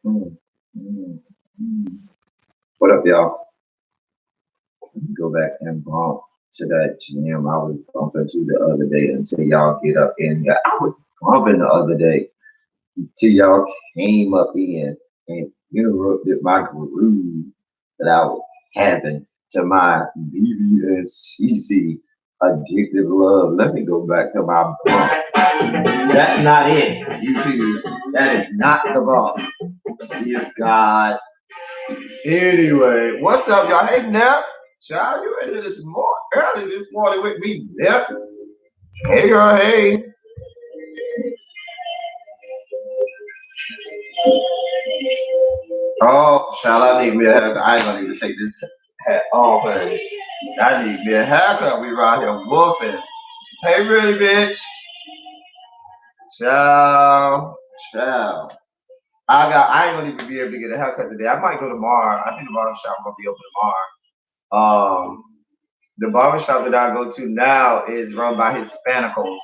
Mm, mm, mm. What up, y'all? Go back and bump to that gym I was bumping to the other day until y'all get up in here. I was bumping the other day till y'all came up in and interrupted my groove that I was having to my BBSCC addictive love. Let me go back to my bump. That's not it, YouTube. That is not the bump. Dear God. Anyway, what's up, y'all? Hey, Nep. Child, you ready this morning? Early this morning with me, Nep. Hey, girl, hey. Oh, child, I need me a haircut. I ain't gonna even take this hat off, honey. I need me a haircut. We right here wolfing. Hey, really, bitch. Child, child. I ain't gonna even be able to get a haircut today. I might go tomorrow. I think the barbershop gonna be open tomorrow. The barbershop that I go to now is run by Hispanicals.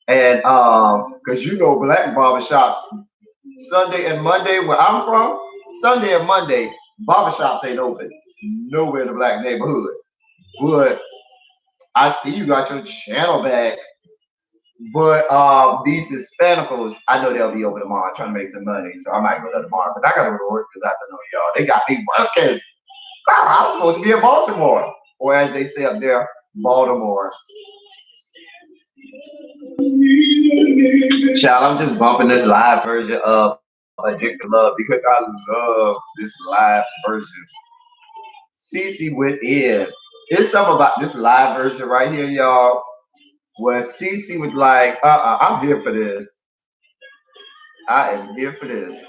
And because black barbershops, Sunday and Monday, where I'm from, Sunday and Monday, barbershops ain't open. Nowhere in the black neighborhood. But I see you got your channel back. But these Hispanicals, I know they'll be open tomorrow. I'm trying to make some money. So I might go there tomorrow. Because I gotta go to work this afternoon, y'all. They got me working. I'm supposed to be in Baltimore. Or as they say up there, Baltimore. Child, I'm just bumping this live version of Addicted Love because I love this live version. Cece went in. It's something about this live version right here, y'all, where Cece was like, I'm here for this. I am here for this.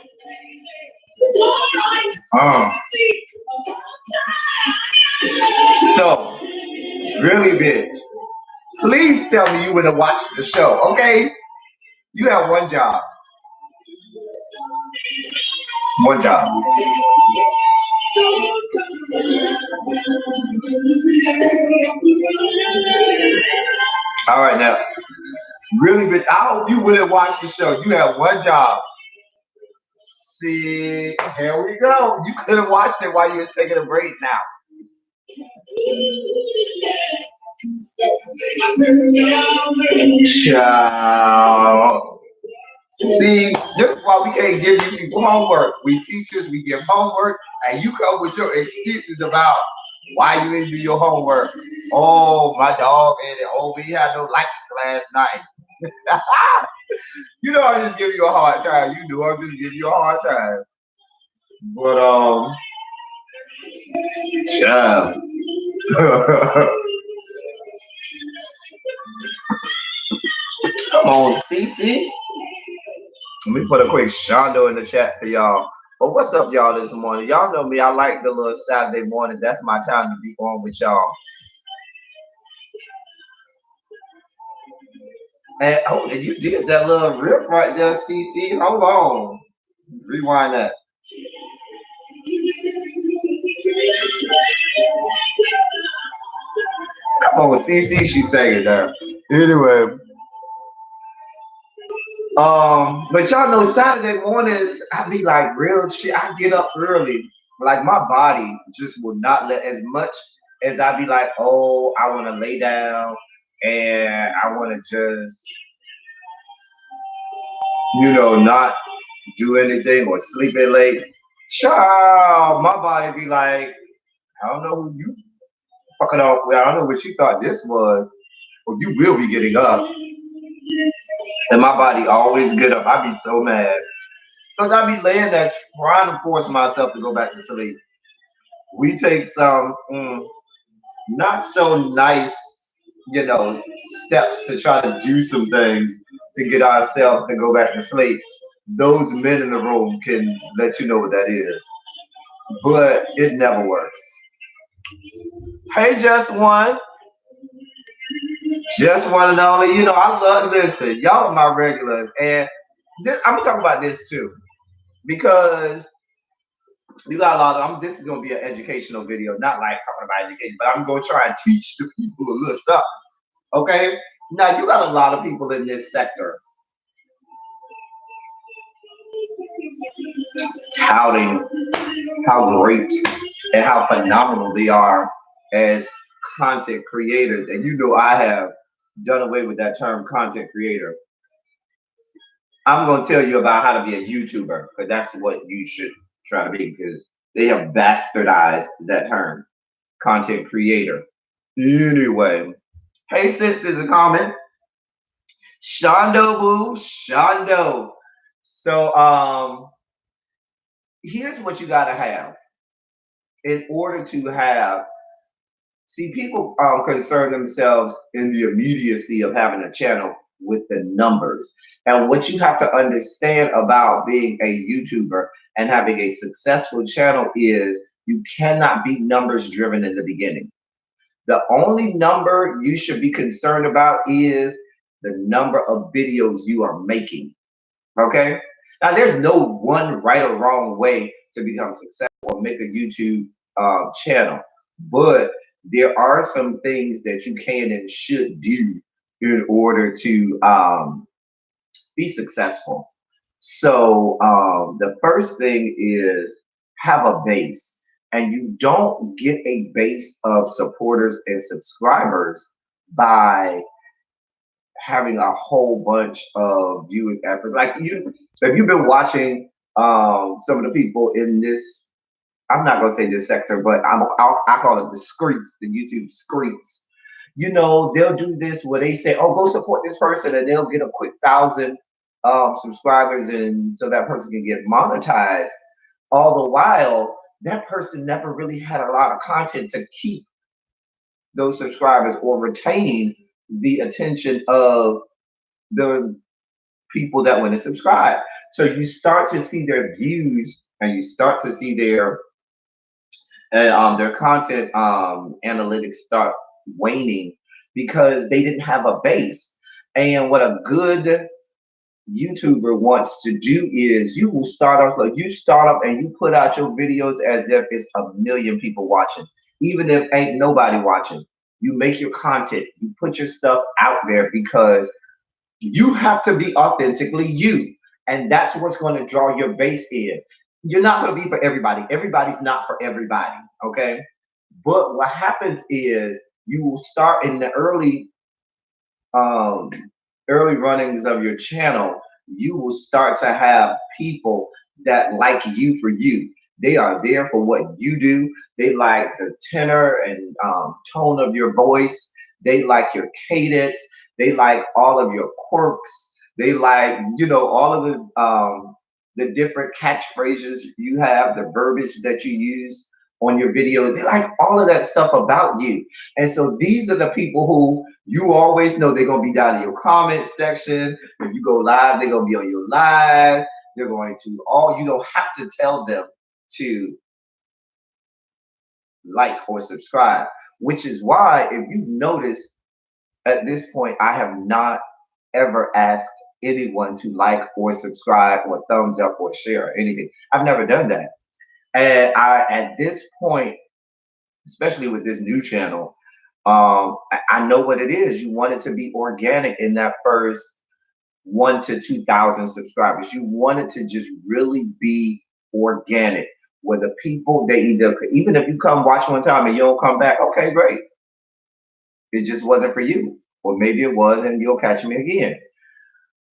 So, really, bitch, please tell me you want to watch the show, okay? You have one job. One job. All right, now, really, bitch, I hope you wouldn't watch the show. You have one job. See, here we go. You could have watched it while you was taking a break now. Child. See, this is why we can't give you people homework. We teachers, we give homework, and you come with your excuses about why you didn't do your homework. Oh, my dog and oh, we had no lights last night. You know I'm just giving you a hard time. You know I'm just giving you a hard time. But child. Come on, Cece. Let me put a quick Shondo in the chat for y'all. But what's up, y'all, this morning? Y'all know me. I like the little Saturday morning. That's my time to be on with y'all. And oh, and you did that little riff right there, CC. Hold on. Rewind that. Come on, CC, she sang it there. Anyway. But y'all know Saturday mornings, I be like real shit. I get up early. Like my body just will not let as much as I be like, oh, I want to lay down and I want to just, not do anything or sleep in late. Child, my body be like, I don't know who you fucking off with. I don't know what you thought this was, but you will be getting up. And my body always get up. I be so mad. Because I be laying there trying to force myself to go back to sleep. We take some not so nice, steps to try to do some things to get ourselves to go back to sleep. Those men in the room can let you know what that is. But it never works. Hey, Just One. Just One and only. I love, listen, y'all are my regulars. And I'm talking about this too. Because you got a lot of, this is going to be an educational video, not like talking about education, but I'm going to try and teach the people a little stuff. Okay? Now, you got a lot of people in this sector touting how great and how phenomenal they are as content creators. And you know, I have done away with that term content creator. I'm going to tell you about how to be a YouTuber, because that's what you should try to be, because they have bastardized that term, content creator. Anyway, hey, sis is a comment. Shondo boo, Shondo. So here's what you gotta have in order to have. See, people concern themselves in the immediacy of having a channel with the numbers. And what you have to understand about being a YouTuber and having a successful channel is you cannot be numbers driven in the beginning. The only number you should be concerned about is the number of videos you are making. Okay? Now, there's no one right or wrong way to become successful or make a YouTube channel, but there are some things that you can and should do in order to be successful. So, the first thing is have a base, and you don't get a base of supporters and subscribers by having a whole bunch of viewers after. Like, you, if you've been watching some of the people in this, I'm not gonna say this sector, but I call it the streets, the YouTube streets. You know, they'll do this where they say, "Oh, go support this person," and they'll get a quick 1,000 subscribers, and so that person can get monetized. All the while, that person never really had a lot of content to keep those subscribers or retain the attention of the people that want to subscribe. So you start to see their views, and you start to see their content analytics start waning because they didn't have a base. And what a good YouTuber wants to do is you will start off like you start up and you put out your videos as if it's a million people watching, even if ain't nobody watching. You make your content, you put your stuff out there because you have to be authentically you. And that's what's going to draw your base in. You're not going to be for everybody. Everybody's not for everybody. Okay. But what happens is you will start in the um, early runnings of your channel, you will start to have people that like you for you. They are there for what you do. They like the tenor and tone of your voice. They like your cadence. They like all of your quirks. They like, you know, all of the different catchphrases you have, the verbiage that you use on your videos. They like all of that stuff about you. And so these are the people who you always know they're going to be down in your comment section. If you go live, they're going to be on your lives. They're going to all, you don't have to tell them to like or subscribe, which is why, if you notice, at this point, I have not ever asked anyone to like or subscribe or thumbs up or share or anything. I've never done that. And at this point, especially with this new channel, I know what it is. You want it to be organic in that first 1 to 2,000 subscribers. You want it to just really be organic, where the people, they either, even if you come watch one time and you don't come back, okay, great. It just wasn't for you. Or maybe it was and you'll catch me again.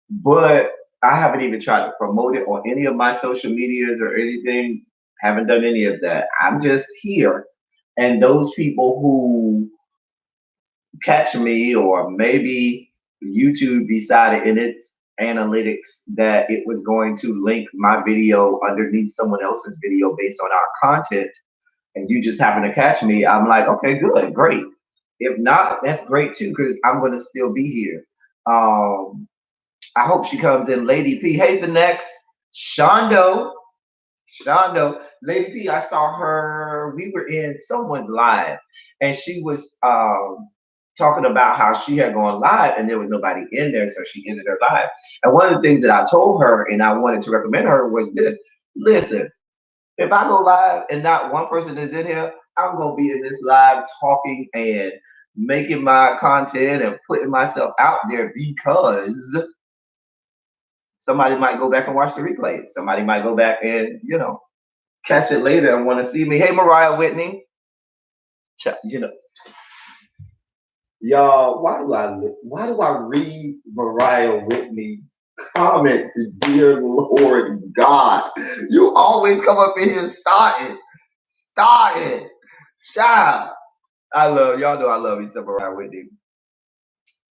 But I haven't even tried to promote it on any of my social medias or anything. Haven't done any of that. I'm just here. And those people who catch me, or maybe YouTube decided in its analytics that it was going to link my video underneath someone else's video based on our content, and you just happen to catch me, I'm like, okay, good, great. If not, that's great too, because I'm going to still be here. I hope she comes in. Lady P. Hey, the next Shondo. Shondo. Lady P, I saw her. We were in someone's live, and she was talking about how she had gone live and there was nobody in there, so she ended her live. And one of the things that I told her and I wanted to recommend her was this: listen, if I go live and not one person is in here, I'm gonna be in this live talking and making my content and putting myself out there, because Somebody might go back and watch the replays. Somebody might go back and, catch it later and want to see me. Hey, Mariah Whitney. You know, y'all, why do I read Mariah Whitney's comments? Dear Lord God, you always come up in here starting. Child. Y'all know I love you, some Mariah Whitney.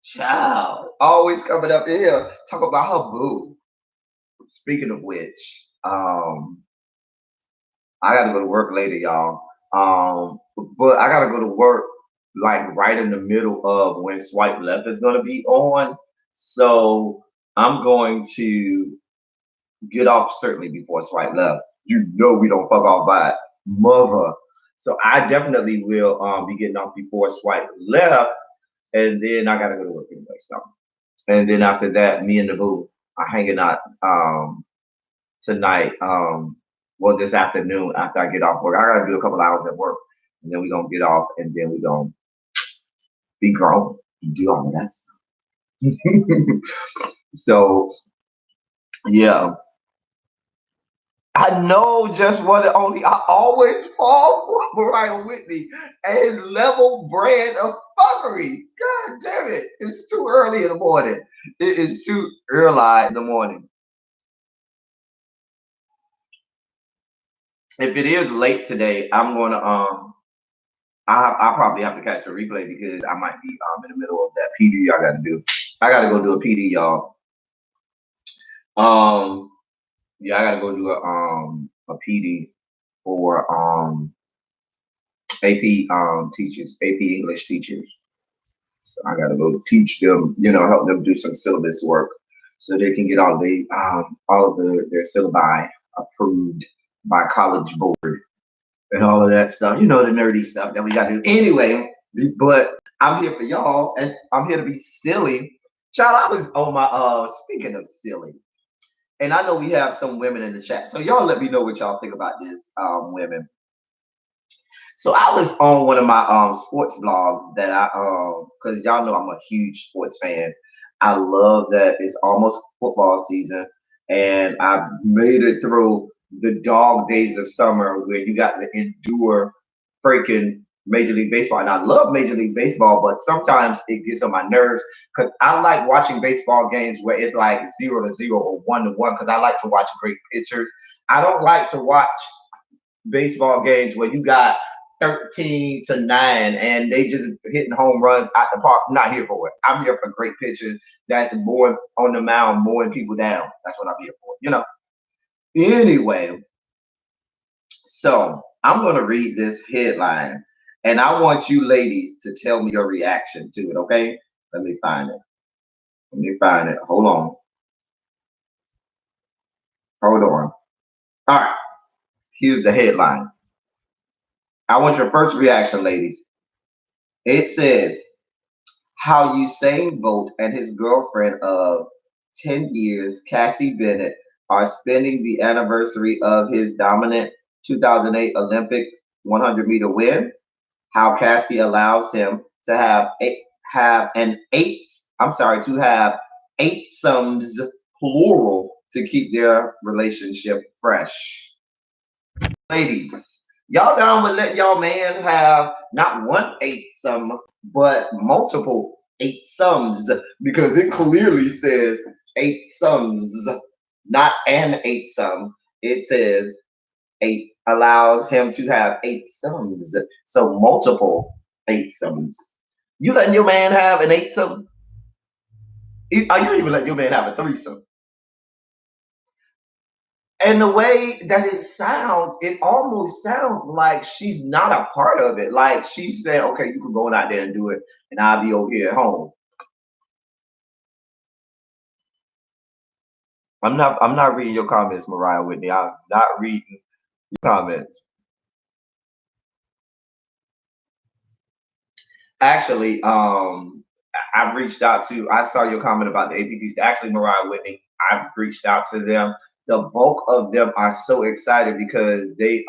Child. Always coming up in here, talk about her boo. Speaking of which, I gotta go to work later, y'all. But I gotta go to work like right in the middle of when Swipe Left is gonna be on. So I'm going to get off certainly before Swipe Left. You know we don't fuck off by mother. So I definitely will be getting off before Swipe Left, and then I gotta go to work anyway. So, and then after that, me and the boo are hanging out tonight. Well, this afternoon after I get off work. I gotta do a couple hours at work, and then we're gonna get off, and then we're gonna be grown and do all of that stuff. So yeah. I know just what it only I always fall for Mariah Whitney and his level brand of fuckery. God damn it. It's too early in the morning. It is too early in the morning. If it is late today, I'm gonna I probably have to catch the replay because I might be in the middle of that PD I gotta do. I gotta go do a PD, y'all. Yeah, I gotta go do a PD for AP teachers, AP English teachers. So I gotta go teach them, help them do some syllabus work so they can get all of their syllabi approved by College Board and all of that stuff. The nerdy stuff that we gotta do. Anyway, but I'm here for y'all and I'm here to be silly. Child, I was on my speaking of silly, and I know we have some women in the chat. So y'all let me know what y'all think about this, women. So I was on one of my sports blogs that because y'all know I'm a huge sports fan. I love that it's almost football season, and I made it through the dog days of summer where you got to endure freaking Major League Baseball. And I love Major League Baseball, but sometimes it gets on my nerves because I like watching baseball games where it's like 0-0 or 1-1 because I like to watch great pitchers. I don't like to watch baseball games where you got 13-9 and they just hitting home runs out the park. I'm not here for it. I'm here for great pitchers that's more on the mound, mowing people down. That's what I'm here for. Anyway, so I'm gonna read this headline, and I want you ladies to tell me your reaction to it. Okay? Let me find it. Hold on. All right. Here's the headline. I want your first reaction, ladies. It says, how Usain Bolt and his girlfriend of 10 years, Cassie Bennett, are spending the anniversary of his dominant 2008 Olympic 100-meter win. How Cassie allows him to have eightsomes plural to keep their relationship fresh. Ladies, y'all down with let y'all man have not one eightsome, but multiple eightsomes, because it clearly says eightsomes, not an eightsome. It says allows him to have eightsomes, so multiple eightsomes. You letting your man have an eightsome? Are you even letting your man have a threesome? And the way that it almost sounds like she's not a part of it. Like she said, okay, you can go out there and do it, and I'll be over here at home. I'm not reading your comments, Mariah Whitney. I'm not reading your comments. Actually, I've reached out to, I saw your comment about the APTs. Actually, Mariah Whitney, I've reached out to them. The bulk of them are so excited because they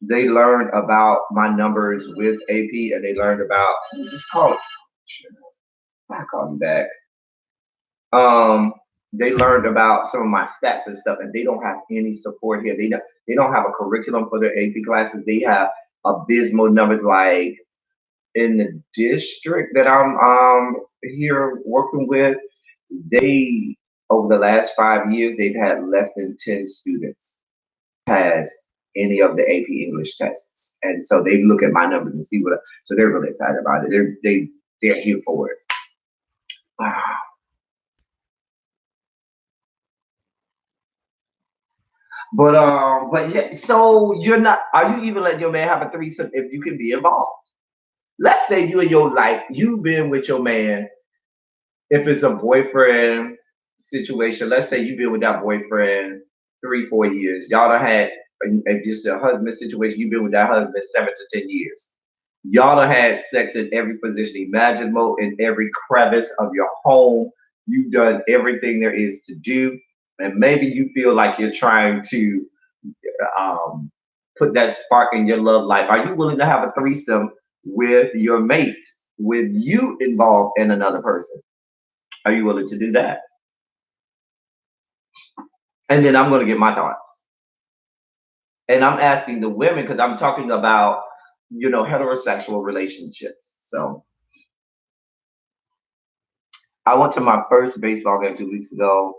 learned about my numbers with AP, and they learned about, just call it. I'll call you back. They learned about some of my stats and stuff, and they don't have any support here. They don't have a curriculum for their AP classes. They have abysmal numbers. Like in the district that I'm here working with, they over the last 5 years they've had less than 10 students pass any of the AP English tests, and so they look at my numbers and see what. So they're really excited about it. They're here for it. But yeah. So you're not. Are you even letting your man have a threesome if you can be involved? Let's say you and your life, you've been with your man. If it's a boyfriend situation, let's say you've been with that boyfriend 3, 4 years. Y'all done had, if just a husband situation, you've been with that husband 7 to 10 years. Y'all done had sex in every position imaginable, in every crevice of your home. You've done everything there is to do. And maybe you feel like you're trying to um, put that spark in your love life. Are you willing to have a threesome with your mate, with you involved in another person? Are you willing to do that? And then I'm going to get my thoughts. And I'm asking the women because I'm talking about, heterosexual relationships. So I went to my first baseball game 2 weeks ago.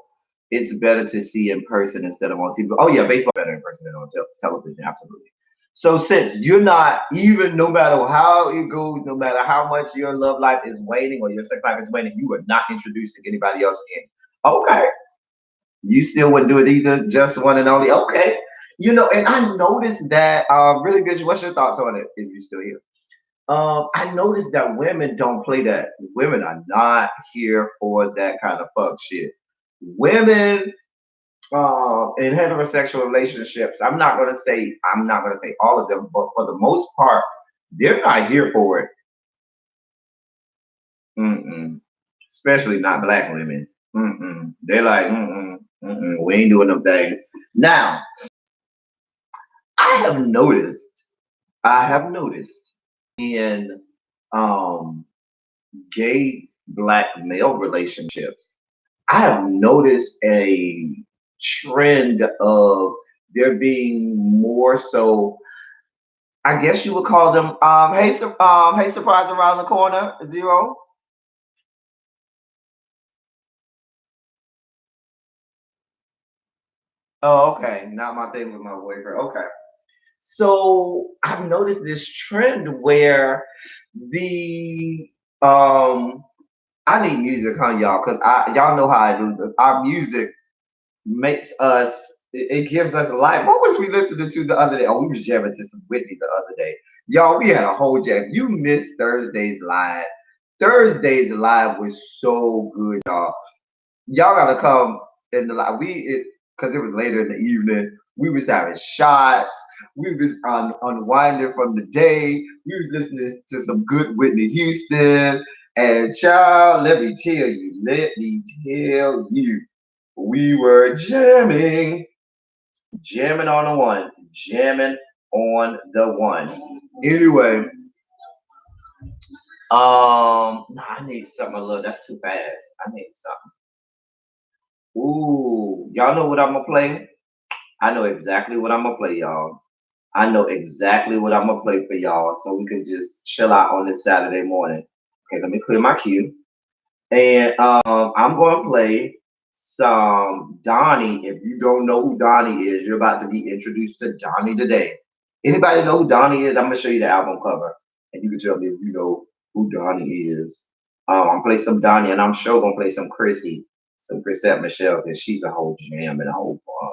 It's better to see in person instead of on TV. Oh yeah, baseball better in person than on television, absolutely. So since you're not even, no matter how it goes, no matter how much your love life is waning or your sex life is waning, you are not introducing anybody else in. Okay, you still wouldn't do it either, just one and only. Okay, and I noticed that. Really good. What's your thoughts on it? If you're still here. I noticed that women don't play that. Women are not here for that kind of fuck shit. Women in heterosexual relationships, I'm not gonna say all of them, but for the most part, they're not here for it. Mm-mm. Especially not black women. Mm-mm. They're like, we ain't doing them things. Now, I have noticed, I have noticed in um gay black male relationships, I have noticed a trend of there being more so. I guess you would call them. Hey, surprise around the corner, zero. Oh, okay. Not my thing with my boyfriend. Okay. So I've noticed this trend where the I need music, huh, y'all? Cause y'all know how I do. Our music makes us, it gives us life. What was we listening to the other day? Oh, we was jamming to some Whitney the other day. Y'all, we had a whole jam. You missed Thursday's live. Thursday's live was so good, y'all. Y'all gotta come in the live. Because it was later in the evening. We was having shots. We was unwinding from the day. We was listening to some good Whitney Houston. And child, let me tell you, we were jamming on the one, jamming on the one. Anyway, nah, I need something a little. That's too fast. I need something. Ooh, y'all know what I'm gonna play? I know exactly what I'm gonna play, y'all. I know exactly what I'm gonna play for y'all, so we can just chill out on this Saturday morning. Okay, let me clear my queue. And I'm going to play some Donnie. If you don't know who Donnie is, you're about to be introduced to Donnie today. Anybody know who Donnie is? I'm going to show you the album cover, and you can tell me if you know who Donnie is. I'm going to play some Donnie, and I'm sure going to play some Chrissy, some Chrisette Michelle, because she's a whole jam and a whole bomb.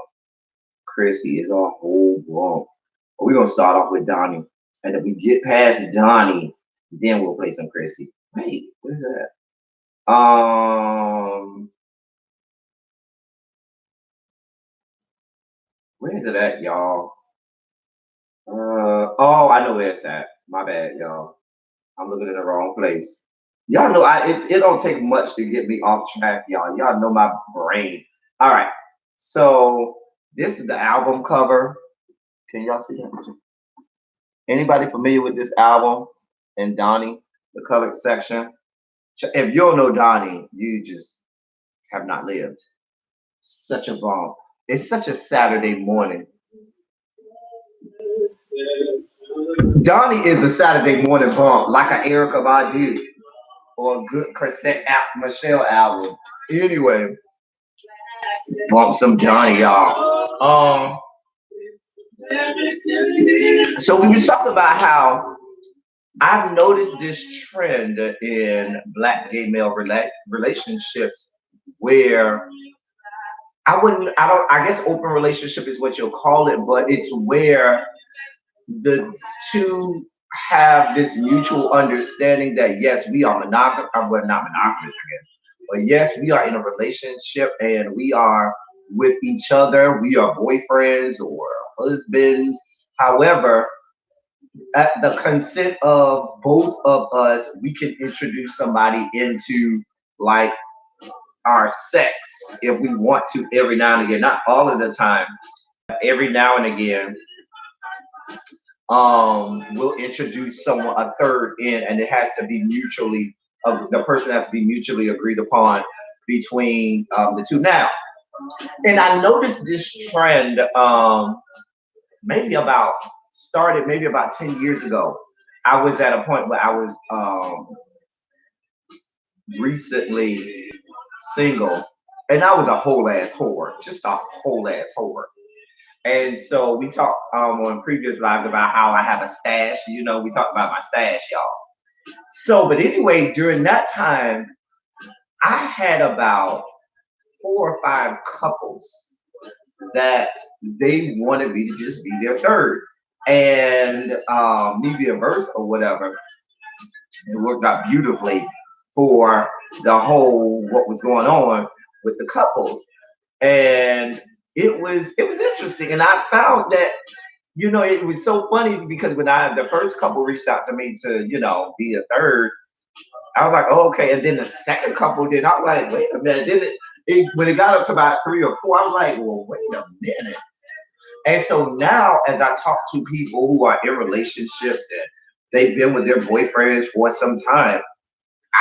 Chrissy is a whole bomb. But we're going to start off with Donnie. And if we get past Donnie, then we'll play some Chrissy. Wait, where's that? Um, where is it at, y'all? Oh, I know where it's at. My bad, y'all. I'm looking in the wrong place. Y'all know it don't take much to get me off track, y'all. Y'all know my brain. All right. So this is the album cover. Can y'all see it? Anybody familiar with this album and Donnie, the colored section? If you don't know Donnie, you just have not lived. Such a bomb. It's such a Saturday morning. Donnie is a Saturday morning bomb, like an Erica Badu or a good Michelle album. Anyway, bump some Donnie, y'all. So we was talking about how I've noticed this trend in black gay male relationships where I guess open relationship is what you'll call it, but it's where the two have this mutual understanding that yes, we are monogamous, well, not monogamous, I guess, but yes, we are in a relationship and we are with each other. We are boyfriends or husbands. However, at the consent of both of us, we can introduce somebody into like our sex if we want to every now and again, not all of the time, every now and again. We'll introduce someone, a third in, and it has to be mutually, the person has to be mutually agreed upon between the two. Now, and I noticed this trend maybe about started maybe about 10 years ago. I was at a point where I was recently single, and I was a whole ass whore, just a whole ass whore. And so we talked on previous lives about how I have a stash. You know, we talked about my stash, y'all. So, but anyway, during that time, I had about 4 or 5 couples that they wanted me to just be their third, and me being verse or whatever. It worked out beautifully for the whole what was going on with the couple, and it was interesting. And I found that it was so funny because when the first couple reached out to me to be a third, I was like, oh, okay. And then the second couple did. I was like, wait a minute. Then when it got up to about 3 or 4, I was like, well, wait a minute. And so now, as I talk to people who are in relationships and they've been with their boyfriends for some time,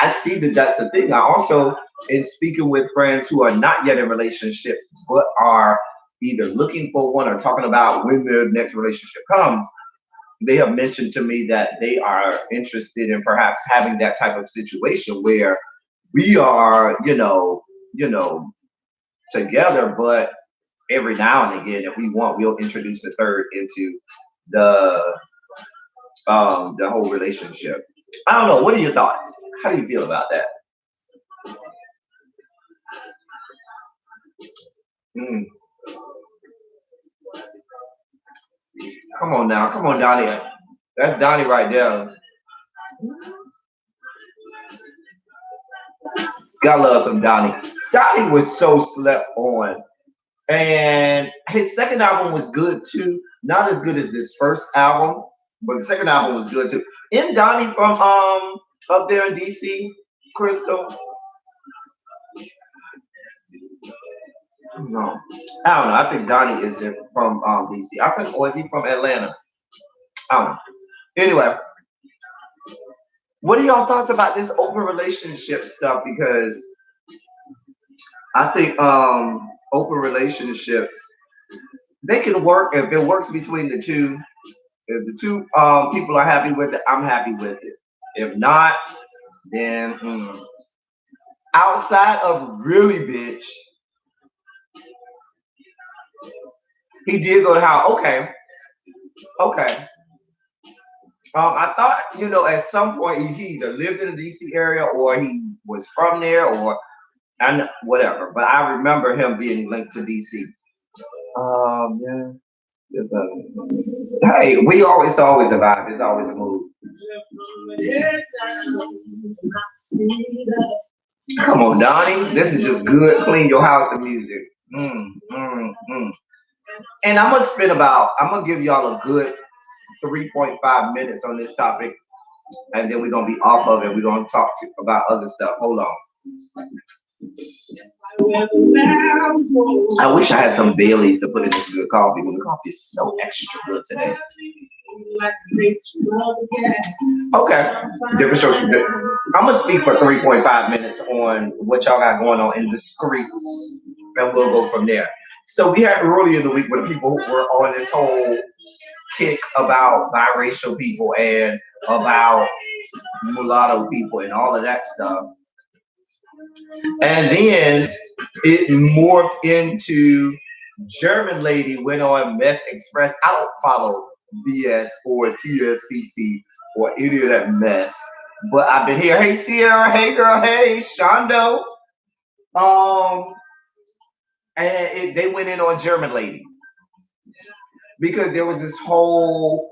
I see that that's the thing. I also, in speaking with friends who are not yet in relationships but are either looking for one or talking about when their next relationship comes, they have mentioned to me that they are interested in perhaps having that type of situation where we are, together, but every now and again, if we want, we'll introduce the third into the whole relationship. I don't know. What are your thoughts? How do you feel about that? Mm. Come on now. Come on, Donnie. That's Donnie right there. Gotta love some Donnie. Donnie was so slept on. And his second album was good too. Not as good as this first album, but the second album was good too. In Donnie from up there in DC, Crystal? No. I don't know. I think Donnie is from DC. I think, or is he from Atlanta? I don't know. Anyway, what are y'all thoughts about this open relationship stuff? Because I think open relationships, they can work if it works between the two. If the two people are happy with it, I'm happy with it. If not, then outside of really bitch, he did go to house. Okay, okay. I thought at some point he either lived in the DC area or he was from there or and whatever. But I remember him being linked to DC. Yeah. Hey, it's always a vibe. It's always a mood. Come on, Donnie. This is just good, clean your house of music. And I'm gonna give y'all a good 3.5 minutes on this topic, and then we're gonna be off of it. We're gonna talk about other stuff. Hold on. I wish I had some Baileys to put in this good coffee, but the coffee is so extra good today. Okay, different shows. I'm gonna speak for 3.5 minutes on what y'all got going on in the streets. and we'll go from there. So we had earlier in the week when people were on this whole kick about biracial people and about mulatto people and all of that stuff. And then it morphed into German lady went on Mess Express. I don't follow BS or TSCC or any of that mess. But I've been here. Hey Sierra, hey girl, hey Shondo. Um, they went in on German lady because there was this whole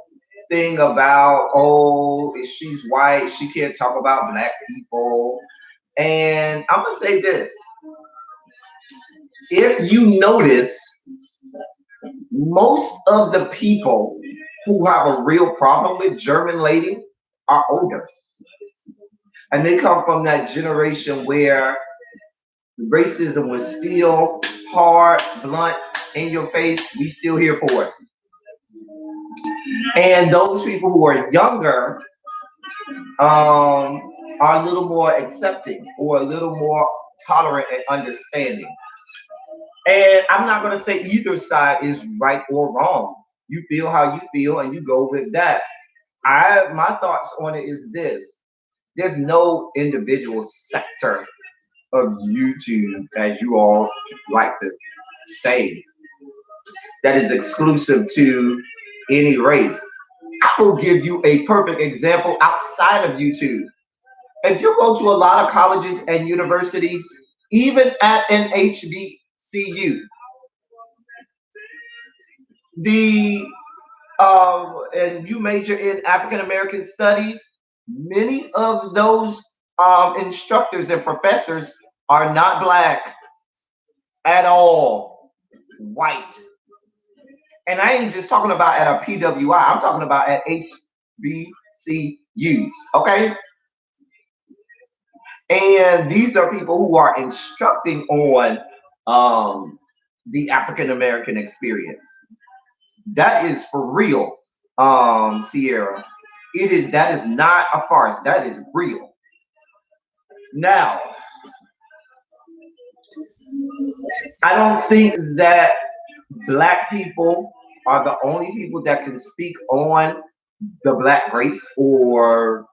thing about, oh, if she's white, she can't talk about black people. And I'm gonna say this: if you notice, most of the people who have a real problem with German lady are older. And they come from that generation where racism was still hard, blunt, in your face. We still here for it. And those people who are younger are a little more accepting or a little more tolerant and understanding. And I'm not going to say either side is right or wrong. You feel how you feel and you go with that. My thoughts on it is this: there's no individual sector of YouTube, as you all like to say, that is exclusive to any race. I will give you a perfect example outside of YouTube. If you go to a lot of colleges and universities, even at an HBCU, and you major in African American studies, many of those instructors and professors are not black at all, white. And I ain't just talking about at a PWI, I'm talking about at HBCUs, okay? And these are people who are instructing on the African American experience. That is for real, Sierra. That is not a farce. That is real. Now, I don't think that black people are the only people that can speak on the black race or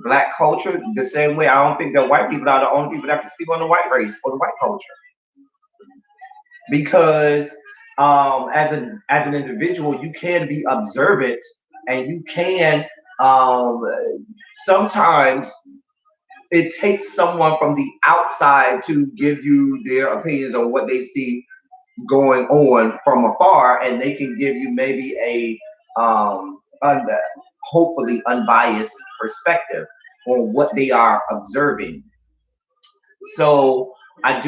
black culture the same way. I don't think that white people are the only people that can speak on the white race or the white culture. Because as an individual, you can be observant and you can sometimes it takes someone from the outside to give you their opinions on what they see going on from afar, and they can give you maybe a hopefully unbiased perspective on what they are observing. So I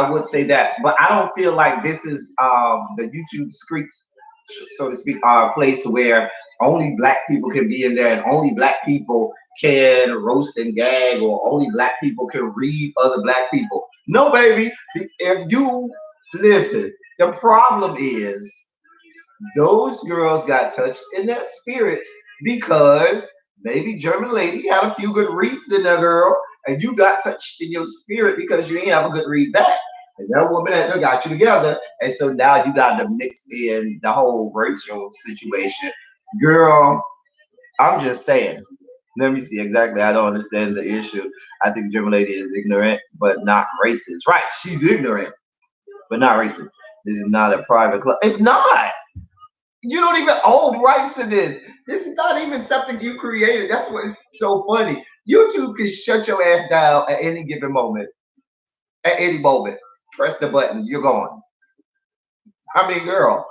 would say that, but I don't feel like this is the YouTube streets, so to speak, are a place where only black people can be in there and only black people can roast and gag or only black people can read other black people. No, baby. If you listen, the problem is those girls got touched in their spirit because maybe German lady had a few good reads in there, girl, and you got touched in your spirit because you didn't have a good read back. And that woman had got you together, and so now you got to mix in the whole racial situation. Girl, I'm just saying. Let me see exactly. I don't understand the issue. I think German lady is ignorant, but not racist. Right? She's ignorant, but not racist. This is not a private club. It's not. You don't even own rights to this. This is not even something you created. That's what's so funny. YouTube can shut your ass down at any given moment. At any moment. Press the button. You're gone. I mean, girl,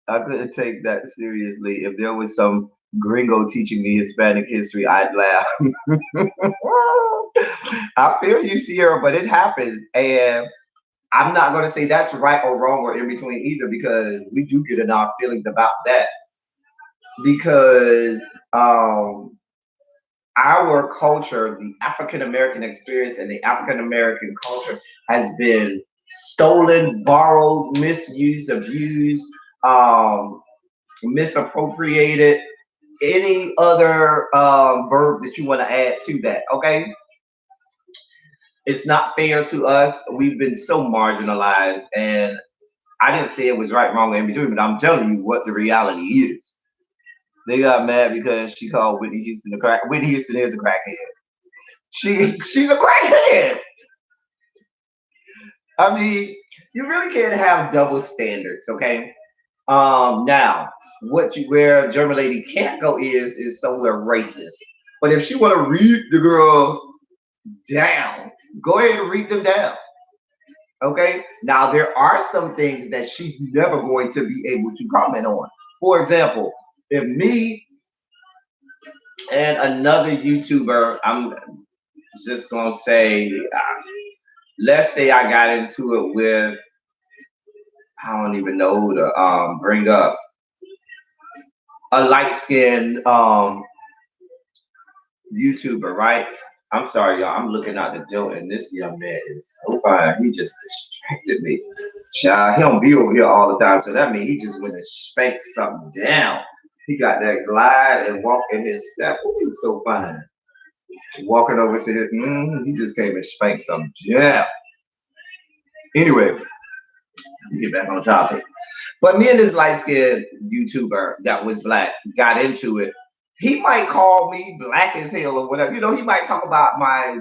I couldn't take that seriously. If there was some gringo teaching me Hispanic history, I'd laugh. I feel you, Sierra, but it happens. And I'm not going to say that's right or wrong or in between either, because we do get in our feelings about that. Because our culture, the African American experience and the African American culture has been stolen, borrowed, misused, abused, misappropriated, any other verb that you want to add to that, okay? It's not fair to us. We've been so marginalized, and I didn't say it was right, wrong, or in between, but I'm telling you what the reality is. They got mad because she called Whitney Houston a crack. Whitney Houston is a crackhead. She's a crackhead. I mean, you really can't have double standards, okay? Now what you where German lady can't go is somewhere racist. But if she want to read the girls down, go ahead and read them down. Okay. Now there are some things that she's never going to be able to comment on. For example, if me and another YouTuber, I'm just gonna say, let's say I got into it with, I don't even know who to bring up, a light skinned YouTuber, right? I'm sorry, y'all. I'm looking out the door, and this young man is so fine. He just distracted me. Child, he don't be over here all the time, so that means he just went and spanked something down. He got that glide and walk in his step. Oh, he's so fine. Walking over to his, he just came and spanked something down. Anyway, get back on topic. But me and this light skinned YouTuber that was black got into it. He might call me black as hell or whatever. You know, he might talk about my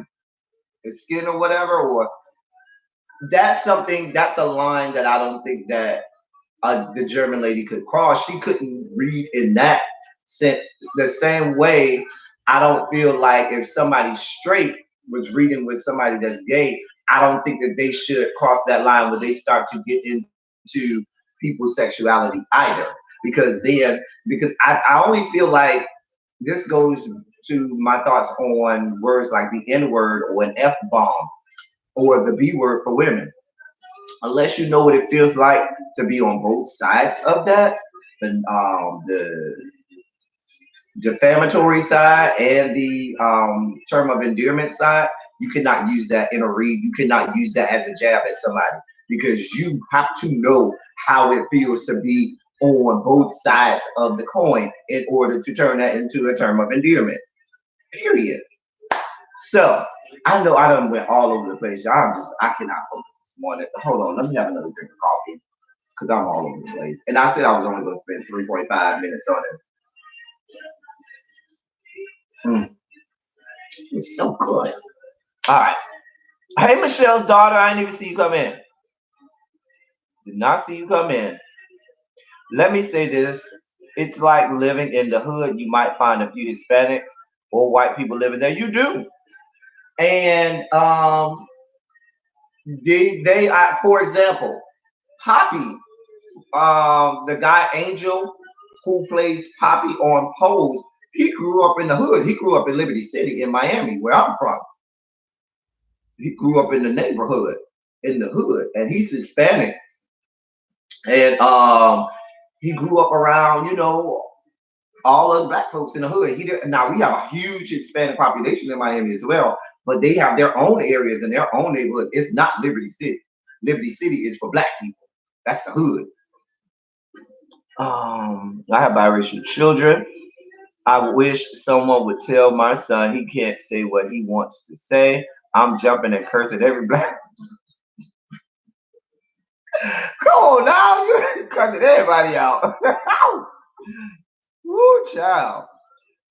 skin or whatever, or that's something, that's a line that I don't think that the German lady could cross. She couldn't read in that sense. The same way, I don't feel like if somebody straight was reading with somebody that's gay, I don't think that they should cross that line where they start to get into people's sexuality either. Because I only feel like this goes to my thoughts on words like the N word or an F bomb or the B word for women. Unless you know what it feels like to be on both sides of that, the defamatory side and the term of endearment side, you cannot use that in a read. You cannot use that as a jab at somebody because you have to know how it feels to be on both sides of the coin in order to turn that into a term of endearment. Period. So I know I done went all over the place. I cannot focus this morning. Hold on, let me have another drink of coffee because I'm all over the place. And I said I was only going to spend 3.5 minutes on it. It's so good. All right. Hey, Michelle's daughter, I didn't even see you come in. Did not see you come in. Let me say this. It's like living in the hood. You might find a few Hispanics or white people living there. You do. And for example, Poppy, the guy Angel who plays Poppy on Pose, he grew up in the hood. He grew up in Liberty City in Miami, where I'm from. He grew up in the neighborhood, in the hood, and he's Hispanic. And he grew up around, all us black folks in the hood. Now we have a huge Hispanic population in Miami as well, but they have their own areas and their own neighborhood. It's not Liberty City. Liberty City is for black people. That's the hood. I have biracial children. I wish someone would tell my son he can't say what he wants to say. I'm jumping and cursing every black. Come on now, you're cussing everybody out. Woo, child.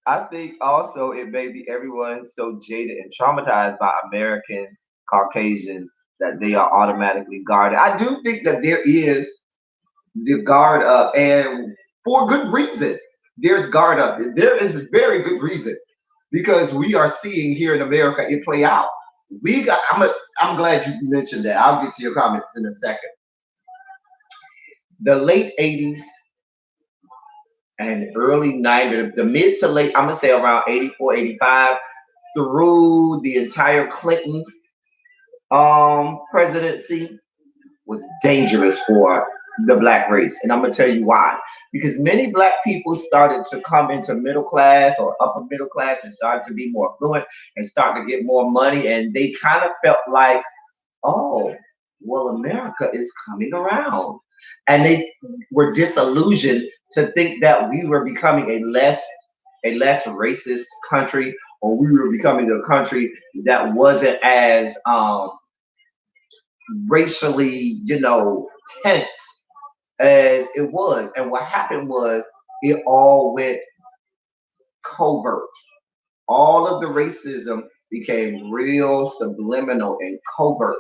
I think also it may be everyone so jaded and traumatized by American Caucasians that they are automatically guarded. I do think that there is the guard up, and for good reason. There's guard up. There is very good reason because we are seeing here in America it play out. I'm glad you mentioned that. I'll get to your comments in a second. The late 80s and early 90s, the mid to late, I'm gonna say around 84, 85, through the entire Clinton presidency was dangerous for the black race. And I'm gonna tell you why. Because many black people started to come into middle class or upper middle class and started to be more affluent and start to get more money. And they kind of felt like, oh, well, America is coming around. And they were disillusioned to think that we were becoming a less racist country, or we were becoming a country that wasn't as racially, tense as it was. And what happened was it all went covert. All of the racism became real subliminal and covert.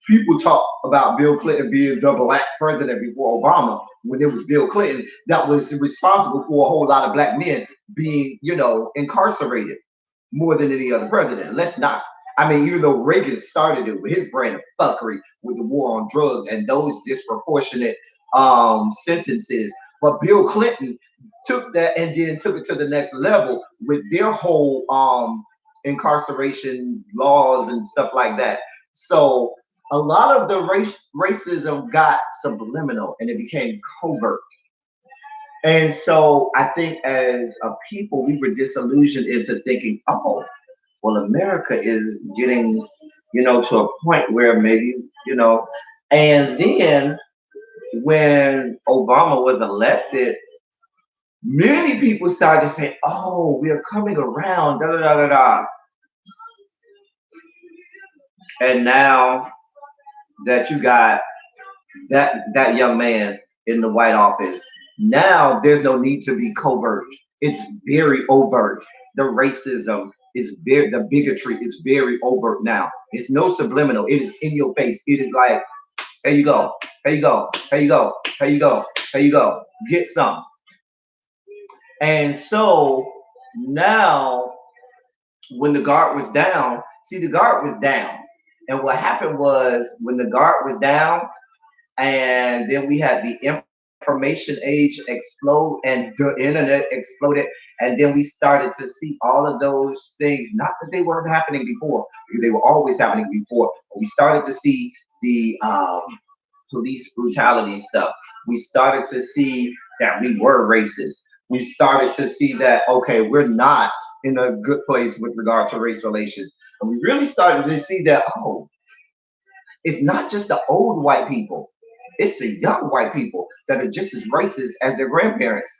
People talk about Bill Clinton being the black president before Obama, when it was Bill Clinton that was responsible for a whole lot of black men being, incarcerated more than any other president. Let's not. I mean, even though Reagan started it with his brand of fuckery with the war on drugs and those disproportionate sentences, but Bill Clinton took that and then took it to the next level with their whole incarceration laws and stuff like that. So a lot of the racism got subliminal and it became covert. And so I think as a people, we were disillusioned into thinking, oh, well, America is getting, to a point where maybe, and then when Obama was elected, many people started to say, oh, we are coming around, da da da da da. And now that you got that young man in the White Office, now there's no need to be covert. It's very overt. The racism is very, the bigotry is very overt now. It's no subliminal. It is in your face. It is like, here you go, here you go, here you go, here you go, here you go. Get some. And so now when the guard was down, see, the guard was down. And what happened was when the guard was down, and then we had the information age explode and the internet exploded, and then we started to see all of those things, not that they weren't happening before, because they were always happening before, but we started to see the police brutality stuff. We started to see that we were racist. We started to see that, okay, we're not in a good place with regard to race relations. And we really started to see that, oh, it's not just the old white people, it's the young white people that are just as racist as their grandparents.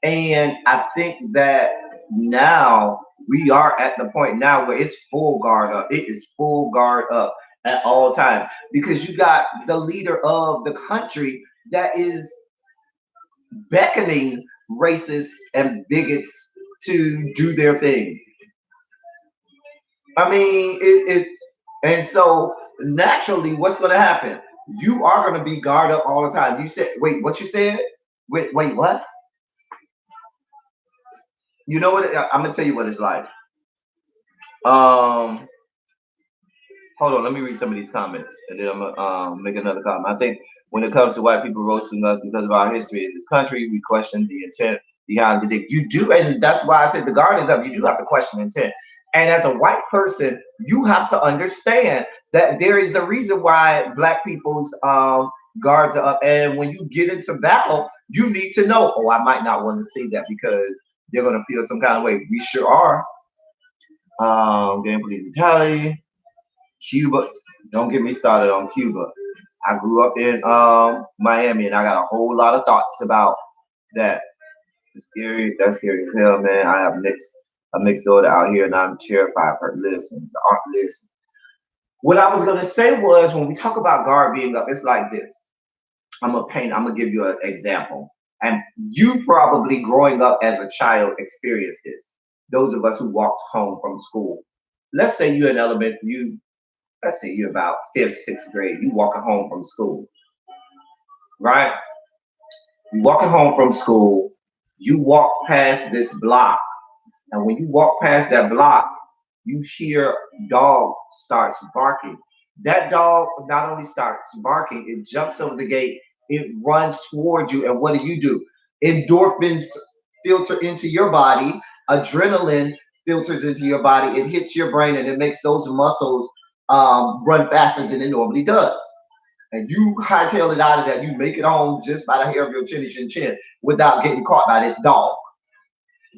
And I think that now we are at the point now where it's full guard up. It is full guard up at all times, because you got the leader of the country that is beckoning racists and bigots to do their thing. I mean, and so naturally, what's going to happen? You are going to be guarded up all the time. You said, wait, what you said? Wait, what? You know what? I'm going to tell you what it's like. Hold on, let me read some of these comments, and then I'm gonna make another comment. I think when it comes to white people roasting us because of our history in this country, we question the intent behind the dick. You do, and that's why I said the guard is up. You do have to question intent. And as a white person, you have to understand that there is a reason why black people's guards are up. And when you get into battle, you need to know, oh, I might not want to say that because they're gonna feel some kind of way. We sure are. Game police brutality. Cuba, don't get me started on Cuba. I grew up in Miami, and I got a whole lot of thoughts about that. It's scary. That's scary as hell, man. I have a mixed daughter out here, and I'm terrified of her. Listen, listen. What I was gonna say was, when we talk about guard being up, it's like this. I'm gonna give you an example. And you probably growing up as a child experienced this. Those of us who walked home from school. Let's say you're in let's say you're about 5th, 6th grade. You walking home from school, right? You walking home from school. You walk past this block, and when you walk past that block, you hear dog starts barking. That dog not only starts barking, it jumps over the gate, it runs toward you, and what do? Endorphins filter into your body, adrenaline filters into your body, it hits your brain, and it makes those muscles run faster than it normally does. And you hightail it out of there. You make it home just by the hair of your chin without getting caught by this dog.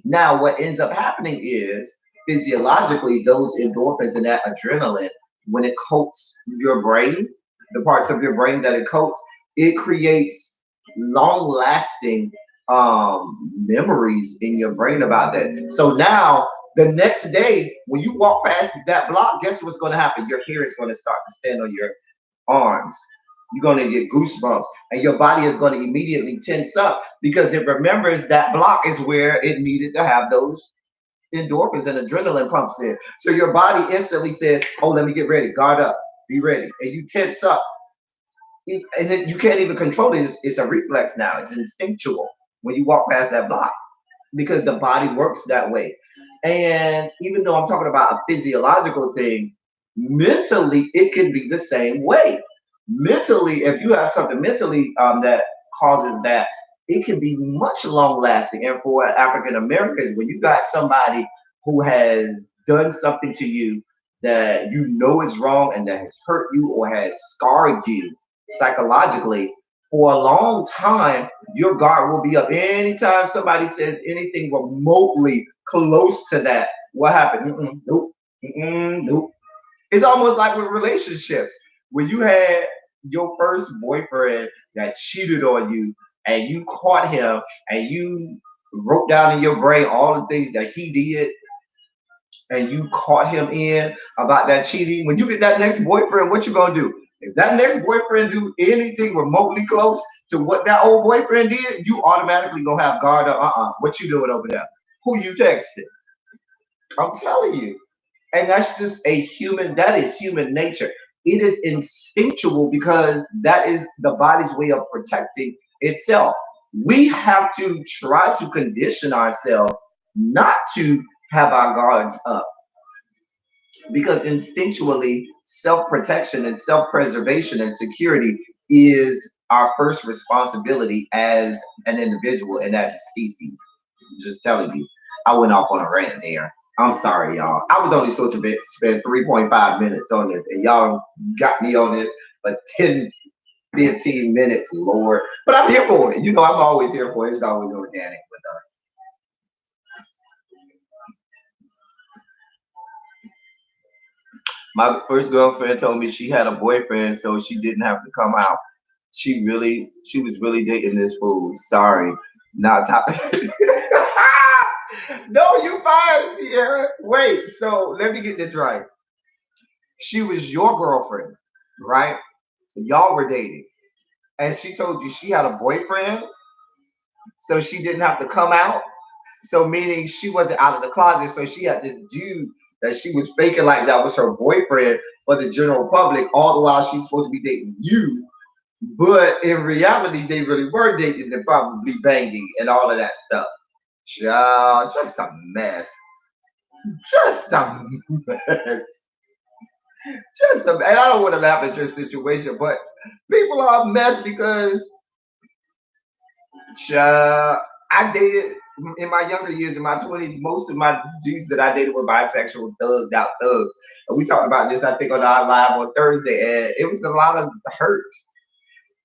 Now, what ends up happening is physiologically, those endorphins and that adrenaline, when it coats your brain, the parts of your brain that it coats, it creates long lasting memories in your brain about that. So now the next day when you walk past that block, guess what's going to happen? Your hair is going to start to stand on your arms. You're going to get goosebumps, and your body is going to immediately tense up because it remembers that block is where it needed to have those endorphins and adrenaline pumps in. So your body instantly says, "Oh, let me get ready, guard up, be ready," and you tense up. And then you can't even control it. It's a reflex now. It's instinctual when you walk past that block because the body works that way. And even though I'm talking about a physiological thing, mentally it can be the same way. Mentally, if you have something mentally that causes that, it can be much long lasting. And for African Americans, when you got somebody who has done something to you that you know is wrong and that has hurt you or has scarred you psychologically for a long time, your guard will be up. Anytime somebody says anything remotely close to that, what happened? Nope. Nope. It's almost like with relationships. When you had your first boyfriend that cheated on you and you caught him and you wrote down in your brain all the things that he did and you caught him in about that cheating, when you get that next boyfriend, what you gonna do? If that next boyfriend do anything remotely close to what that old boyfriend did, you automatically gonna have guard up. What you doing over there? Who you texting? I'm telling you. And that's just that is human nature. It is instinctual because that is the body's way of protecting itself. We have to try to condition ourselves not to have our guards up because instinctually self-protection and self-preservation and security is our first responsibility as an individual and as a species. I'm just telling you, I went off on a rant there. I'm sorry, y'all. I was only supposed to spend 3.5 minutes on this, and y'all got me on this for 10, 15 minutes, Lord. But I'm here for it. You know, I'm always here for it. It's always organic with us. My first girlfriend told me she had a boyfriend, so she didn't have to come out. She was really dating this fool. Sorry, not top. No, you fired, Sierra. Wait, so let me get this right. She was your girlfriend, right? Y'all were dating, and she told you she had a boyfriend, so she didn't have to come out. So meaning she wasn't out of the closet, so she had this dude that she was faking like that was her boyfriend for the general public, all the while she's supposed to be dating you. But in reality, they really were dating and probably banging and all of that stuff. Child, just a mess. Just a mess. And I don't want to laugh at your situation, but people are a mess because I dated in my younger years, in my 20s, most of my dudes that I dated were bisexual, thugged out thugs. And we talked about this, I think, on our live on Thursday, and it was a lot of hurt.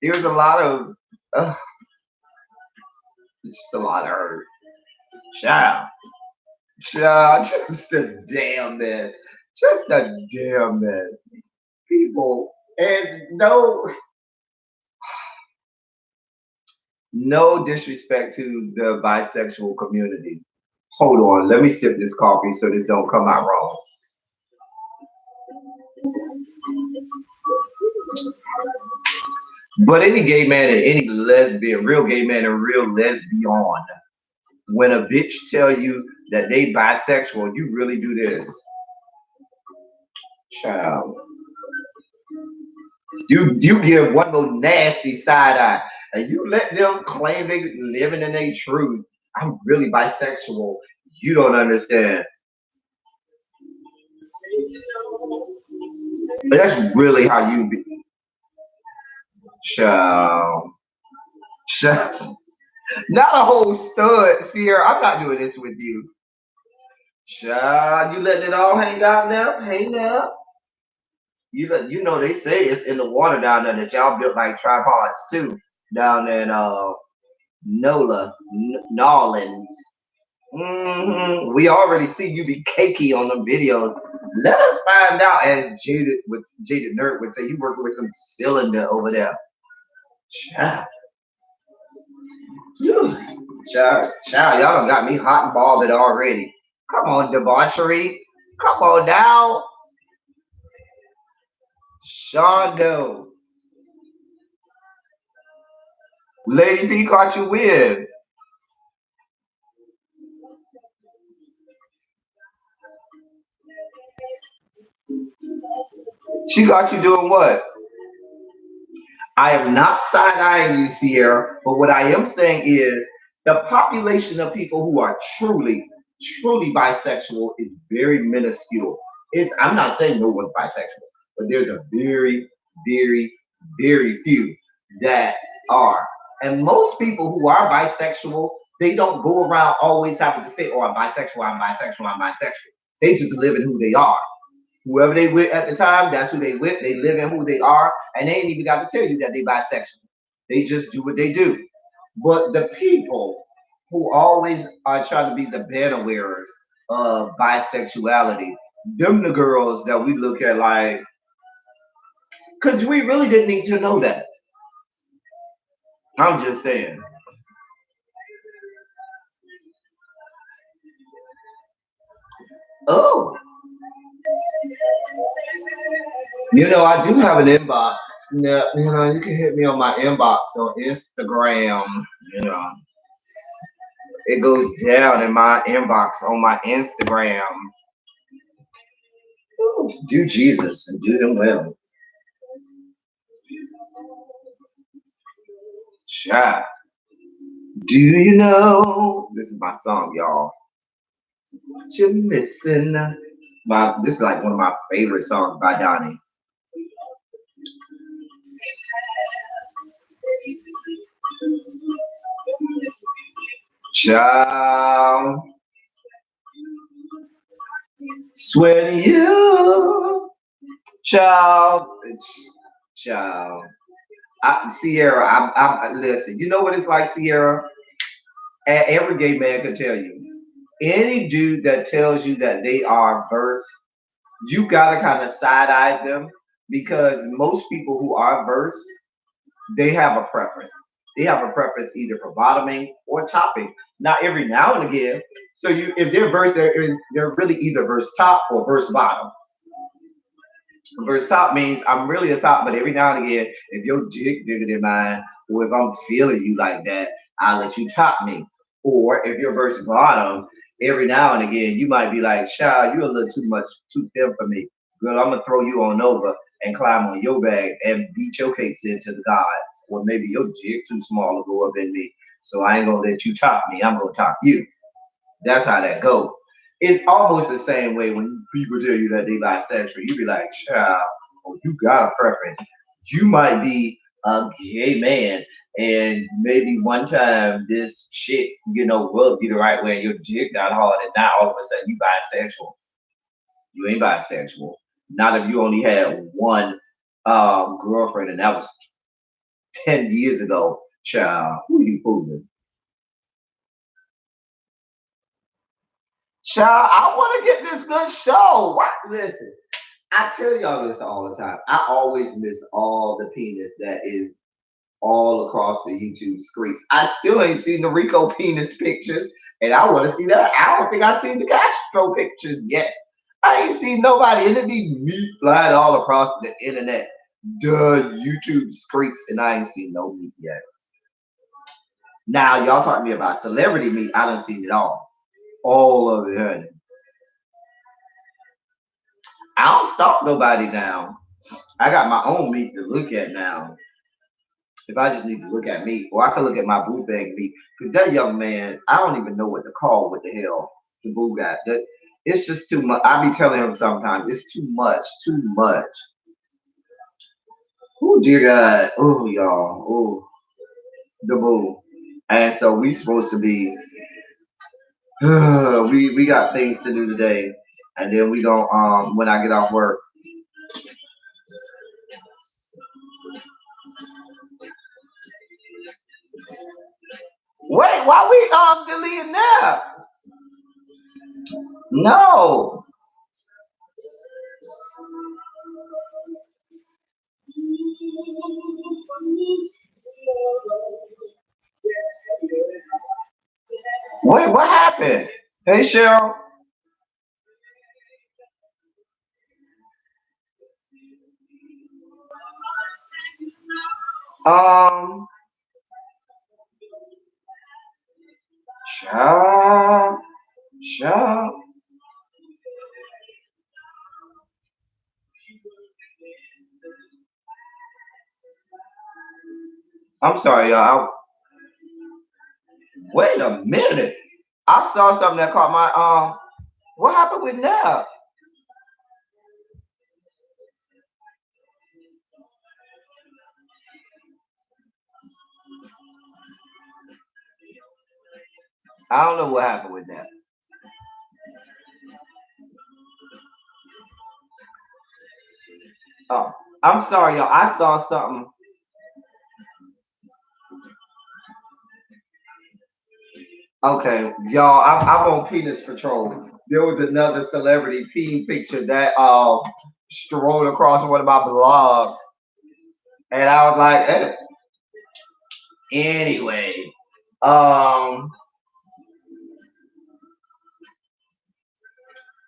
It was a lot of, just a lot of hurt. Child, just a damn mess. Just a damn mess. People, and no disrespect to the bisexual community. Hold on, let me sip this coffee so this don't come out wrong. But any gay man and any lesbian, real gay man and real lesbian, when a bitch tell you that they bisexual, you really do this. Child. You give one more nasty side eye and you let them claim they living in their truth. I'm really bisexual. You don't understand. But that's really how you be. Child. Child. Not a whole stud, Sierra. I'm not doing this with you. Child, you letting it all hang out now? Hey now. You know they say it's in the water down there that y'all built like tripods too down there in Nolans. We already see you be cakey on the videos. Let us find out, as Jaded Nerd would say, you working with some cylinder over there. Child. Child, y'all done got me hot and bothered already. Come on, debauchery. Come on now. Shondo. Lady B caught you with. She got you doing what? I am not side eyeing you, Sierra, but what I am saying is the population of people who are truly bisexual is very minuscule. I'm not saying no one's bisexual, but there's a very, very few that are. And most people who are bisexual, they don't go around always having to say, oh, I'm bisexual, I'm bisexual, I'm bisexual. They just live in who they are. Whoever they with at the time, that's who they with. They live in who they are, and they ain't even got to tell you that they bisexual. They just do what they do. But the people who always are trying to be the banner wearers of bisexuality, them the girls that we look at like, because we really didn't need to know that. I'm just saying. Oh, I do have an inbox. Yeah, you can hit me on my inbox on Instagram. You know, it goes down in my inbox on my Instagram. Do Jesus and do them well. Chat. Do you know? This is my song, y'all. What you missing? This is like one of my favorite songs by Donnie. Child, swear to you, child, child. Sierra, listen. You know what it's like, Sierra. Every gay man can tell you. Any dude that tells you that they are verse, you gotta kind of side eye them because most people who are verse, they have a preference. They have a preference either for bottoming or topping. Not every now and again. So if they're verse, they're really either verse top or verse bottom. Verse top means I'm really a top, but every now and again, if your dick bigger than mine, or if I'm feeling you like that, I'll let you top me. Or if you're verse bottom, every now and again, you might be like, child, you're a little too thin for me. Girl, I'm gonna throw you on over and climb on your bag and beat your cakes into the gods. Or maybe your dick too small to go up in me. So I ain't gonna let you top me. I'm gonna top you. That's how that goes. It's almost the same way when people tell you that they bisexual. You be like, child, oh, you got a preference. You might be a gay man, and maybe one time this shit, rubbed you the right way, and your dick got hard, and now all of a sudden you bisexual. You ain't bisexual. Not if you only had one girlfriend, and that was 10 years ago, child. Who you fooling? Child, I want to get this good show. What? Listen, I tell y'all this all the time. I always miss all the penis that is all across the YouTube screens. I still ain't seen the Rico penis pictures, and I want to see that. I don't think I've seen the Castro pictures yet. I ain't seen nobody, and it be meat flying all across the internet, YouTube screens, and I ain't seen no meat yet. Now, y'all talking to me about celebrity meat. I done seen it all of it, honey. I don't stalk nobody now. I got my own meat to look at now. If I just need to look at meat, or I can look at my boo thing meat. Because that young man, I don't even know what to call what the hell the boo got. It's just too much. I be telling him sometimes it's too much, too much. Oh dear God. Oh y'all. Oh the boo. And so we supposed to be we got things to do today. And then we go when I get off work. Wait, why we deleting that? No. Wait, what happened? Hey, Cheryl. Um, child, child. I'm sorry, y'all. Wait a minute. I saw something that caught my what happened with Nell? I don't know what happened with that. Oh, I'm sorry, y'all. I saw something. Okay, y'all. I'm on penis patrol. There was another celebrity peen picture that strolled across one of my blogs, and I was like, anyway, um,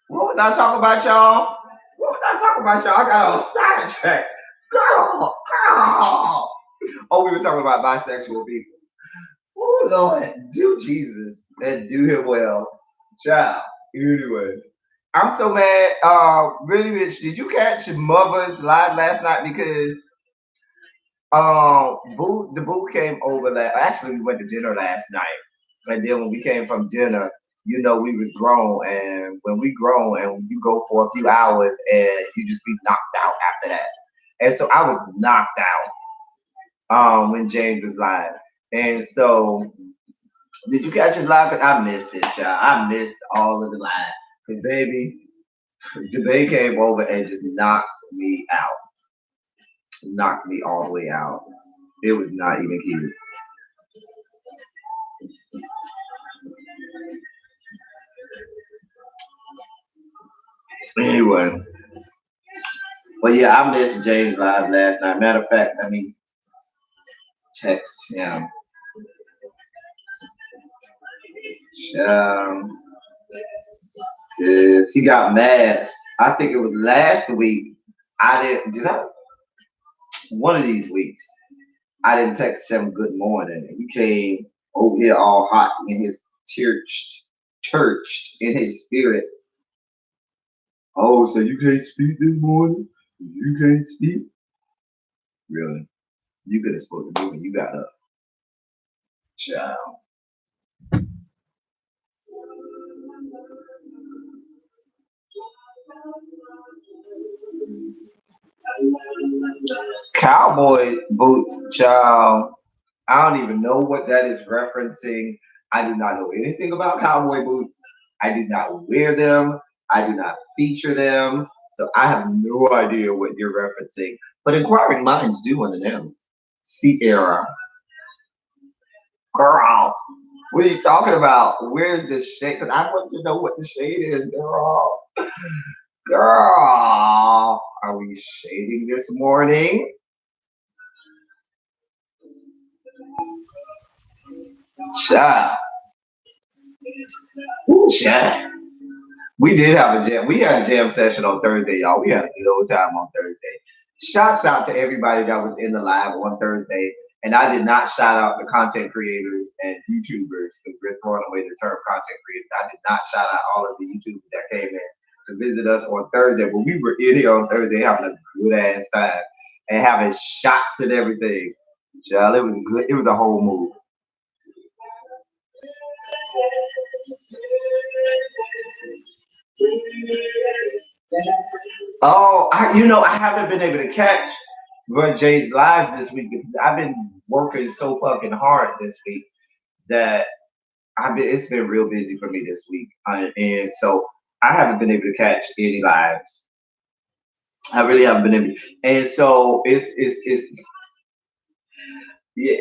what was I talking about, y'all? What was I talking about, y'all? I got on sidetrack. Girl, girl. Oh, we were talking about bisexual people. Oh Lord, do Jesus and do him well, child. Anyway, I'm so mad. Really, Rich, did you catch Mother's live last night? Because the boo came over. Actually, we went to dinner last night, and then when we came from dinner, we was grown, and when we grown, and you go for a few hours, and you just be knocked out after that. And so I was knocked out when James was live, and so did you catch it live? Cause I missed it, y'all. I missed all of the live. Cause baby, Debate came over and just knocked me out. Knocked me all the way out. It was not even cute. Anyway, but yeah, I missed James live last night. Matter of fact, I mean, text him. Um, 'Cause he got mad. I think it was last week. I didn't. Did I? One of these weeks, I didn't text him good morning. He came over here all hot in his churched in his spirit. Oh, so you can't speak this morning? You can't speak? Really? You could have spoken to me when you got up. Child. Cowboy boots, child. I don't even know what that is referencing. I do not know anything about cowboy boots. I do not wear them. I do not feature them. So I have no idea what you're referencing. But inquiring minds do want to know. Sierra. Girl. What are you talking about? Where's the shade? Because I want to know what the shade is, girl. Girl. Are we shading this morning? Child. Ooh, child. We did have a jam. We had a jam session on Thursday, y'all. We had a good old time on Thursday. Shouts out to everybody that was in the live on Thursday. And I did not shout out the content creators and YouTubers because we're throwing away the term content creators. I did not shout out all of the YouTubers that came in to visit us on Thursday. But we were in here on Thursday having a good ass time and having shots and everything. Child, it was good. It was a whole move. Oh, I haven't been able to catch Run Jay's lives this week because I've been working so fucking hard this week that it's been real busy for me this week, and so I haven't been able to catch any lives. I really haven't been able, and so it's yeah,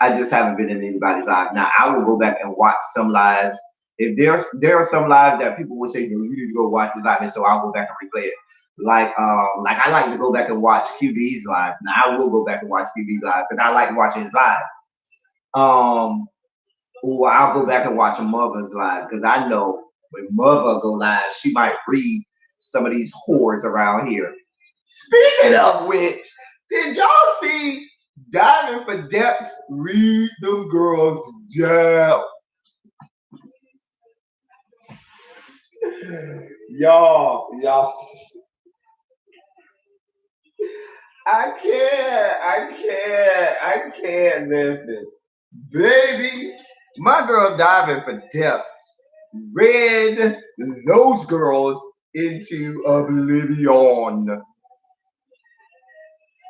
I just haven't been in anybody's live. Now I will go back and watch some lives. If there are some lives that people will say, you need to go watch this live, and so I'll go back and replay it. Like I like to go back and watch QB's live. Now I will go back and watch QB's live because I like watching his lives. Um, Or I'll go back and watch a mother's live because I know when mother go live, she might read some of these hordes around here. Speaking of which, did y'all see Diving for Depths read them girls down? Y'all. I can't listen. Baby, my girl Diving for Depths read those girls into oblivion.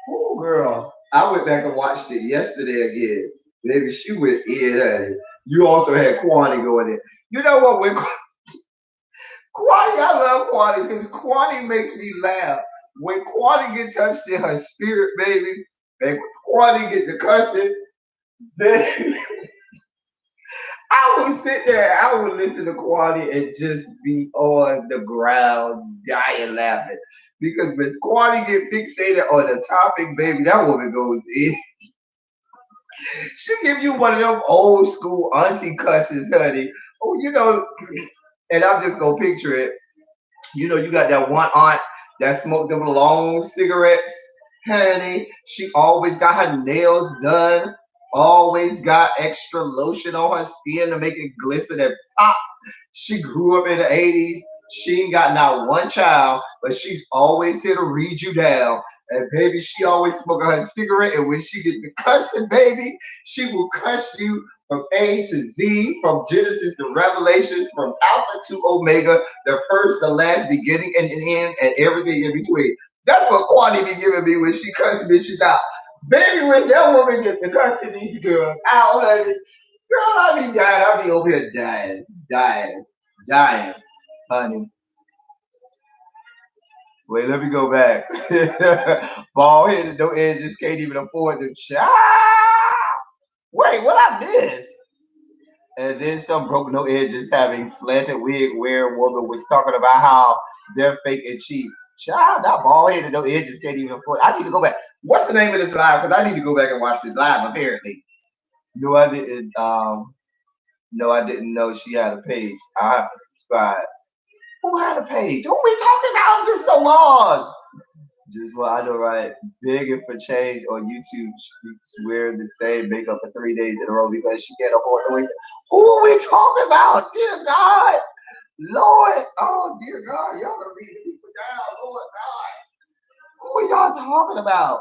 Oh, girl. I went back and watched it yesterday again. Baby, she went in, honey. You also had Kwani going in. You know what? When Kwani, I love Kwani because Kwani makes me laugh. When Kwani get touched in her spirit, baby, and Kwani get the cussing, then I would sit there, I would listen to Kwani and just be on the ground dying laughing. Because when Kwani get fixated on the topic, baby, that woman goes in. She give you one of them old school auntie cusses, honey. Oh, and I'm just gonna picture it. You got that one aunt that smoked them long cigarettes, honey. She always got her nails done, always got extra lotion on her skin to make it glisten and pop. She grew up in the 80s. She ain't got not one child, but she's always here to read you down. And baby, she always smoking her cigarette. And when she get the cussing, baby, she will cuss you from A to Z, from Genesis to Revelation, from Alpha to Omega, the first, the last, beginning and the end, and everything in between. That's what Kwani be giving me when she cussing bitches out. Baby, when that woman gets to cussing these girls out, honey, girl, I be dying. I be over here dying, honey. Wait, let me go back. Bald headed, no edges, can't even afford them. Child. Wait, what I missed? And then some broke no edges having slanted wig wearing woman was talking about how they're fake and cheap. Child, that bald headed, no edges can't even afford. I need to go back. What's the name of this live? Because I need to go back and watch this live. Apparently, no, I didn't. No, I didn't know she had a page. I have to subscribe. Who had a page? Who we talking about? This so lost. Just what I know, right? Begging for change on YouTube. She's wearing the same makeup for 3 days in a row because she can't afford the wait. Who are we talking about? Dear God, Lord, oh dear God, y'all gonna read people down, Lord God. Who are y'all talking about?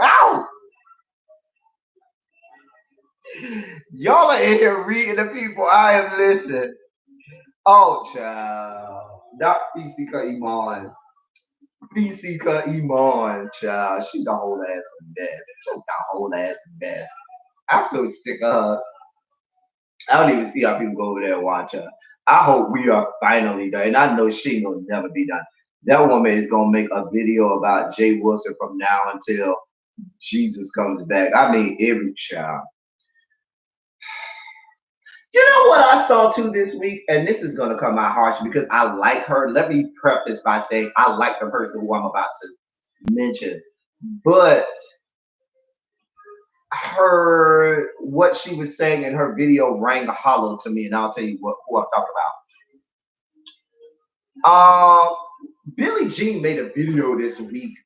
Ow! Y'all are in here reading the people I am listening. Oh, child. Not Fisika Iman. Fisika Iman, child. She's a whole ass mess. Just a whole ass mess. I'm so sick of her. I don't even see how people go over there and watch her. I hope we are finally done. And I know she ain't gonna never be done. That woman is gonna make a video about Jay Wilson from now until Jesus comes back. I mean, every child. You know what I saw too this week, and this is gonna come out harsh because I like her. Let me prep this by saying I like the person who I'm about to mention, but what she was saying in her video rang hollow to me, and I'll tell you who I'm talking about. Billie Jean made a video this week,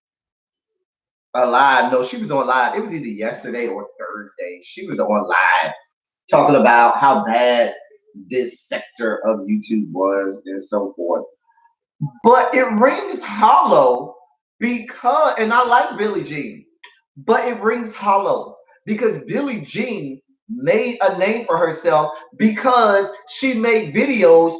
a live. No, she was on live. It was either yesterday or Thursday. She was on live talking about how bad this sector of YouTube was and so forth. But it rings hollow because, and I like Billie Jean, but it rings hollow because Billie Jean made a name for herself because she made videos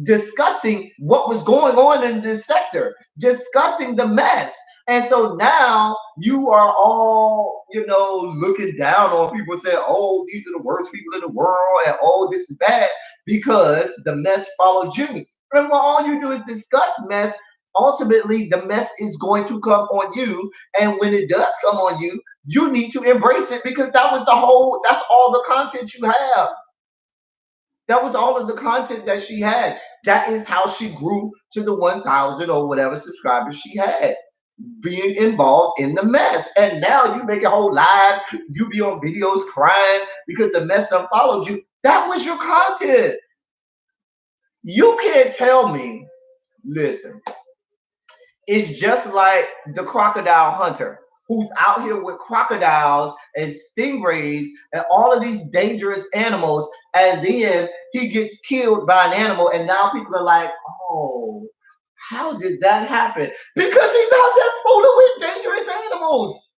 discussing what was going on in this sector, discussing the mess. And so now you are all, looking down on people saying, oh, these are the worst people in the world, and oh, this is bad because the mess followed you. And when all you do is discuss mess, ultimately the mess is going to come on you. And when it does come on you, you need to embrace it because that's all the content you have. That was all of the content that she had. That is how she grew to the 1,000 or whatever subscribers she had, being involved in the mess. And now you make a whole lives, you be on videos crying because the mess done followed you. That was your content. You can't tell me, listen, it's just like the crocodile hunter who's out here with crocodiles and stingrays and all of these dangerous animals, and then he gets killed by an animal, and now people are like, oh, how did that happen? Because he's out there fooling with dangerous animals.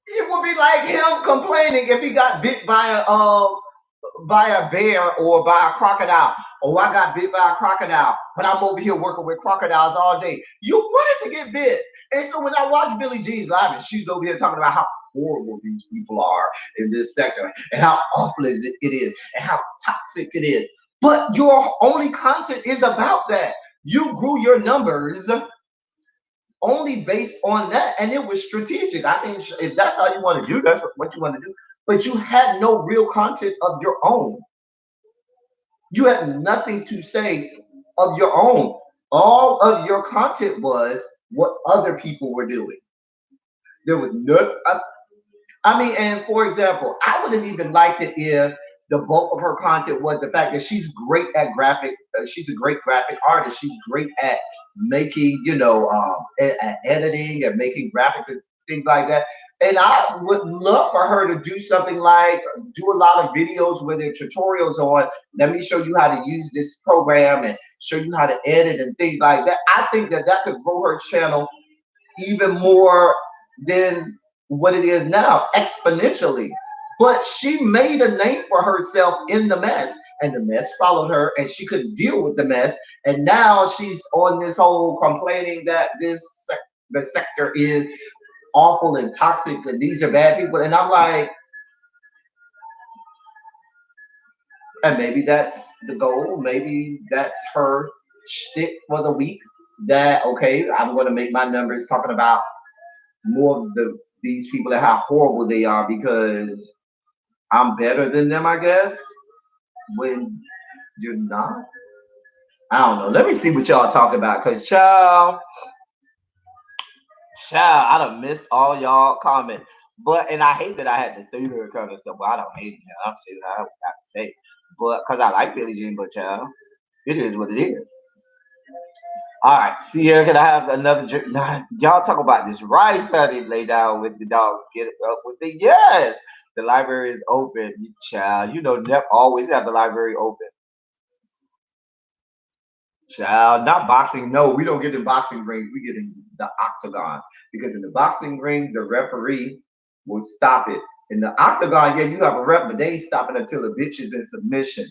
It would be like him complaining if he got bit by a bear or by a crocodile. Oh, I got bit by a crocodile, but I'm over here working with crocodiles all day. You wanted to get bit. And so when I watch Billie Jean's live and she's over here talking about how horrible these people are in this sector and how awful it is and how toxic it is. But your only content is about that. You grew your numbers only based on that, and it was strategic. I mean, if that's how you want to do, that's what you want to do. But you had no real content of your own. You had nothing to say of your own. All of your content was what other people were doing. There was no. I mean, and for example, I would have even liked it if the bulk of her content was the fact that she's great at graphic. She's a great graphic artist. She's great at making, at editing and making graphics and things like that. And I would love for her to do something like do a lot of videos where there are tutorials on. Let me show you how to use this program and show you how to edit and things like that. I think that that could grow her channel even more than what it is now, exponentially. But she made a name for herself in the mess, and the mess followed her, and she couldn't deal with the mess. And now she's on this whole complaining that the sector is awful and toxic, and these are bad people. And I'm like, and maybe that's the goal. Maybe that's her shtick for the week. That okay, I'm going to make my numbers talking about more of these people and how horrible they are because I'm better than them, I guess. When you're not, I don't know. Let me see what y'all talk about, cause child, I done missed all y'all comments. But and I hate that I had to say her kind of stuff. But I don't hate it. I'm saying I have to say, but cause I like Billie Jean, but child, it is what it is. All right, see here. Can I have another drink? Nah, y'all talk about this rice, honey. Lay down with the dogs. Get it up with me. Yes, the library is open, child. You know, Nep always have the library open, child. Not boxing. No, we don't get in boxing rings. We get in the octagon because in the boxing ring, the referee will stop it. In the octagon, yeah, you have a rep, but they ain't stopping until the bitch is in submission.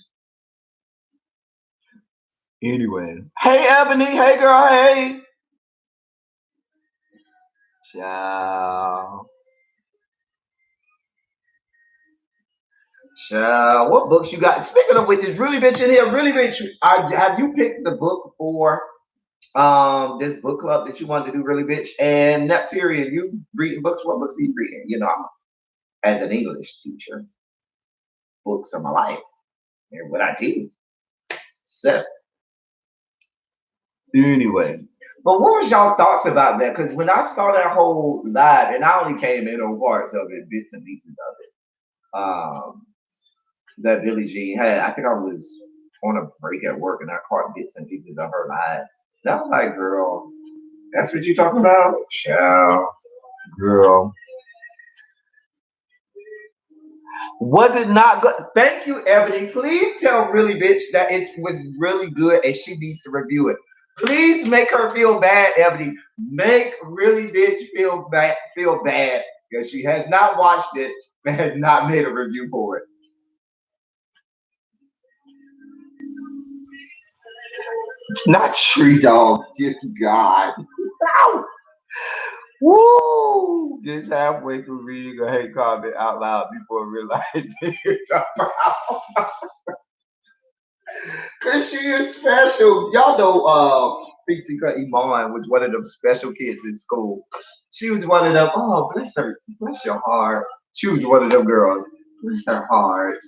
Anyway, hey Ebony, hey girl, hey. Child. What books you got? Speaking of which, is really bitch in here. Really bitch, have you picked the book for this book club that you wanted to do? Really bitch and Nepturian. You reading books? What books are you reading? You know, as an English teacher, books are my life and what I do. So anyway, but what was y'all thoughts about that? Because when I saw that whole live, and I only came in on parts of it, bits and pieces of it. That Billie Jean had. I think I was on a break at work and I caught bits and pieces of her live. And I was like, girl, that's what you talking about? Child, girl. Was it not good? Thank you, Ebony. Please tell Really Bitch that it was really good and she needs to review it. Please make her feel bad, Ebony. Make Really Bitch feel bad because she has not watched it and has not made a review for it. Not tree dog, dear God. Ow. Woo! Just halfway through reading a hate comment out loud before realizing you're talking about. Cause she is special. Y'all know Fisika Iman was one of them special kids in school. She was one of them, oh bless her, bless your heart. She was one of them girls. Bless her heart.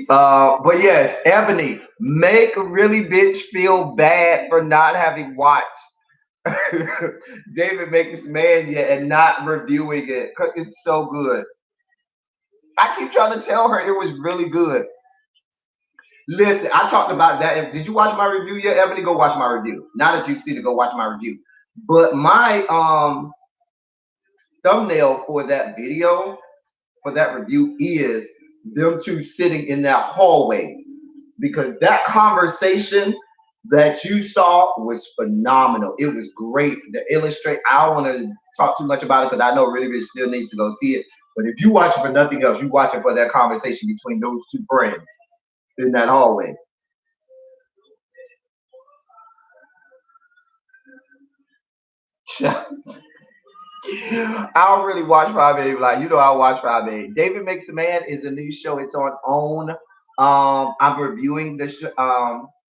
But yes, Ebony, make Really Bitch feel bad for not having watched David Makes Man yet and not reviewing it because it's so good. I keep trying to tell her it was really good. Listen, I talked about that. Did you watch my review yet, Ebony? Go watch my review. Now that you've seen it, go watch my review. But my thumbnail for that video, for that review, is them two sitting in that hallway, because that conversation that you saw was phenomenal. It was great. The illustrate. I don't want to talk too much about it because I know Really Rich still needs to go see it. But if you watch it for nothing else, you watch it for that conversation between those two friends in that hallway. I don't really watch Friday. Like, you know, I watch Friday. David Makes a Man is a new show. It's on OWN. I'm reviewing the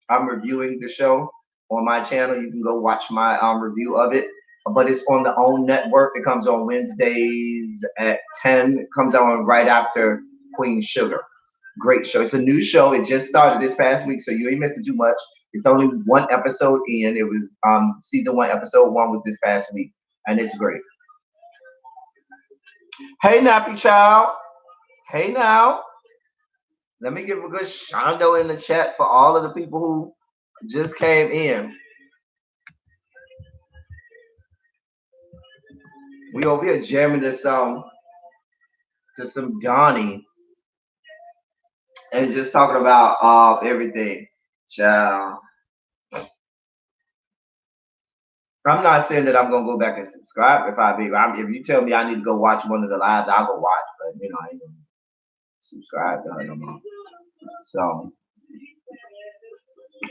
I'm reviewing the show on my channel. You can go watch my review of it. But it's on the OWN network. It comes on Wednesdays at 10. It comes on right after Queen Sugar. Great show. It's a new show. It just started this past week, so you ain't missing too much. It's only one episode in. It was season 1, episode 1 was this past week, and it's great. Hey, Nappy Child. Hey, now. Let me give a good shondo in the chat for all of the people who just came in. We over here jamming to some Donnie and just talking about everything. Child. I'm not saying that I'm gonna go back and subscribe. If you tell me I need to go watch one of the lives, I'll go watch. But you know, I ain't gonna subscribe to her no more. So,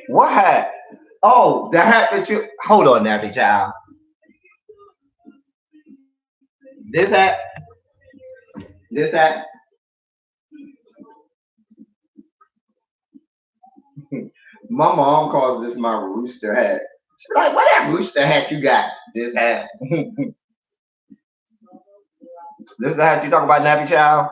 what hat? Oh, the hat that you hold on, Nappy Child. This hat. This hat. My mom calls this my rooster hat. She's like, what that rooster hat you got? This hat. This is the hat you talk about, Nappy Child?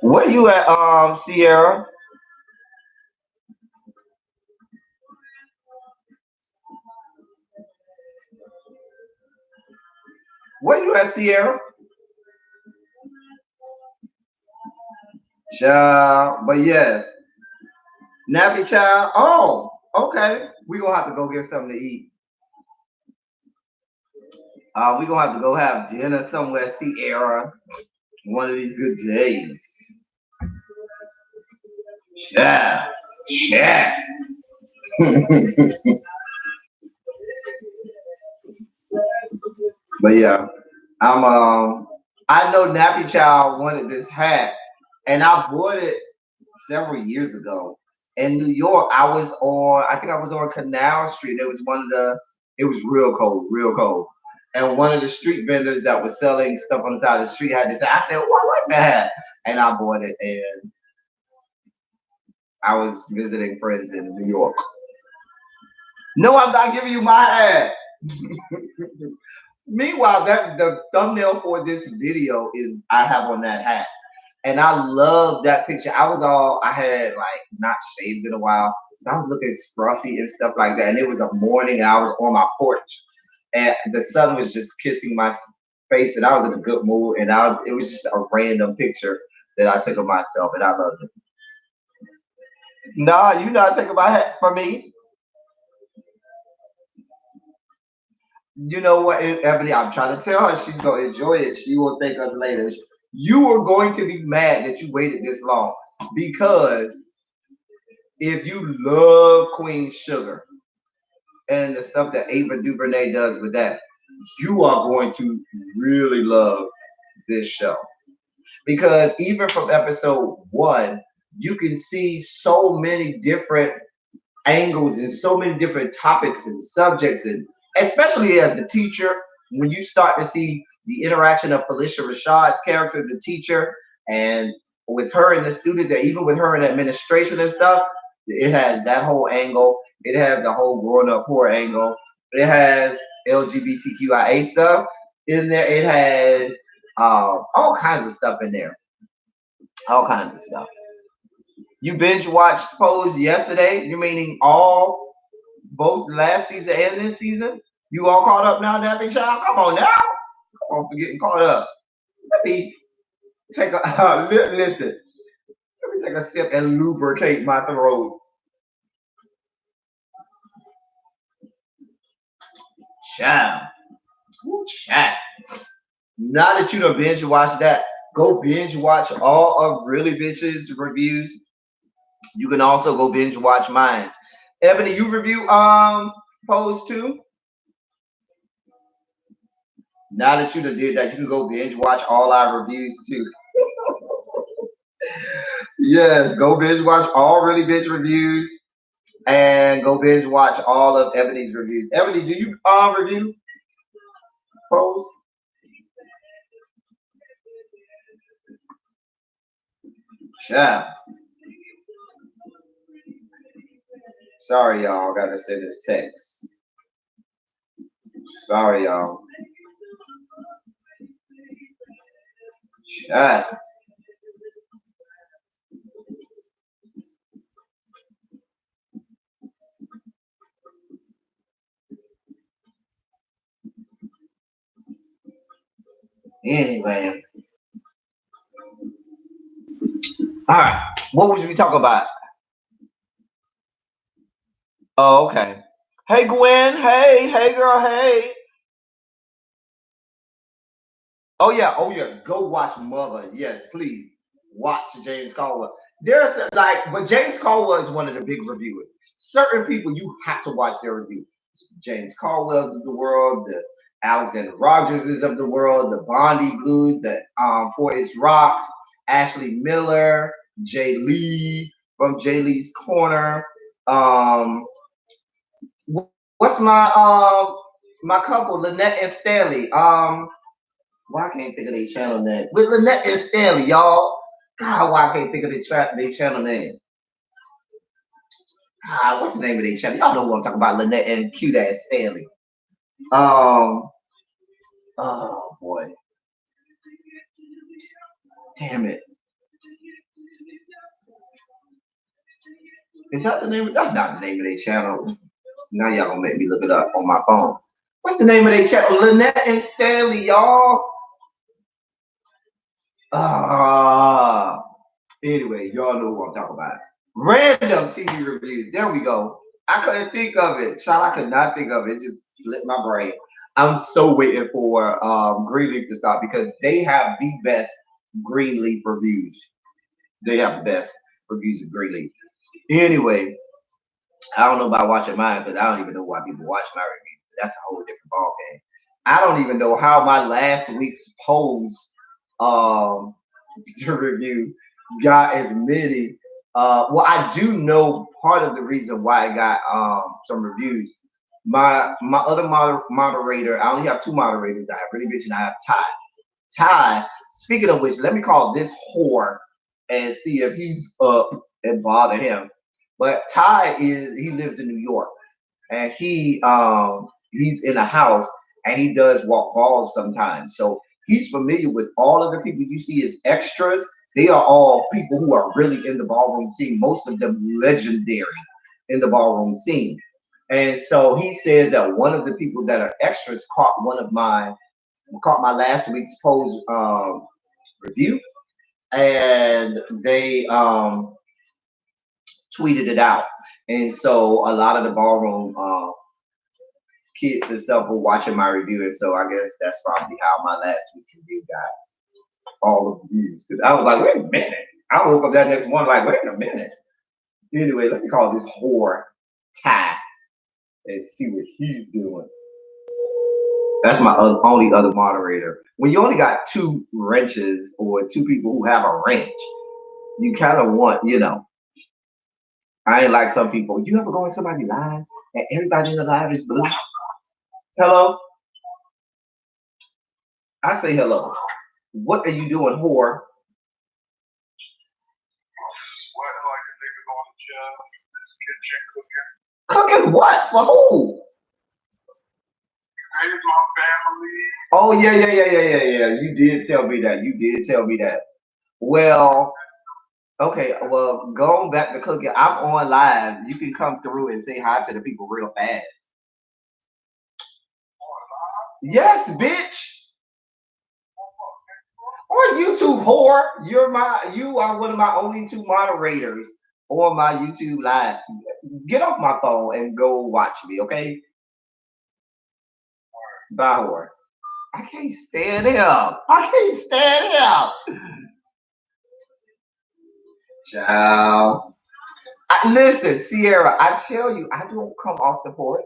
Where you at, Sierra? Where you at, Sierra? Child, but yes, Nappy Child. Oh, okay. We gonna have to go get something to eat. We gonna have to go have dinner somewhere, Sierra, one of these good days. Yeah, yeah. But yeah, I know Nappy Child wanted this hat, and I bought it several years ago. In New York, I think I was on Canal Street. It was it was real cold, real cold. And one of the street vendors that was selling stuff on the side of the street had this. I said, "Oh, I like that," and I bought it. And I was visiting friends in New York. No, I'm not giving you my hat. Meanwhile, that the thumbnail for this video is I have on that hat. And I love that picture. I had like not shaved in a while. So I was looking scruffy and stuff like that. And it was a morning and I was on my porch and the sun was just kissing my face and I was in a good mood. And it was just a random picture that I took of myself and I loved it. Nah, you not taking my hat for me. You know what, Ebony? I'm trying to tell her she's gonna enjoy it. She will thank us later. You are going to be mad that you waited this long because if you love Queen Sugar and the stuff that Ava DuVernay does with that, you are going to really love this show. Because even from episode 1, you can see so many different angles and so many different topics and subjects, and especially as the teacher, when you start to see the interaction of Felicia Rashad's character, the teacher, and with her and the students, and even with her in administration and stuff, it has that whole angle. It has the whole growing up poor angle. It has LGBTQIA stuff in there. It has all kinds of stuff in there. All kinds of stuff. You binge watched Pose yesterday? You meaning all both last season and this season? You all caught up now, Nappy Child? Come on now. Come on for getting caught up. Let me take a listen. Let me take a sip and lubricate my throat. Child. Ooh, child. Now that you done binge watch that, go binge watch all of Really Bitches reviews. You can also go binge watch mine. Ebony, you review Pose too? Now that you done did that, you can go binge watch all our reviews too. Yes, go binge watch all Really Bitch reviews and go binge watch all of Ebony's reviews. Ebony, do you review Pose? Yeah. Sorry, y'all. Gotta send this text. Sorry, y'all. Yeah. Anyway. All right. What would we talk about? Oh, okay. Hey, Gwen. Hey, girl. Hey. Oh yeah. Go watch Mother. Yes, please watch James Caldwell. There's but James Caldwell is one of the big reviewers. Certain people you have to watch their review. James Caldwell of the world, the Alexander Rogerses of the world, the Bondi Blues, the For Its Rocks, Ashley Miller, Jay Lee from Jay Lee's Corner. What's my couple, Lynette and Stanley? Why I can't think of their channel name? With Lynette and Stanley, y'all. God, why I can't think of their channel name? God, what's the name of their channel? Y'all know what I'm talking about. Lynette and Cute Ass Stanley. Oh boy. Damn it. Is that the name? That's not the name of their channel. Now y'all gonna make me look it up on my phone. What's the name of their channel? Lynette and Stanley, y'all. Anyway, y'all know who I'm talking about. Random TV reviews. There we go. I couldn't think of it. Child, I could not think of it. It just slipped my brain. I'm so waiting for Greenleaf to stop because they have the best Greenleaf reviews. They have the best reviews of Greenleaf. Anyway, I don't know about watching mine because I don't even know why people watch my reviews. That's a whole different ballgame. I don't even know how my last week's Pose review got as many. Well, I do know part of the reason why I got some reviews. My other moderator, I only have two moderators. I have Really Bitch and I have Ty. Ty, speaking of which, let me call this whore and see if he's up and bother him. But Ty he lives in New York and he's in a house and he does walk balls sometimes. So he's familiar with all of the people you see as extras. They are all people who are really in the ballroom scene, most of them legendary in the ballroom scene. And so he says that one of the people that are extras caught my last week's Pose review, and they tweeted it out. And so a lot of the ballroom kids and stuff were watching my review, and so I guess that's probably how my last week review got all of the views. Because I was like, wait a minute. I woke up that next morning like, wait a minute. Anyway, let me call this whore Ty and see what he's doing. That's my only other moderator. When you only got two wrenches or two people who have a wrench, you kind of want, I ain't like some people. You ever go in somebody's live and everybody in the live is blue? Hello? I say hello. What are you doing, whore? Cooking what? For who? Oh yeah. You did tell me that. Well, Okay, well, going back to cooking, I'm on live. You can come through and say hi to the people real fast. Yes, bitch. On YouTube, whore. You are one of my only two moderators on my YouTube live. Get off my phone and go watch me, okay? Bye, whore. I can't stand him. I can't stand him. Ciao. Listen, Sierra, I tell you, I don't come off the porch.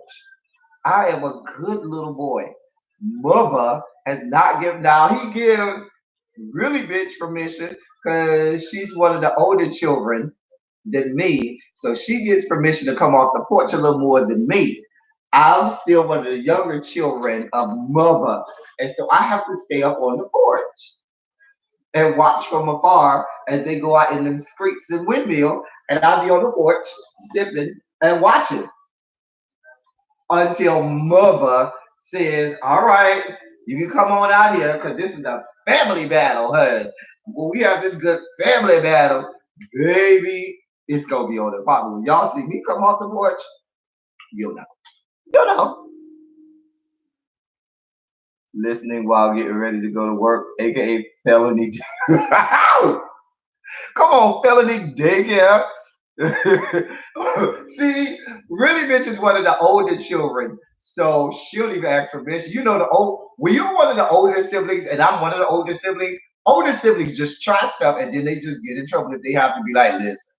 I am a good little boy. Mother has not given. Now he gives really bitch permission because she's one of the older children than me. So she gets permission to come off the porch a little more than me. I'm still one of the younger children of mother. And so I have to stay up on the porch and watch from afar as they go out in the streets and windmill. And I'll be on the porch sipping and watching until mother says, all right, you can come on out here because this is a family battle, honey. When we have this good family battle, baby, it's gonna be on the pot. When y'all see me come off the porch, you'll know. You'll know. Listening while getting ready to go to work, aka felony. Come on, felony daycare. See, really, bitch is one of the older children, so she'll even ask permission. You know, when you're one of the older siblings, and I'm one of the older siblings just try stuff, and then they just get in trouble if they have to be like, listen,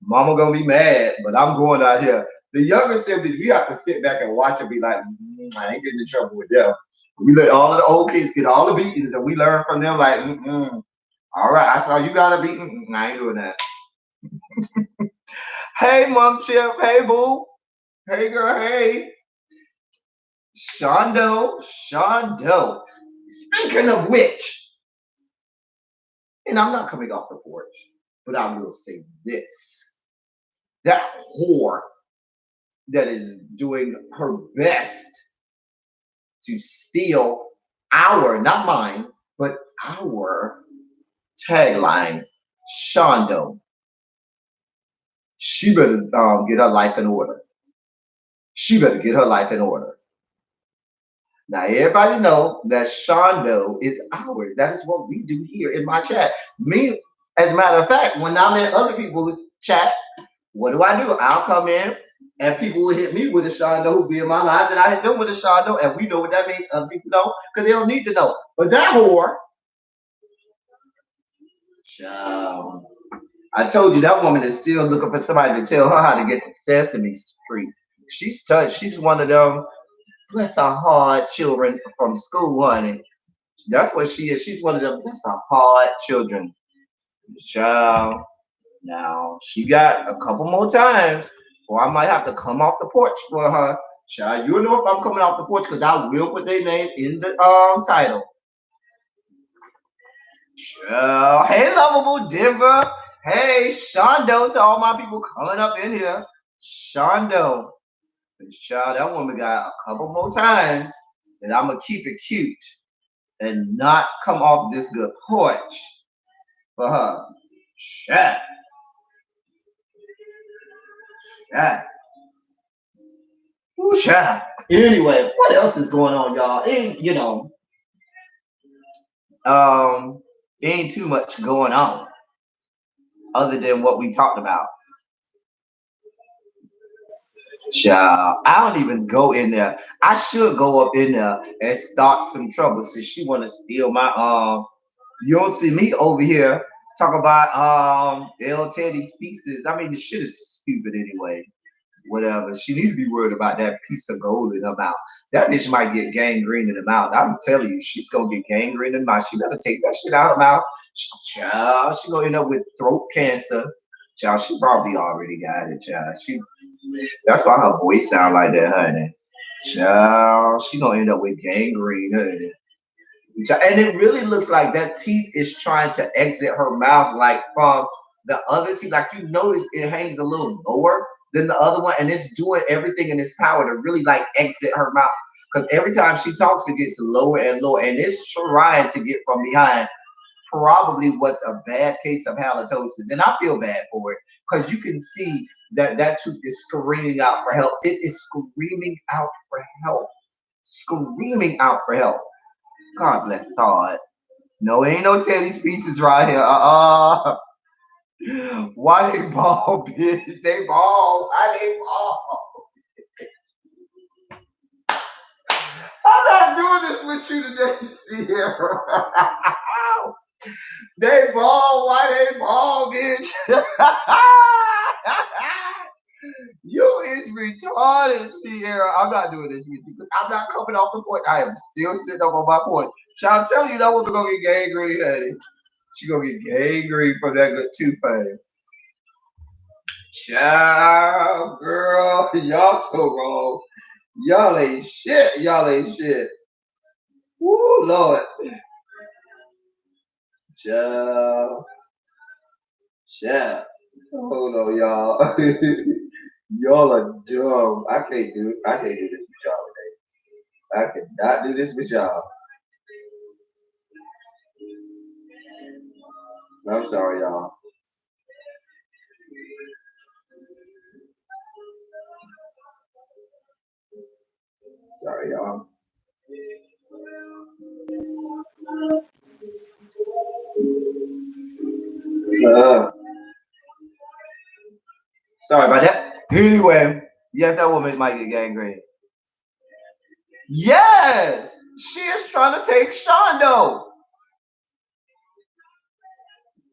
mama gonna be mad, but I'm going out here. The younger siblings, we have to sit back and watch and be like, I ain't getting in trouble with them. We let all of the old kids get all the beatings, and we learn from them. Like, all right, I saw you got a beating. I ain't doing that. Hey, Mom Chip. Hey, Boo. Hey, girl. Hey. Shondo. Shondo. Speaking of which, and I'm not coming off the porch, but I will say this. That whore that is doing her best to steal our, not mine, but our tagline, Shondo. She better get her life in order. She better get her life in order. Now everybody know that Shondo is ours. That is what we do here in my chat. Me, as a matter of fact, when I'm in other people's chat, what do? I'll come in and people will hit me with a Shondo who be in my life, and I hit them with a Shondo, and we know what that means. Other people don't because they don't need to know. But that whore, Shondo. I told you that woman is still looking for somebody to tell her how to get to Sesame Street. She's touched. She's one of them. Bless her hard children from school, honey. That's what she is. She's one of them. That's a hard children. Child. Now she got a couple more times, or I might have to come off the porch for her. Child, you know if I'm coming off the porch because I will put their name in the title. Child, hey, lovable Denver. Hey, Shondo, to all my people coming up in here. Shondo. Child, that woman got a couple more times, and I'm gonna keep it cute and not come off this good porch for her. Shit. Shit. Ooh, child. Anyway, what else is going on, y'all? Um, ain't too much going on other than what we talked about. Child, I don't even go in there. I should go up in there and start some trouble since she want to steal my You don't see me over here talk about L Teddy's pieces. I mean, the shit is stupid anyway. Whatever. She need to be worried about that piece of gold in her mouth. That bitch might get gangrene in the mouth. I'm telling you, she's gonna get gangrene in the mouth. She better take that shit out of her mouth. Child, she gonna end up with throat cancer. Child, she probably already got it, child. That's why her voice sound like that, honey. Child, she gonna end up with gangrene, honey. And it really looks like that teeth is trying to exit her mouth, like from the other teeth. Like you notice, it hangs a little lower than the other one, and it's doing everything in its power to really like exit her mouth. Because every time she talks, it gets lower and lower, and it's trying to get from behind. probably was a bad case of halitosis. And I feel bad for it because you can see that that tooth is screaming out for help. It is screaming out for help. Screaming out for help. God bless his heart. No, ain't no Teddy's pieces right here. Why they ball, bitch? They ball. Why they ball? I'm not doing this with you today, Sierra. They ball. Why they ball, bitch? You is retarded, Sierra. I'm not doing this with you. I'm not coming off the point. I am still sitting up on my point. Child, I'm telling you that woman gonna get gangrene, honey. She gonna get gangrene from that good toothpaste. Child, girl, y'all so wrong. Y'all ain't shit. Y'all ain't shit. Woo, Lord. Child. Child. Hold on, y'all. Y'all are dumb. I can't do this with y'all today. I cannot do this with y'all. I'm sorry, y'all. Sorry, y'all. Sorry about that. Anyway, yes, that woman might get gangrene. Yes, she is trying to take Shondo.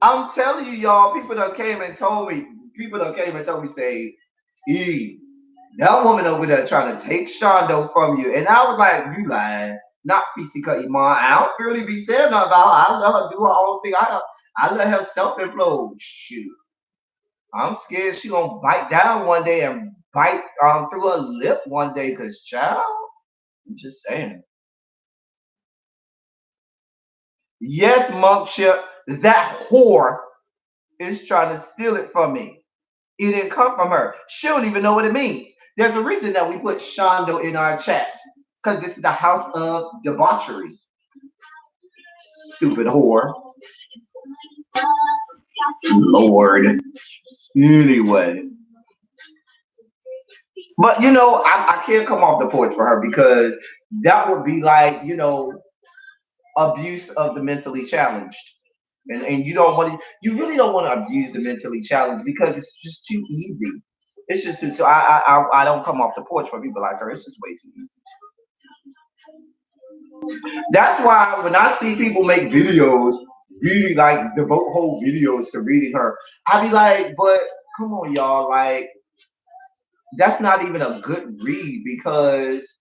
I'm telling you, y'all. People that came and told me. Say, E, that woman over there trying to take Shondo from you, and I was like, you lying. Not Fisika Iman. I don't really be saying nothing about her. I let her do her own thing. I let her self-implode. Shoot. I'm scared she gonna bite down one day and bite through her lip one day, cause child, I'm just saying. Yes, Monk Chip, that whore is trying to steal it from me. It didn't come from her. She don't even know what it means. There's a reason that we put Shondo in our chat, because this is the house of debauchery. Stupid whore. Lord. Anyway. But I can't come off the porch for her because that would be like, abuse of the mentally challenged. And you really don't want to abuse the mentally challenged because it's just too easy. It's just too, so I don't come off the porch for people like her. It's just way too easy. That's why when I see people make videos, really like devote whole videos to reading her, I be like, but come on, y'all, like that's not even a good read because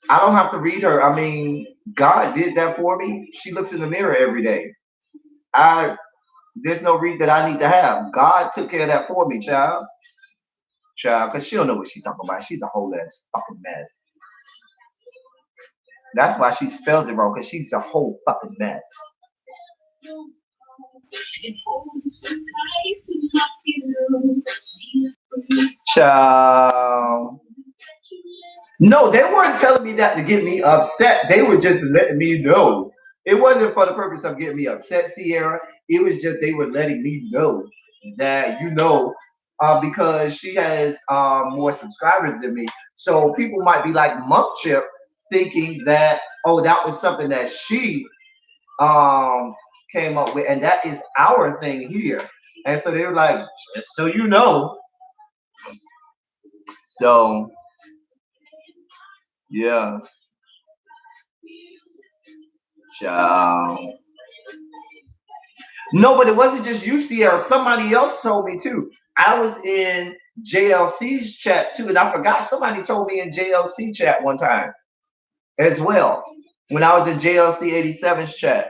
I don't have to read her. I mean, God did that for me. She looks in the mirror every day. There's no read that I need to have. God took care of that for me, child. Child, because she don't know what she's talking about. She's a whole ass fucking mess. That's why she spells it wrong, because she's a whole fucking mess. Child. No, they weren't telling me that to get me upset. They were just letting me know. It wasn't for the purpose of getting me upset, Sierra. It was just they were letting me know that, because she has more subscribers than me. So people might be like Monk Chip thinking that, oh, that was something that she came up with. And that is our thing here. And so they were like, just so you know. So, yeah. Child. No, but it wasn't just you, Sierra. Somebody else told me too. I was in JLC's chat too, and I forgot somebody told me in JLC chat one time as well. When I was in JLC 87's chat.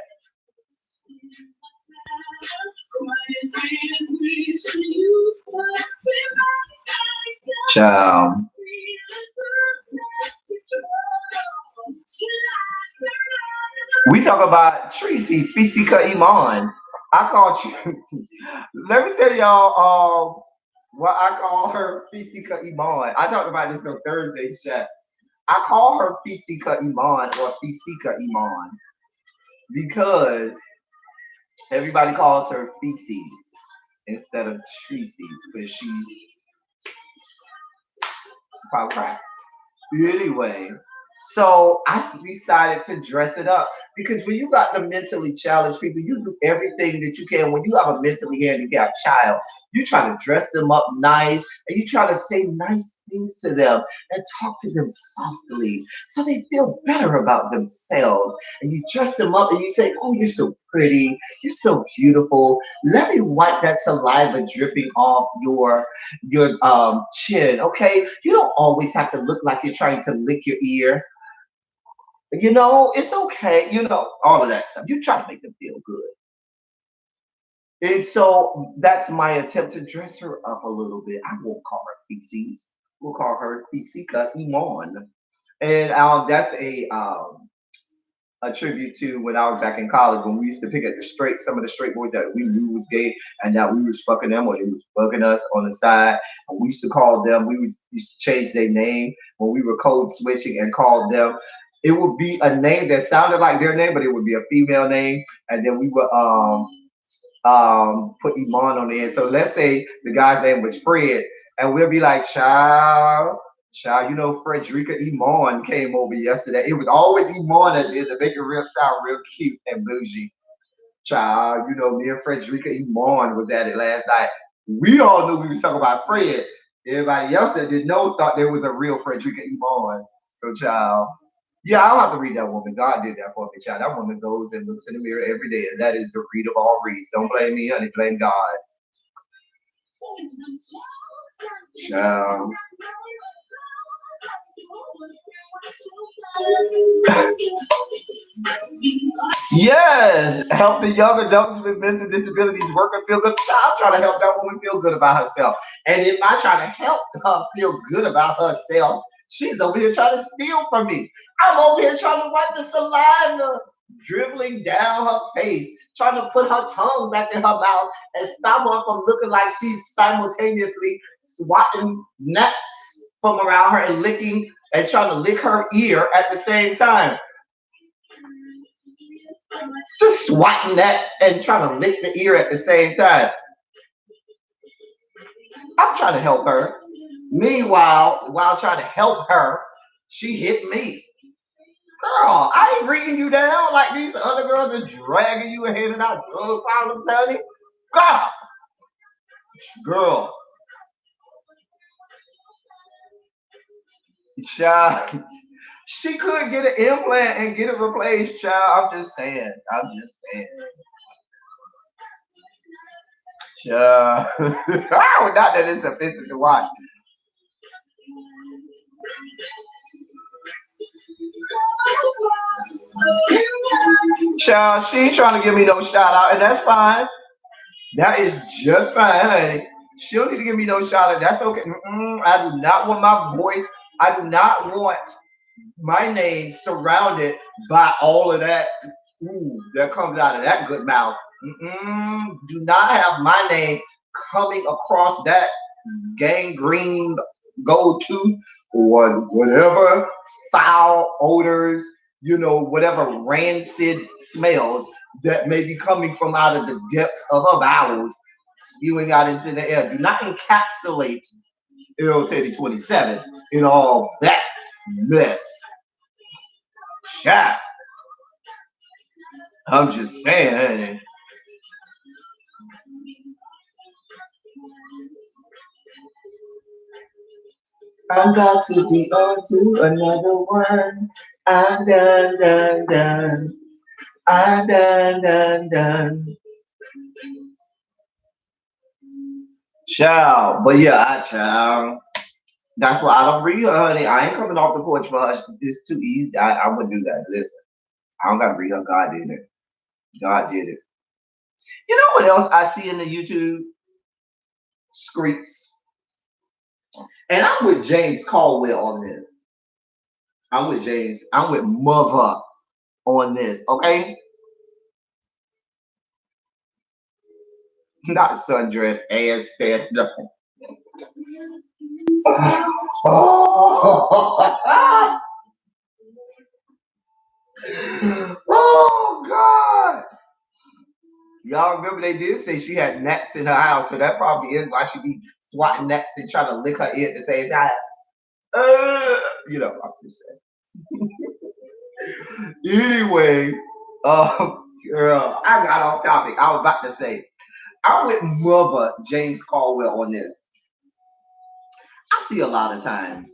Child. We talk about Tracy Fisika Iman. I called you. Let me tell y'all what I call her Fisika Iman. I talked about this on Thursday's chat. I call her Fisika Iman or Fisika Iman. because everybody calls her feces instead of treacies because she's probably cracked. Anyway, so I decided to dress it up because when you got the mentally challenged people, you do everything that you can. When you have a mentally handicapped child, you try to dress them up nice and you try to say nice things to them and talk to them softly so they feel better about themselves. And you dress them up and you say, "Oh, you're so pretty, you're so beautiful. Let me wipe that saliva dripping off your chin, okay? You don't always have to look like you're trying to lick your ear. It's okay. All of that stuff. You try to make them feel good. And so that's my attempt to dress her up a little bit. I won't call her feces. We'll call her Fisika Iman. And that's a tribute to when I was back in college when we used to pick at some of the straight boys that we knew was gay and that we was fucking them or they was bugging us on the side. And we used to call them, used to change their name when we were code switching and called them. It would be a name that sounded like their name, but it would be a female name. And then we would put Iman on the end. So let's say the guy's name was Fred, and we'll be like, child, Frederica Iman came over yesterday. It was always Iman that did to make it real sound real cute and bougie. Child, me and Frederica Iman was at it last night. We all knew we was talking about Fred. Everybody else that didn't know thought there was a real Frederica Iman. So, child, yeah, I don't have to read that woman. God did that for me, child. That woman goes and looks in the mirror every day, and that is the read of all reads. Don't blame me, honey. Blame God. Child. Yes, help the young adults with mental disabilities work and feel good. Child, I'm trying to help that woman feel good about herself. And if I try to help her feel good about herself, she's over here trying to steal from me. I'm over here trying to wipe the saliva dribbling down her face, trying to put her tongue back in her mouth and stop her from looking like she's simultaneously swatting nuts from around her and licking and trying to lick her ear at the same time. Just swatting nuts and trying to lick the ear at the same time. I'm trying to help her. Meanwhile, while trying to help her, she hit me. Girl, I ain't bringing you down like these other girls are dragging you and handing out drug problems, honey. God, girl, child, she could get an implant and get it replaced, child. I'm just saying. Child. Oh, not that it's offensive to watch. Child, she ain't trying to give me no shout out, and that's fine. That is just fine, honey. She don't need to give me no shout out. That's okay. I do not want my voice. I do not want my name surrounded by all of that that comes out of that good mouth. Do not have my name coming across that gangrene gold tooth or whatever foul odors, whatever rancid smells that may be coming from out of the depths of her bowels, spewing out into the air. Do not encapsulate Earl Teddy 27 in all that mess. Chat. I'm just saying, honey. I'm about to be on to another one. I'm done. I'm done. Child, but yeah, child. That's why I don't read her, honey. I ain't coming off the porch for her. It's too easy. I wouldn't do that. Listen, I don't gotta read her. God did it. God did it. You know what else I see in the YouTube? Screets. And I'm with James Caldwell on this. I'm with James. I'm with Mother on this, okay? Not sundress ass stand up. Oh, oh God. Y'all remember they did say she had gnats in her house, so that probably is why she be swatting gnats and trying to lick her ear at the same time. I'm just saying. Anyway, girl, I got off topic. I was about to say, I'm with Mother James Caldwell on this. I see a lot of times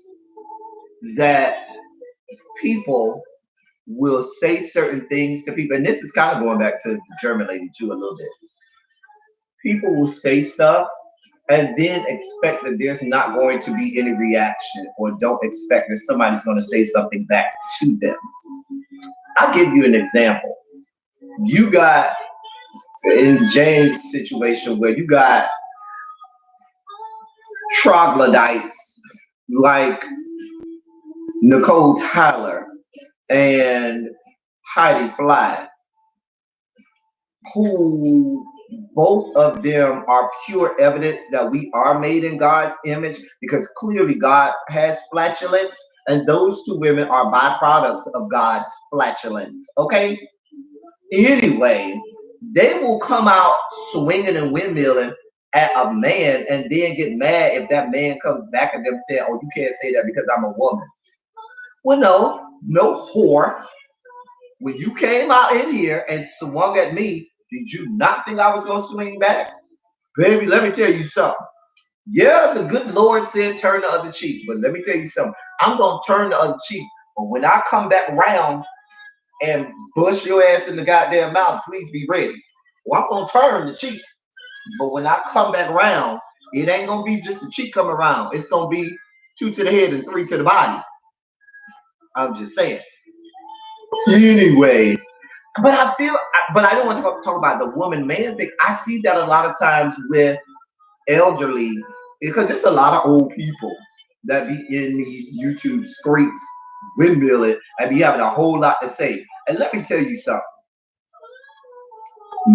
that people will say certain things to people, and this is kind of going back to the German lady too a little bit. People will say stuff and then expect that there's not going to be any reaction, or don't expect that somebody's going to say something back to them. I'll give you an example. You got in James' situation where you got troglodytes like Nicole Tyler and Heidi Fly, who both of them are pure evidence that we are made in God's image, because clearly God has flatulence, and those two women are byproducts of God's flatulence. Okay? Anyway, they will come out swinging and windmilling at a man and then get mad if that man comes back at them saying, "Oh, you can't say that because I'm a woman." Well, no whore. When you came out in here and swung at me, did you not think I was going to swing back? Baby, let me tell you something. Yeah, the good Lord said turn the other cheek, but let me tell you something. I'm going to turn the other cheek. But when I come back around and bust your ass in the goddamn mouth, please be ready. Well, I'm going to turn the cheek. But when I come back around, it ain't going to be just the cheek come around. It's going to be 2 to the head and 3 to the body. I'm just saying. Anyway, but I don't want to talk about the woman man thing. I see that a lot of times with elderly, because there's a lot of old people that be in these YouTube streets windmilling and be having a whole lot to say. And let me tell you something.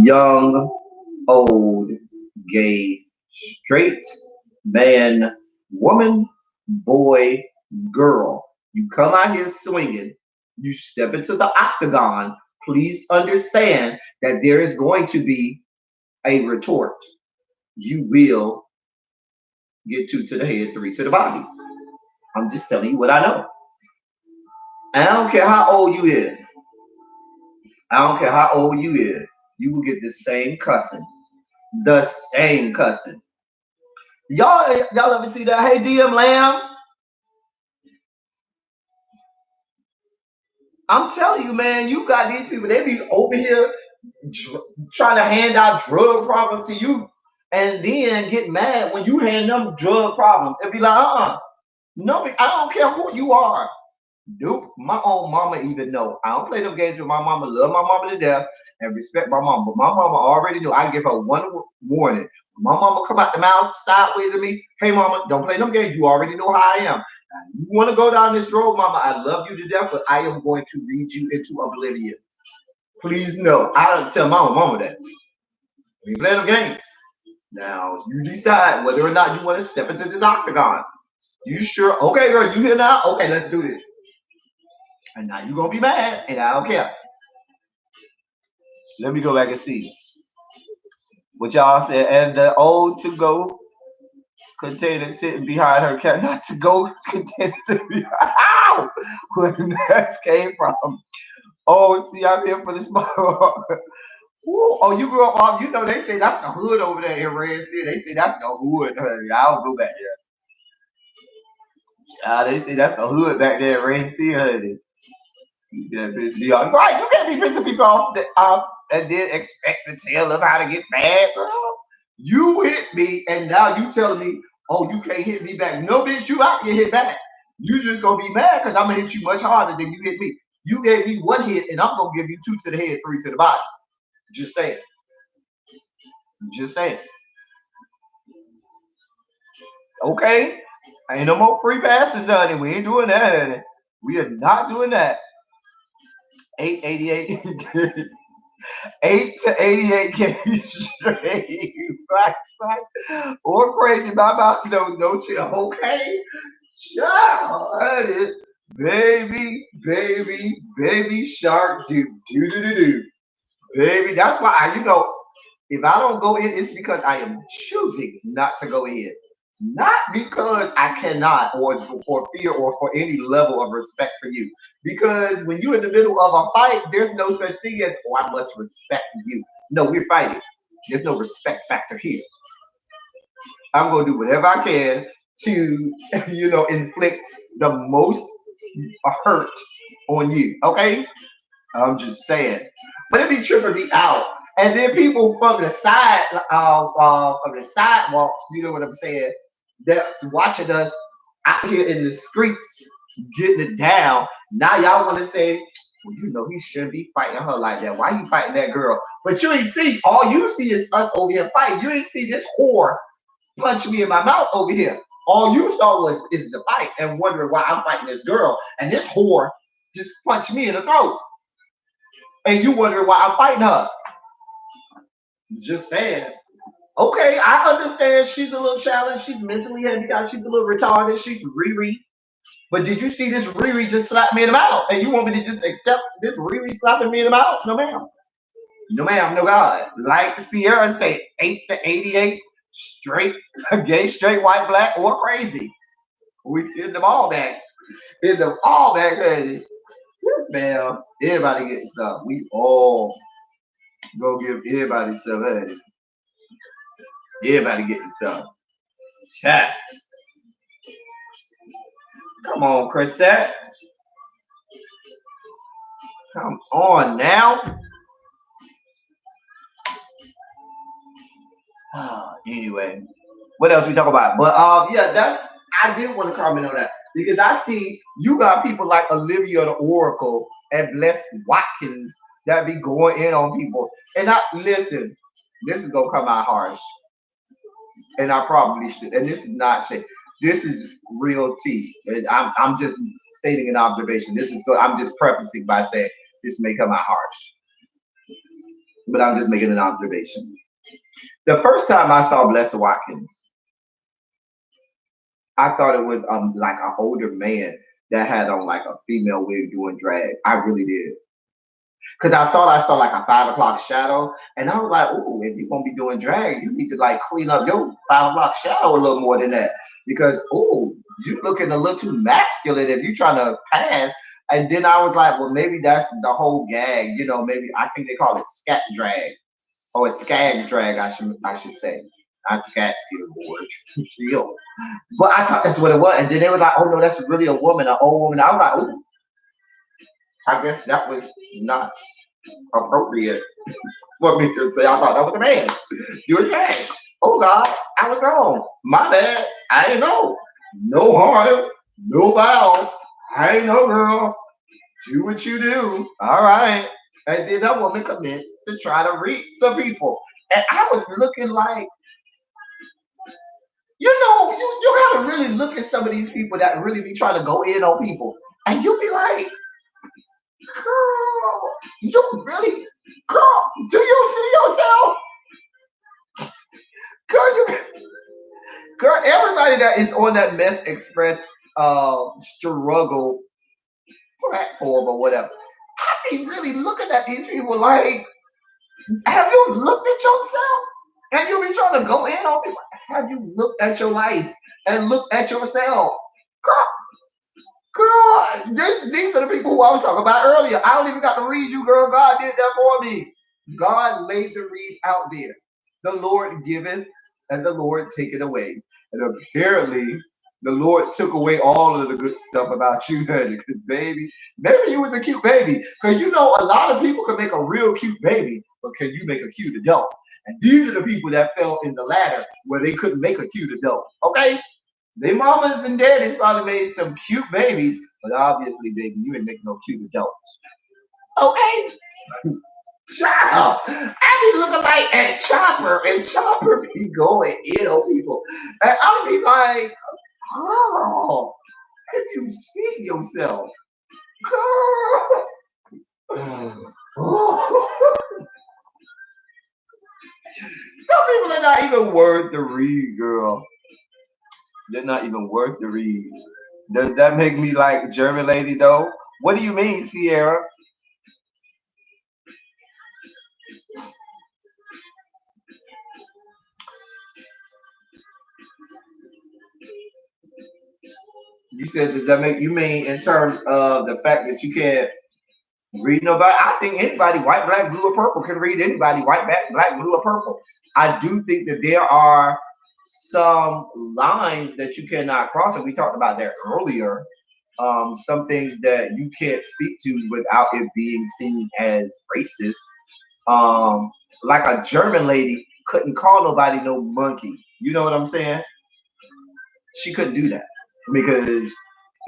Young, old, gay, straight, man, woman, boy, girl. You come out here swinging, you step into the octagon. Please understand that there is going to be a retort. You will get 2 to the head, 3 to the body. I'm just telling you what I know. I don't care how old you is. I don't care how old you is. You will get the same cussing. The same cussing. Y'all ever see that? Hey, DM Lamb. I'm telling you, man, you got these people. They be over here trying to hand out drug problems to you, and then get mad when you hand them drug problems. It be like, no, I don't care who you are. Nope. My own mama even know. I don't play them games with my mama. Love my mama to death and respect my mama. But my mama already knew. I give her one warning. My mama come out the mouth sideways at me. Hey, mama, don't play them games. You already know how I am. You want to go down this road, mama? I love you to death, but I am going to lead you into oblivion. Please know. I don't tell my mama that. We play them games. Now you decide whether or not you want to step into this octagon. You sure? Okay, girl, you here now? Okay, let's do this. And now you're gonna be mad, and I don't care. Let me go back and see what y'all said. And the old to go container sitting behind her cat, not to go container sitting behind. Ow! Where the next came from. Oh, see, I'm here for the small. Oh, you grew up on, they say that's the hood over there in Red City. They say that's the hood, honey. I don't go back there. They say that's the hood back there in Red City, honey. That bitch be on. Right, you can't be pissing people off and then expect to tell them how to get mad, bro. You hit me, and now you telling me, oh, you can't hit me back. No, bitch, you out here hit back. You just gonna be mad because I'm gonna hit you much harder than you hit me. You gave me one hit, and I'm gonna give you 2 to the head, 3 to the body. Just saying. Just saying. Okay? Ain't no more free passes, honey. We ain't doing that, honey. We are not doing that. 888. 8 to 88 K straight. Right. Or crazy. My mouth, no chill. Okay? Child, honey. Baby shark do. Baby, that's why, If I don't go in, it's because I am choosing not to go in. Not because I cannot or for fear or for any level of respect for you. Because when you're in the middle of a fight, there's no such thing as, oh, I must respect you. No, we're fighting. There's no respect factor here. I'm going to do whatever I can to, inflict the most hurt on you. Okay? I'm just saying. But it be tripping me out. And then people from the side, from the sidewalks, you know what I'm saying, that's watching us out here in the streets getting it down. Now y'all want to say, well, he shouldn't be fighting her like that. Why you fighting that girl? But you ain't see, all you see is us over here fighting. You ain't see this whore punch me in my mouth over here. All you saw is the fight and wondering why I'm fighting this girl. And this whore just punched me in the throat. And you wondering why I'm fighting her. Just saying. Okay, I understand she's a little challenged. She's mentally handicapped. She's a little retarded. She's Riri. But did you see this Riri just slap me in the mouth? And you want me to just accept this Riri slapping me in the mouth? No, ma'am. No, ma'am. No, God. Like Sierra say, 8 to 88, straight, gay, straight, white, black, or crazy. We in them all back. In them all back, honey. Yes, ma'am. Everybody getting some. We all go give everybody some, honey. Everybody getting some. Chat. Come on, Chrisette. Come on now. Anyway, what else we talk about? But yeah, that I did want to comment on that because I see you got people like Olivia the Oracle and Bless Watkins that be going in on people. And I listen, this is gonna come out harsh, and I probably should. And this is not shit. This is real tea. And I'm just stating an observation. This is good. I'm just prefacing by saying this may come out harsh, but I'm just making an observation. The first time I saw Bless Watkins, I thought it was like an older man that had on like a female wig doing drag. I really did. Cause I thought I saw like a 5 o'clock shadow, and I was like, "Ooh, if you're gonna be doing drag, you need to like clean up your 5 o'clock shadow a little more than that." Because you looking a little too masculine if you're trying to pass. And then I was like, well, maybe that's the whole gag. Maybe I think they call it scat drag or skag drag. I should say. Not scat feel. But I thought that's what it was. And then they were like, oh no, that's really a woman, an old woman. I was like, oh, I guess that was not appropriate for me to say. I thought that was a man. You were bad. Oh God, I was wrong. My bad. I didn't know. No harm, no foul. I ain't know, girl. Do what you do. All right. And then that woman commenced to try to reach some people. And I was looking like, you gotta really look at some of these people that really be trying to go in on people. And you be like, girl, girl, do you see yourself? Girl, everybody that is on that Mess Express struggle platform or whatever, I be really looking at these people like, have you looked at yourself? And you be trying to go in on people. Have you looked at your life and looked at yourself? Girl, these are the people who I was talking about earlier. I don't even got to read you, girl. God did that for me. God laid the reed out there. The Lord giveth and the Lord taketh away. And apparently, the Lord took away all of the good stuff about you, honey. Because, baby, maybe you was a cute baby. Because a lot of people can make a real cute baby, but can you make a cute adult? And these are the people that fell in the ladder where they couldn't make a cute adult. Okay? Their mamas and daddies probably made some cute babies, but obviously, baby, you ain't making no cute adults. Okay? Child, I be looking like at Chopper, and Chopper be going in on people. And I'll be like, girl, have you seen yourself? Girl. Some people are not even worth the read, girl. They're not even worth the read. Does that make me like German lady though? What do you mean, Sierra? You said, does that make you mean in terms of the fact that you can't read nobody? I think anybody, white, black, blue, or purple, can read anybody, white, black, blue, or purple. I do think that there are some lines that you cannot cross, and we talked about that earlier. Some things that you can't speak to without it being seen as racist. Um, like a German lady couldn't call nobody no monkey. You know what I'm saying? She couldn't do that because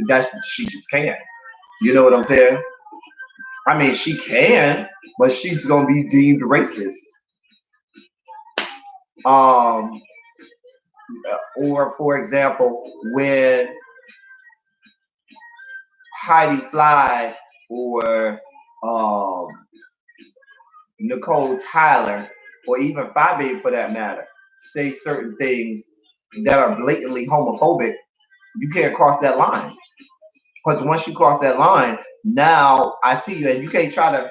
that's she just can't. You know what I'm saying? I mean, she can, but she's gonna be deemed racist. Um, or for example, when Heidi Fly or um, Nicole Tyler or even Fabe for that matter say certain things that are blatantly homophobic, you can't cross that line. Because once you cross that line, now I see you, and you can't try to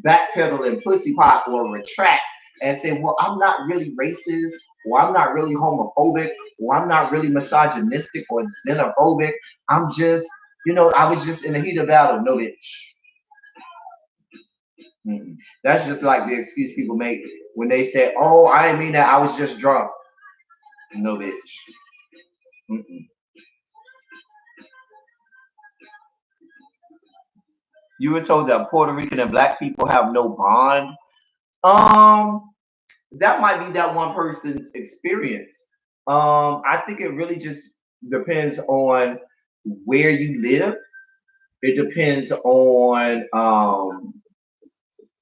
backpedal and pussy pot or retract and say, well, I'm not really racist, or I'm not really homophobic, or I'm not really misogynistic or xenophobic. I'm just, I was just in the heat of battle. No, bitch. That's just like the excuse people make when they say, oh, I didn't mean that. I was just drunk. No, bitch. Mm-mm. You were told that Puerto Rican and black people have no bond. Um, that might be that one person's experience. I think it really just depends on where you live. It depends on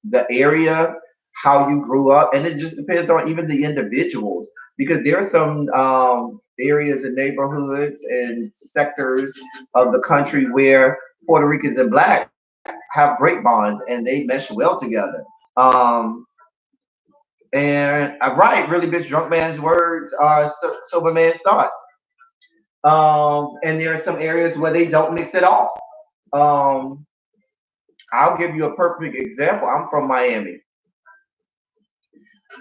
the area, how you grew up, and it just depends on even the individuals. Because there are some areas and neighborhoods and sectors of the country where Puerto Ricans and black have great bonds and they mesh well together. Um, and right, really, bitch, drunk man's words are sober man's thoughts. And there are some areas where they don't mix at all. Um, I'll give you a perfect example. I'm from Miami.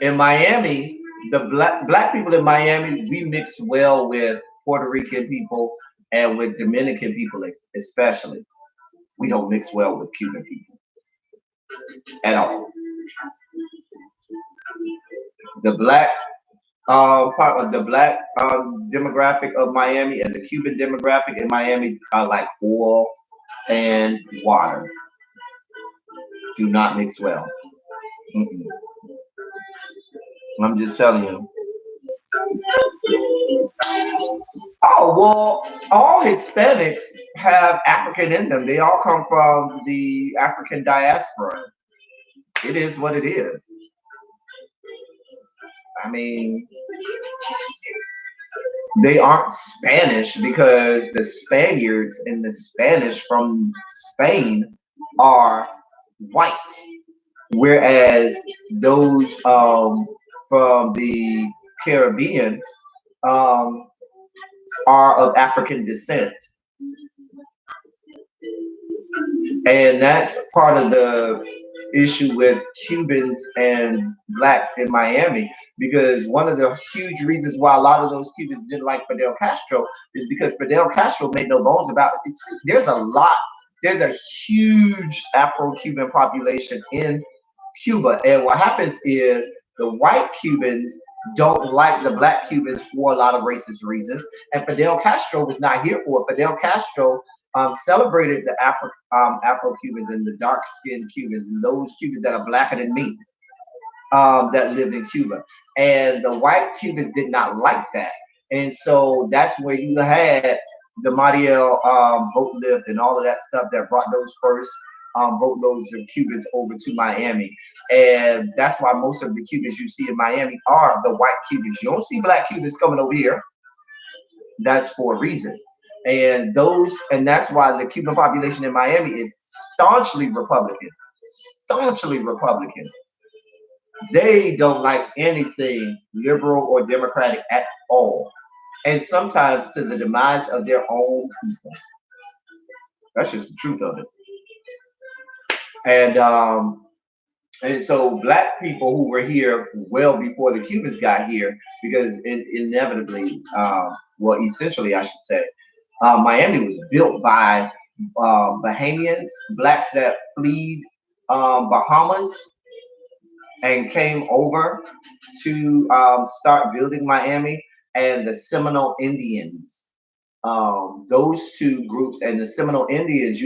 In Miami, the black people in Miami, we mix well with Puerto Rican people and with Dominican people, especially. We don't mix well with Cuban people at all. The black part of the black demographic of Miami and the Cuban demographic in Miami are like oil and water. Do not mix well. Mm-mm. I'm just telling you. Oh, well, all Hispanics have African in them. They all come from the African diaspora. It is what it is. I mean, they aren't Spanish because the Spaniards and the Spanish from Spain are white, whereas those from the Caribbean um, are of African descent. And that's part of the issue with Cubans and blacks in Miami, because one of the huge reasons why a lot of those Cubans didn't like Fidel Castro is because Fidel Castro made no bones about it. There's a huge Afro-Cuban population in Cuba. And what happens is the white Cubans don't like the black Cubans for a lot of racist reasons. And Fidel Castro was not here for it. Fidel Castro celebrated the Afro Cubans and the dark skinned Cubans and those Cubans that are blacker than me that lived in Cuba. And the white Cubans did not like that. And so that's where you had the Mariel boat lift and all of that stuff that brought those first boatloads of Cubans over to Miami. And that's why most of the Cubans you see in Miami are the white Cubans. You don't see black Cubans coming over here. That's for a reason. And that's why the Cuban population in Miami is staunchly Republican. Staunchly Republican. They don't like anything liberal or democratic at all. And sometimes to the demise of their own people. That's just the truth of it. And so black people who were here well before the Cubans got here, because inevitably, well, essentially, I should say, Miami was built by Bahamians, blacks that fled Bahamas and came over to start building Miami, and the Seminole Indians. Those two groups and the Seminole Indians,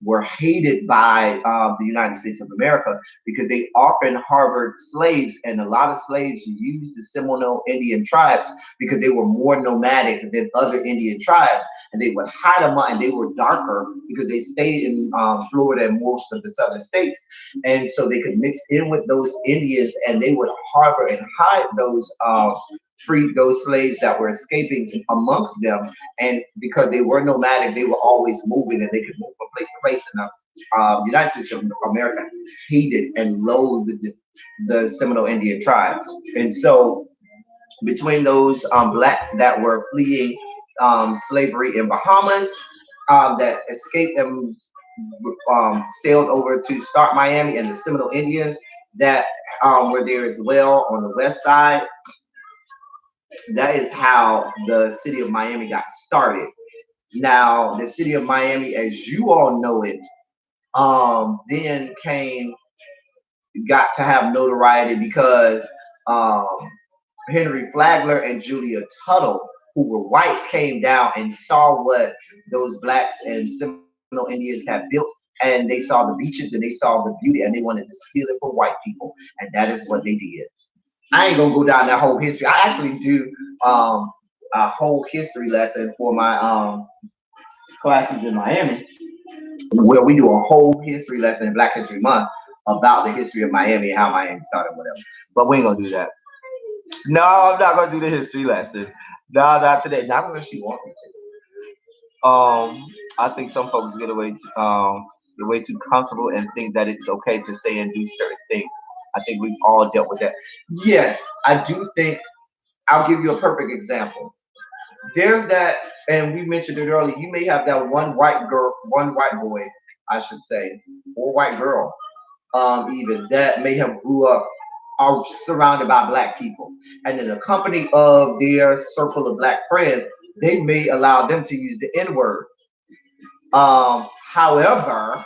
were hated by the United States of America because they often harbored slaves, and a lot of slaves used the Seminole Indian tribes because they were more nomadic than other Indian tribes, and they would hide them out, and they were darker because they stayed in Florida and most of the southern states, and so they could mix in with those Indians, and they would harbor and hide those free those slaves that were escaping amongst them, and because they were nomadic, they were always moving, and they could move from place to place. And the United States of America hated and loathed the Seminole Indian tribe, and so between those blacks that were fleeing slavery in Bahamas, that escaped and sailed over to start Miami, and the Seminole Indians that were there as well on the west side. That is how the city of Miami got started. Now, the city of Miami, as you all know it, then got to have notoriety because um, Henry Flagler and Julia Tuttle, who were white, came down and saw what those blacks and Seminole Indians had built, and they saw the beaches and they saw the beauty, and they wanted to steal it from white people, and that is what they did. I ain't gonna go down that whole history. I actually do um, a whole history lesson for my classes in Miami, where we do a whole history lesson in Black History Month about the history of Miami and how Miami started, whatever. But we ain't gonna do that. No, I'm not gonna do the history lesson. No, not today. Not unless you want me to. I think some folks get way too comfortable and think that it's okay to say and do certain things. I think we've all dealt with that. Yes, I do think. I'll give you a perfect example. There's that, and we mentioned it earlier. You may have that one white girl, one white boy, I should say, or white girl, even that may have grew up are surrounded by black people, and in the company of their circle of black friends, they may allow them to use the N word. However,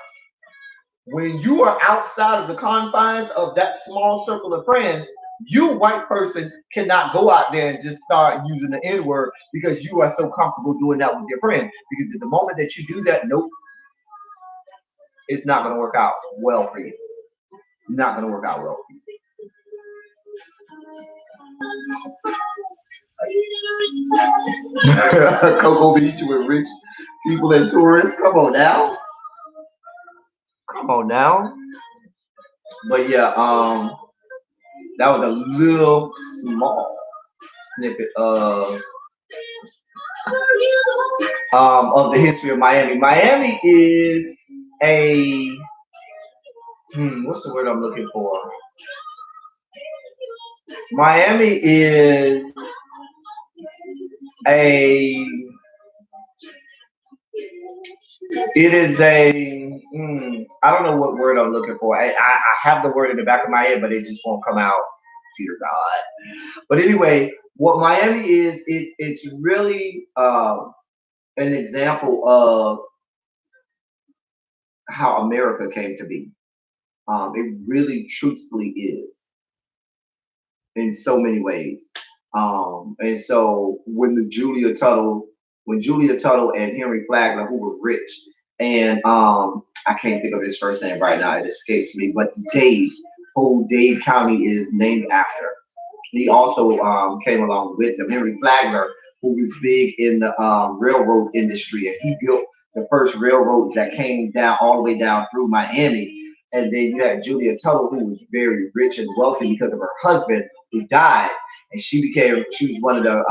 when you are outside of the confines of that small circle of friends, you, white person, cannot go out there and just start using the N word because you are so comfortable doing that with your friend. Because the moment that you do that, nope, it's not going to work out well for you. Not going to work out well for you. Cocoa Beach with rich people and tourists. Come on now. Come on now. But yeah, that was a little small snippet of the history of Miami. Miami is a what's the word I'm looking for? Miami is a it is a I don't know what word I'm looking for. I have the word in the back of my head, but it just won't come out. Dear God. But anyway, what Miami is, it's really an example of how America came to be. It really truthfully is in so many ways. And so when Julia Tuttle and Henry Flagler, who were rich, and I can't think of his first name right now, it escapes me, but Dade, who Dade County is named after. He also came along with them. Henry Flagler, who was big in the railroad industry, and he built the first railroads that came down all the way down through Miami. And then you had Julia Tuttle, who was very rich and wealthy because of her husband, who died, and she was one of the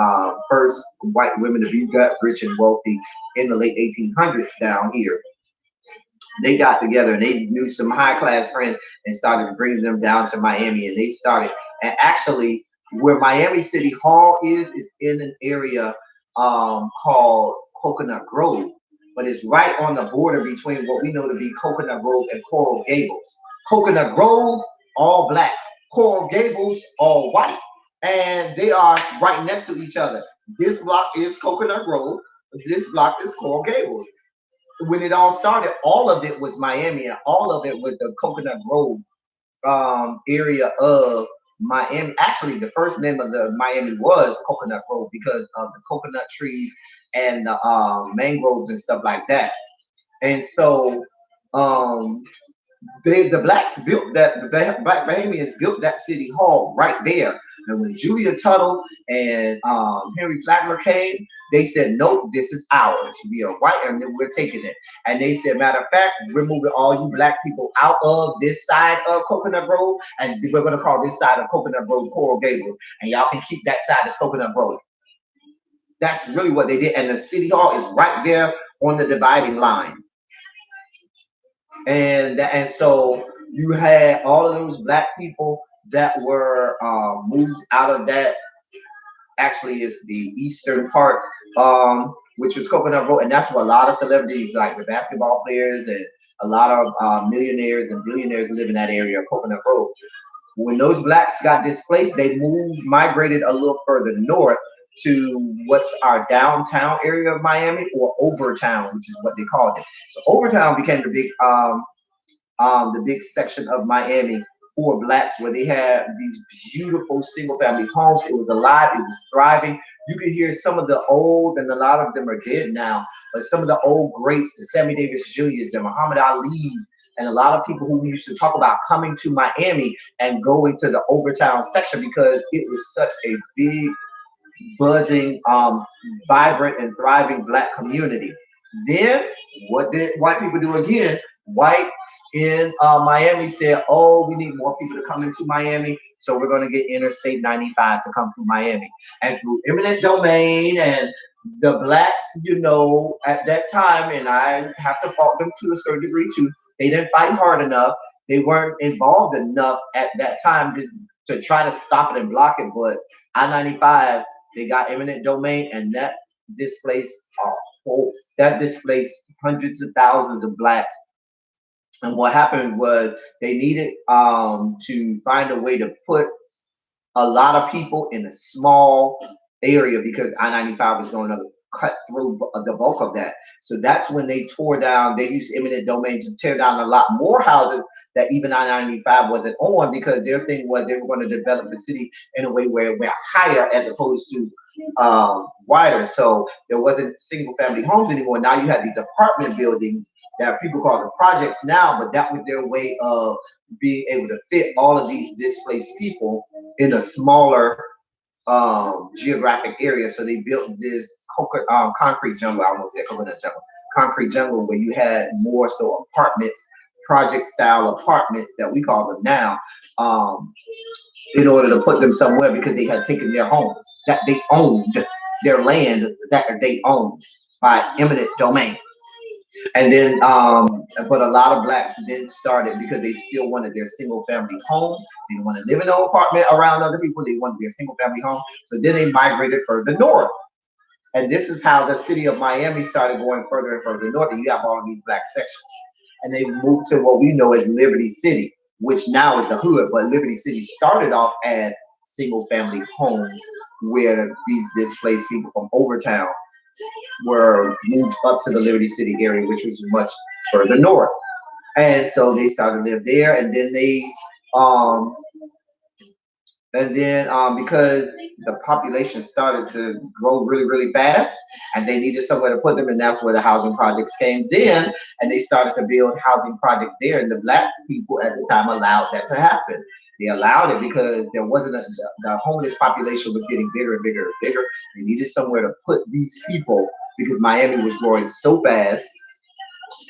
first white women to be that rich and wealthy in the late 1800s down here. They got together and they knew some high class friends and started bringing them down to Miami, and they started, and actually where Miami City Hall is in an area called Coconut Grove, but it's right on the border between what we know to be Coconut Grove and Coral Gables. Coconut Grove, all black. Coral Gables, all white. And they are right next to each other. This block is Coconut Grove. This block is Coral Gables. When it all started, all of it was Miami, and all of it was the Coconut Grove area of Miami. Actually, the first name of the Miami was Coconut Grove because of the coconut trees and the mangroves and stuff like that. And so um, the blacks built that, the black Bahamians built that city hall right there. And when Julia Tuttle and Henry Flagler came, they said, nope, this is ours. We are white and we're taking it. And they said, matter of fact, we're moving all you black people out of this side of Coconut Grove, and we're going to call this side of Coconut Grove Coral Gables. And y'all can keep that side as Coconut Grove. That's really what they did. And the city hall is right there on the dividing line. And so you had all of those black people that were moved out of that. Actually, it's the eastern part, which was Coconut Grove, and that's where a lot of celebrities, like the basketball players and a lot of millionaires and billionaires, live in that area of Coconut Grove. When those blacks got displaced, they migrated a little further north to what's our downtown area of Miami, or Overtown, which is what they called it. So Overtown became the big section of Miami for blacks, where they had these beautiful single family homes. It was alive, it was thriving. You could hear some of the old, and a lot of them are dead now, but some of the old greats, the Sammy Davis Jr.'s, the Muhammad Ali's, and a lot of people who used to talk about coming to Miami and going to the Overtown section because it was such a big, buzzing, vibrant, and thriving black community. Then what did white people do again? Whites in Miami said, "Oh, we need more people to come into Miami, so we're going to get Interstate 95 to come through Miami." And through eminent domain and the blacks, at that time, and I have to fault them to a certain degree too, they didn't fight hard enough. They weren't involved enough at that time to try to stop it and block it. But I-95, they got eminent domain, and displaced a that displaced hundreds of thousands of blacks. And what happened was they needed to find a way to put a lot of people in a small area because I-95 was going to cut through the bulk of that. So that's when they tore down, they used eminent domain to tear down a lot more houses that even I-95 wasn't on, because their thing was they were going to develop the city in a way where it went higher as opposed to wider. So there wasn't single family homes anymore. Now you had these apartment buildings that people call the projects now, but that was their way of being able to fit all of these displaced people in a smaller geographic area. So they built this concrete jungle. I almost said coconut jungle. Concrete jungle, where you had more so apartments, project style apartments that we call them now, in order to put them somewhere, because they had taken their homes that they owned, their land that they owned by eminent domain. And then, but a lot of blacks then started because they still wanted their single family homes. They didn't want to live in an apartment around other people. They wanted their single family home. So then they migrated further north. And this is how the city of Miami started going further and further north. And you have all of these black sections. And they moved to what we know as Liberty City, which now is the hood. But Liberty City started off as single family homes where these displaced people from Overtown were moved up to the Liberty City area, which was much further north. And so they started to live there, and then um, because the population started to grow really, really fast, and they needed somewhere to put them, and that's where the housing projects came in, and they started to build housing projects there, and the black people at the time allowed that to happen. They allowed it because there wasn't the homeless population was getting bigger and bigger and bigger. They needed somewhere to put these people because Miami was growing so fast.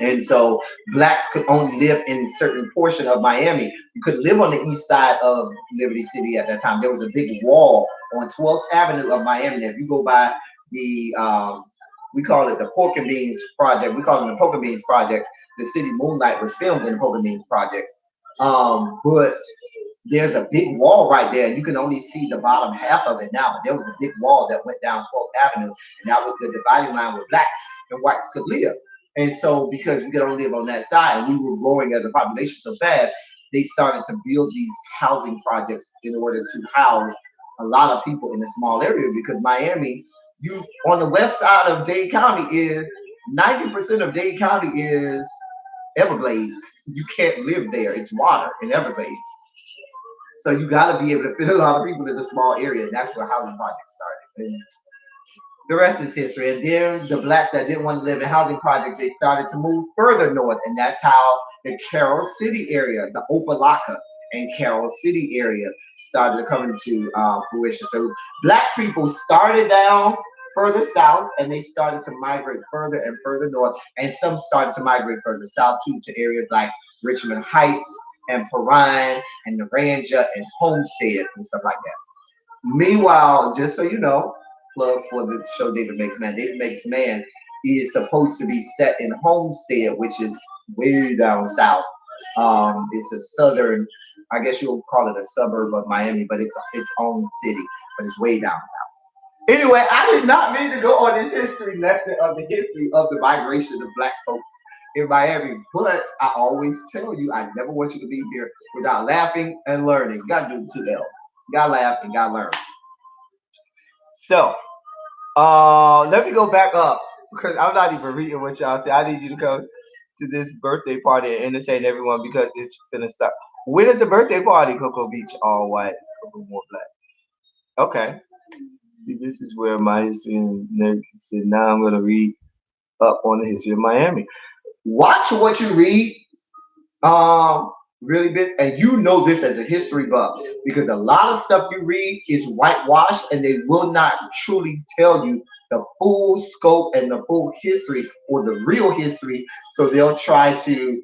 And so blacks could only live in a certain portion of Miami. You could live on the east side of Liberty City at that time. There was a big wall on 12th Avenue of Miami. If you go by the, we call it the Pork and Beans Project. We call it the Pork and Beans Project. The city Moonlight was filmed in the Pork and Beans Projects. But there's a big wall right there, and you can only see the bottom half of it now. But there was a big wall that went down 12th Avenue, and that was the dividing line where blacks and whites could live. And so, because we could only live on that side, and we were growing as a population so fast, they started to build these housing projects in order to house a lot of people in a small area. Because Miami You on the west side of Dade County is 90% of Dade County is Everglades. You can't live there. It's water in Everglades. So you got to be able to fit a lot of people in a small area, and that's where housing projects started. And the rest is history. And then the blacks that didn't want to live in housing projects, they started to move further north, and that's how the Carroll City area, the Opelika and Carroll City area, started to come into fruition. So black people started down further south, and they started to migrate further and further north, and some started to migrate further south too, to areas like Richmond Heights and Perrine and Naranja and Homestead and stuff like that. Meanwhile, just so you know, plug for the show David Makes Man. David Makes Man is supposed to be set in Homestead, which is way down south. It's a southern, I guess you'll call it a suburb of Miami, but it's its own city, but it's way down south. Anyway, I did not mean to go on this history lesson of the history of the migration of black folks in Miami, but I always tell you, I never want you to leave here without laughing and learning. You gotta do the two L's. You gotta laugh and gotta learn. So, let me go back up because I'm not even reading what y'all say. I need you to go to this birthday party and entertain everyone because it's gonna suck. When is the birthday party? Cocoa Beach, all white, Cocoa more black. Okay. See, this is where my history and American said. Now I'm gonna read up on the history of Miami. Watch what you read. Really big, and you know this as a history buff because a lot of stuff you read is whitewashed, and they will not truly tell you the full scope and the full history or the real history. So they'll try to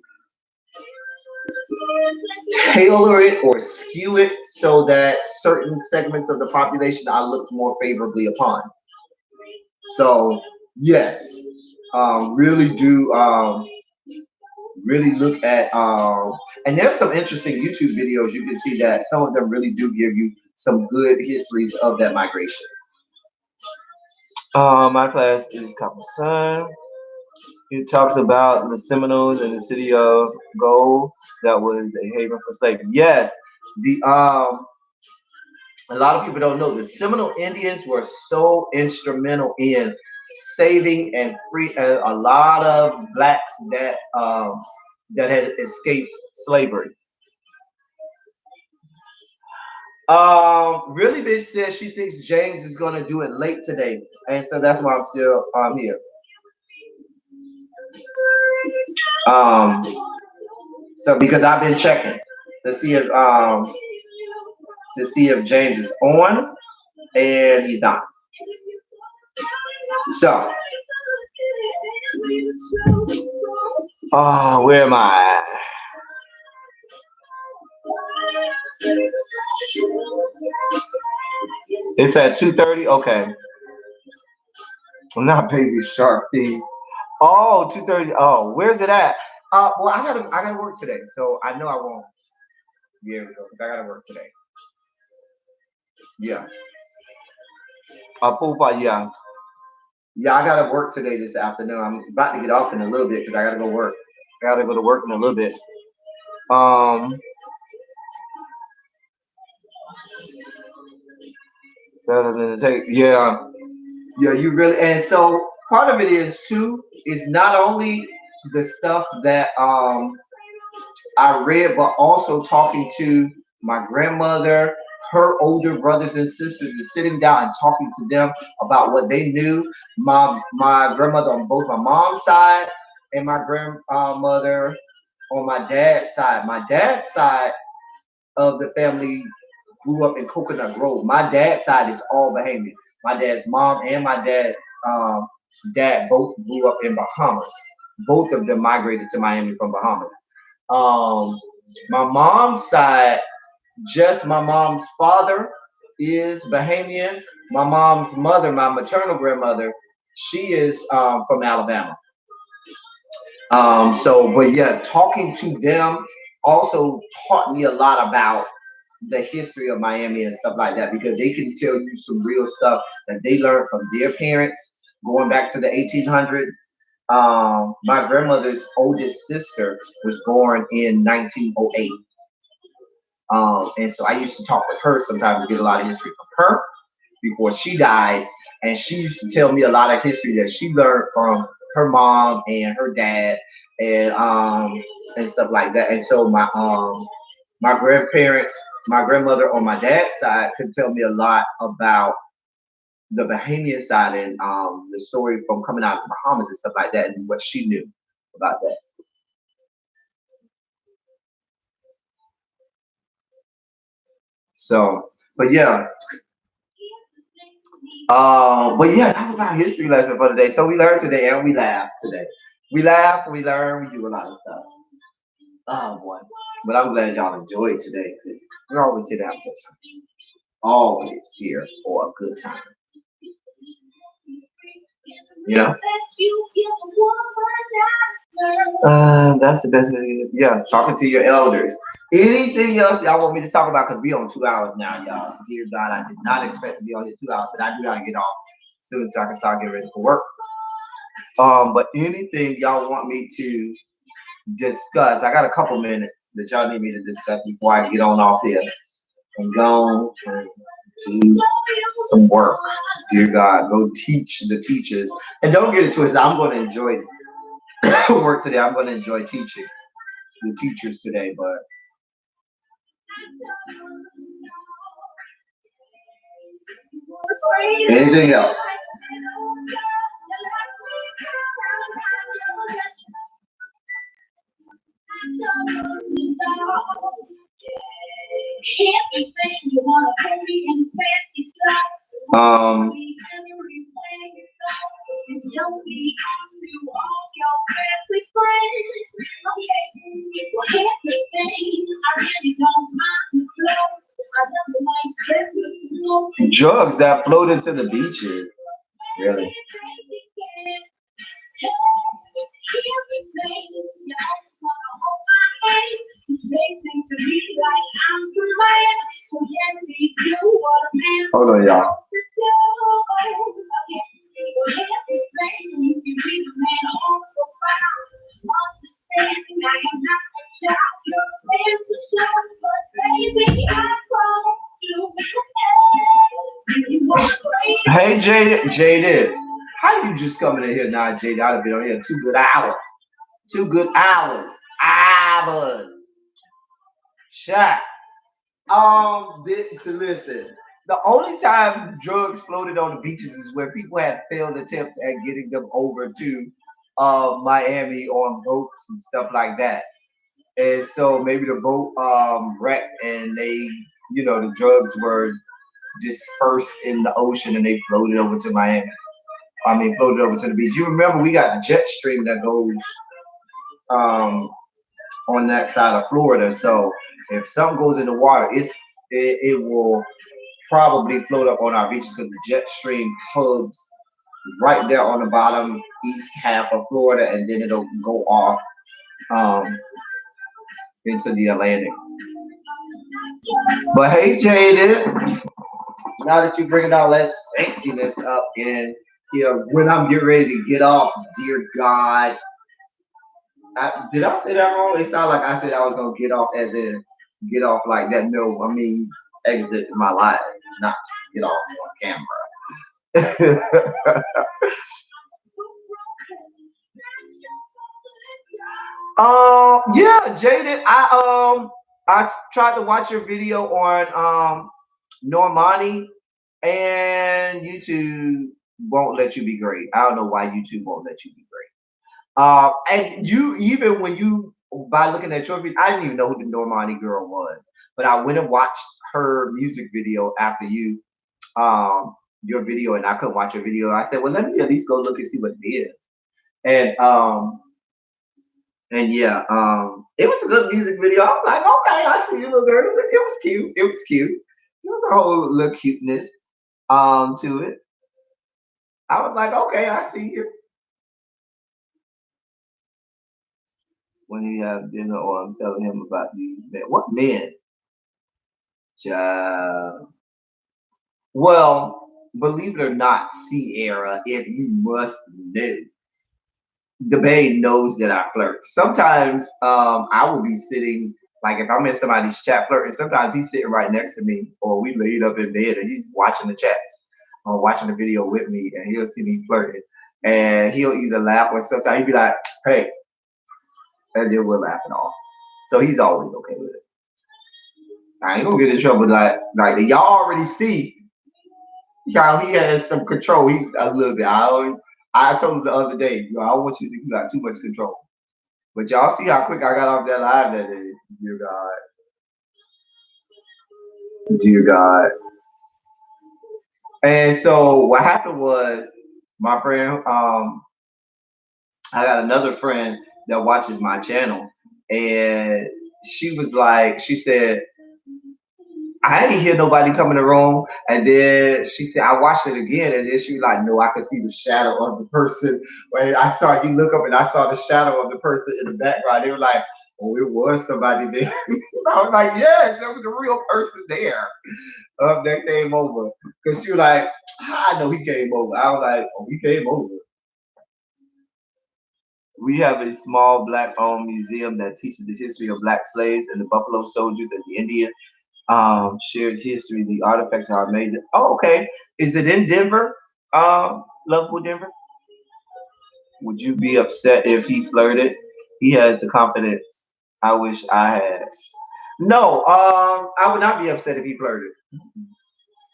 tailor it or skew it so that certain segments of the population are looked more favorably upon. So yes, really do really look at and there's some interesting YouTube videos. You can see that some of them really do give you some good histories of that migration. My class is Copper Sun. It talks about the Seminoles and the city of Gold that was a haven for slaves. Yes, the a lot of people don't know the Seminole Indians were so instrumental in saving and free a lot of blacks that had escaped slavery. Really bitch says she thinks James is gonna do it late today, and so that's why I'm still here. Um, so because I've been checking to see if James is on, and he's not. So, where am I? It's at 2:30. Okay. I'm not Baby Shark thing. Oh, 2:30. Oh, where's it at? Well, I gotta work today, so I know I won't be able to go. I gotta work today. Yeah. Yeah. Yeah, I gotta work today this afternoon. I'm about to get off in a little bit because I gotta go work. I gotta go to work in a little bit. Better than take. Yeah. Yeah, you really, and so part of it is too is not only the stuff that I read, but also talking to my grandmother, her older brothers and sisters, and sitting down and talking to them about what they knew. My grandmother on both my mom's side and my grandmother on my dad's side. My dad's side of the family grew up in Coconut Grove. My dad's side is all Bahamian. My dad's mom and my dad's dad both grew up in Bahamas. Both of them migrated to Miami from Bahamas. My mom's side, just my mom's father is Bahamian. My mom's mother, my maternal grandmother, she is from Alabama. But yeah, talking to them also taught me a lot about the history of Miami and stuff like that because they can tell you some real stuff that they learned from their parents going back to the 1800s. My grandmother's oldest sister was born in 1908. And so I used to talk with her sometimes to get a lot of history from her before she died. and she used to tell me a lot of history that she learned from her mom and her dad, and stuff like that. And so my grandparents, my grandmother on my dad's side could tell me a lot about the Bahamian side and the story from coming out of the Bahamas and stuff like that, and what she knew about that. So, but yeah, that was our history lesson for today. So we learned today and we laughed today. We laugh, we learn, we do a lot of stuff. Oh boy. But I'm glad y'all enjoyed today. We're always here to have a good time. Always here for a good time. You know? That's the best way. Yeah, talking to your elders. Anything else y'all want me to talk about? Because we on 2 hours now, y'all. Dear God, I did not expect to be on here 2 hours, but I do gotta get off as soon as I can start getting ready for work. But anything y'all want me to discuss? I got a couple minutes that y'all need me to discuss before I get on off here and go and do some work. Dear God, go teach the teachers. And don't get it twisted, I'm going to enjoy work today. I'm going to enjoy teaching the teachers today, but anything else? Um, drugs that float into the beaches. Really? Hold on, y'all. Hey, Jaded. How you just coming in here now, Jaded? I'd have been on here 2 good hours. 2 good hours. Hours. Shut. Listen. The only time drugs floated on the beaches is where people had failed attempts at getting them over to Miami on boats and stuff like that. And so maybe the boat wrecked and the drugs were dispersed in the ocean and they floated over to Miami. Floated over to the beach. You remember we got the jet stream that goes on that side of Florida. So if something goes in the water, it will probably float up on our beaches because the jet stream hugs right there on the bottom east half of Florida, and then it'll go off into the Atlantic. But hey, Jaded, now that you're bringing all that sexiness up in here, when I'm getting ready to get off, dear God, did I say that wrong? It sounded like I said I was gonna get off, as in get off like that. No, I mean exit my life, not get off on camera. Yeah, Jaded. I tried to watch your video on Normani, and YouTube won't let you be great. I don't know why YouTube won't let you be great. And you, even when you, by looking at your video, I didn't even know who the Normani girl was, but I went and watched her music video after your video, and I couldn't watch your video. I said, well, let me at least go look and see what it is. And yeah, it was a good music video. I'm like, okay, I see you, little girl. It was cute. It was cute. There was a whole little cuteness to it. I was like, okay, I see you. When he have dinner, or I'm telling him about these men. What men? Child. Well, believe it or not, Sierra, if you must know, the babe knows that I flirt. Sometimes I will be sitting, like if I'm in somebody's chat flirting, sometimes he's sitting right next to me, or we laid up in bed and he's watching the chats. watching the video with me, and he'll see me flirting, and he'll either laugh or sometimes he'd be like, "Hey," and then we're laughing off. So he's always okay with it. I ain't gonna get in trouble like y'all already see. Y'all, he has some control. He a little bit. I told him the other day, I don't want you to think you got too much control. But y'all see how quick I got off that live that day. Dear God. Dear God. And so what happened was my friend, I got another friend that watches my channel, and she was like, she said, I didn't hear nobody come in the room. And then she said, I watched it again. And then she was like, no, I could see the shadow of the person. When I saw you look up and I saw the shadow of the person in the background. They were like, oh, it was somebody there. I was like, yeah, there was a real person there that came over. Because she was like, I know he came over. I was like, oh, he came over. We have a small black-owned museum that teaches the history of black slaves and the Buffalo Soldiers and the Indian shared history. The artifacts are amazing. Oh, okay. Is it in Denver? Lovable Denver? Would you be upset if he flirted? He has the confidence I wish I had. No, I would not be upset if he flirted.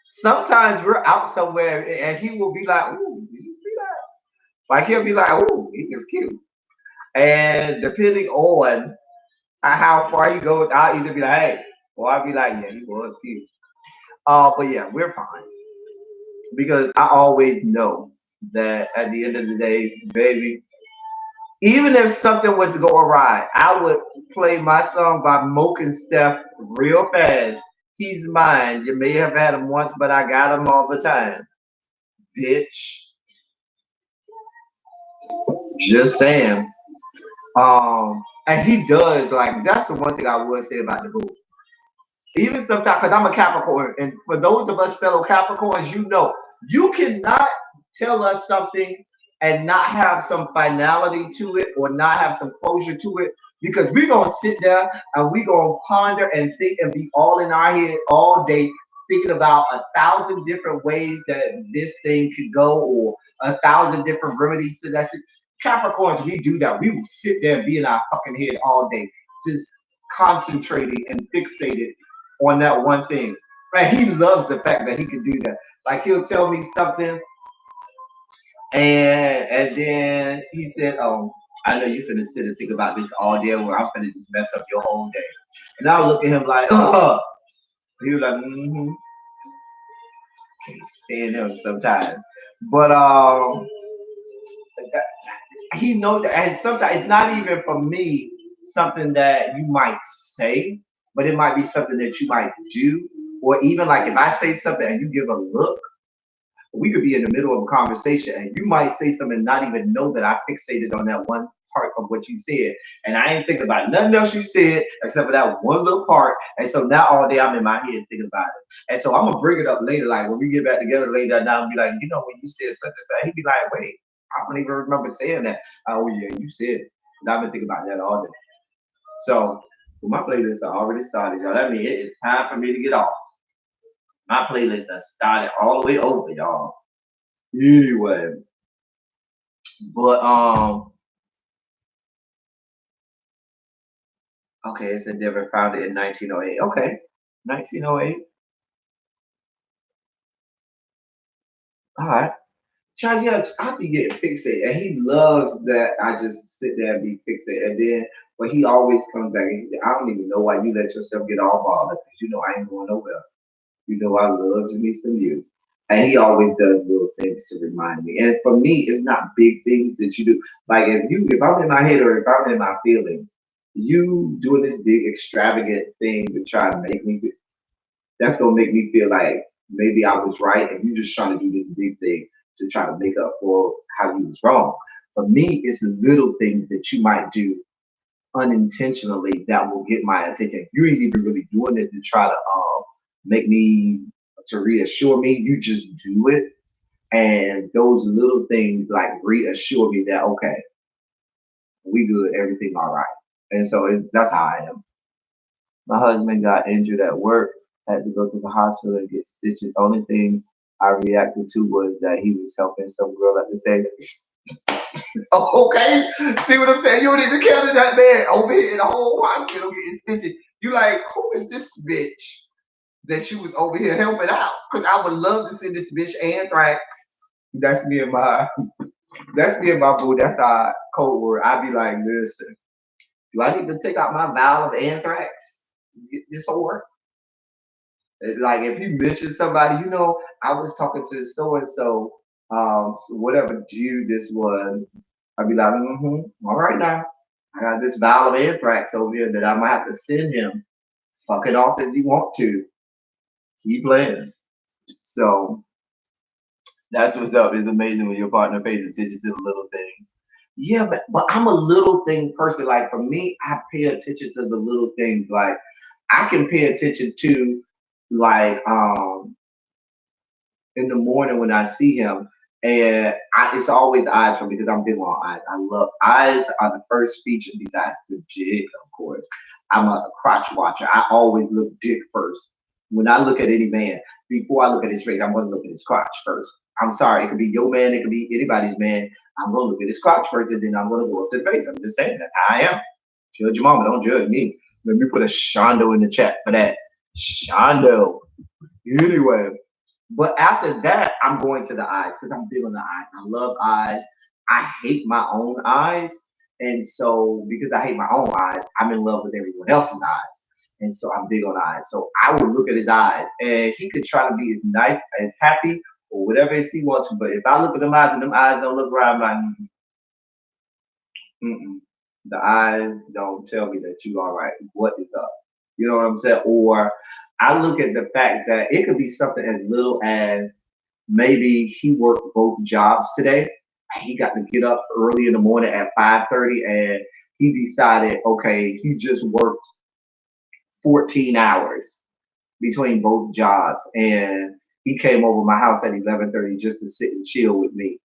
Sometimes we're out somewhere and he will be like, ooh, did you see that? Like he'll be like, ooh, he was cute. And depending on how far he goes, I'll either be like, hey, or I'll be like, yeah, he was cute. But yeah, we're fine. Because I always know that at the end of the day, baby, even if something was to go awry, I would play my song by Moke and Steph real fast. He's mine. You may have had him once, but I got him all the time. Bitch. Just saying. And he does, like, that's the one thing I would say about the boo. Even sometimes, because I'm a Capricorn, and for those of us fellow Capricorns, you know, you cannot tell us something and not have some finality to it or not have some closure to it, because we're going to sit there and we're going to ponder and think and be all in our head all day thinking about 1,000 different ways that this thing could go, or 1,000 different remedies to that. Capricorns, we do that. We will sit there and be in our fucking head all day, just concentrating and fixated on that one thing. Right? He loves the fact that he can do that. Like he'll tell me something, and then he said, "Oh, I know you finna sit and think about this all day, where I'm finna just mess up your whole day." And I'll look at him like, "Oh." He was like, "Mm-hmm." Can't stand him sometimes, but he knows that, and sometimes it's not even for me something that you might say, but it might be something that you might do, or even like if I say something and you give a look, we could be in the middle of a conversation and you might say something and not even know that I fixated on that one part of what you said, and I ain't thinking about nothing else you said except for that one little part. And so now all day I'm in my head thinking about it, and so I'm gonna bring it up later, like when we get back together later, and I'll be like, you know, when you said such and such, he'd be like, wait, I don't even remember saying that. Oh yeah, you said it. And I've been thinking about that all day. So well, my playlist are already started, y'all. That means it is time for me to get off. My playlist has started all the way over, y'all. Anyway, but okay, it's Endeavor founded in 1908. Okay, 1908. All right. Child, yeah, I be getting fixated, and he loves that I just sit there and be fixated. And then, but he always comes back and he says, "I don't even know why you let yourself get all bothered, because you know I ain't going nowhere. You know I love me some you." And he always does little things to remind me. And for me, it's not big things that you do. Like if I'm in my head or if I'm in my feelings, you doing this big extravagant thing to try to make me, that's gonna make me feel like maybe I was right, and you just trying to do this big thing to try to make up for how you was wrong. For me, it's the little things that you might do unintentionally that will get my attention. You ain't even really doing it to try to make me, to reassure me. You just do it, and those little things like reassure me that okay, we good, everything all right. And so that's how I am. My husband got injured at work, had to go to the hospital and get stitches. Only thing I reacted to was that he was helping some girl at the same. Oh, okay. See what I'm saying? You don't even care to that man over here in the whole hospital getting stitches. You like, who is this bitch that you was over here helping out? Because I would love to see this bitch Anthrax. That's me and my that's me and my boo. That's our code word. I'd be like, listen, do I need to take out my vial of anthrax? Get this whore? Like if he mentions somebody, I was talking to so and so, whatever Jew this was, I'd be like, all right now. I got this vial of anthrax over here that I might have to send him. Fuck it off if you want to. Keep playing. So that's what's up. It's amazing when your partner pays attention to the little things. Yeah, but I'm a little thing person. Like for me, I pay attention to the little things. Like I can pay attention to like in the morning when I see him, and it's always eyes for me because I'm big on eyes. I love eyes are the first feature besides the dick, of course. I'm a crotch watcher. I always look dick first. When I look at any man, before I look at his face, I'm going to look at his crotch first. I'm sorry, it could be your man, it could be anybody's man. I'm going to look at his crotch first, and then I'm going to go up to the face. I'm just saying that's how I am. Judge your mama, don't judge me. Let me put a shondo in the chat for that. Shondo. Anyway, but after that, I'm going to the eyes because I'm big on the eyes. I love eyes. I hate my own eyes. And so, because I hate my own eyes, I'm in love with everyone else's eyes. And so, I'm big on eyes. So, I would look at his eyes and he could try to be as nice, as happy, or whatever he wants to. But if I look at them eyes and them eyes don't look right, I'm like, mm-mm. The eyes don't tell me that you all right. What is up? You know what I'm saying? Or I look at the fact that it could be something as little as maybe he worked both jobs today. He got to get up early in the morning at 5:30 and he decided, okay, he just worked 14 hours between both jobs and he came over my house at 11:30 just to sit and chill with me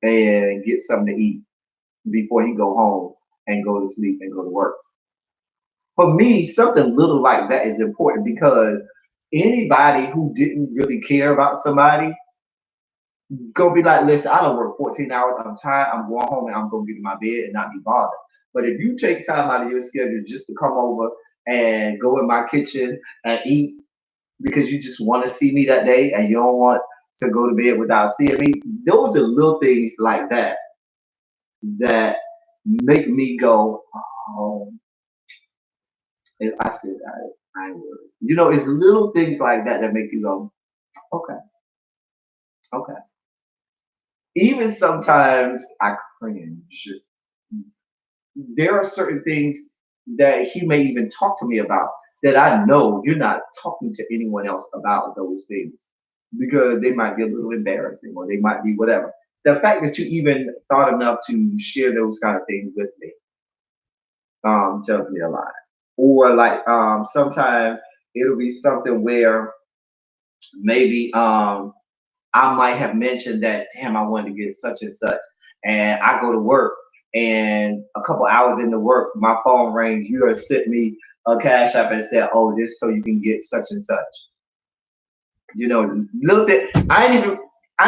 and get something to eat before he go home and go to sleep and go to work. For me, something little like that is important because anybody who didn't really care about somebody go be like, listen, I don't work 14 hours. I'm tired. I'm going home and I'm going to get in my bed and not be bothered. But if you take time out of your schedule just to come over and go in my kitchen and eat because you just want to see me that day and you don't want to go to bed without seeing me, those are little things like that that make me go, oh, and I said, I ain't worried. It's little things like that that make you go, okay, okay. Even sometimes I cringe. There are certain things that he may even talk to me about that I know you're not talking to anyone else about those things because they might be a little embarrassing or they might be whatever. The fact that you even thought enough to share those kind of things with me tells me a lot. Or like sometimes it'll be something where maybe I might have mentioned that, damn, I wanted to get such and such. And I go to work and a couple hours into work, my phone rings. You have sent me a cash app and said, oh, this so you can get such and such. Little bit. I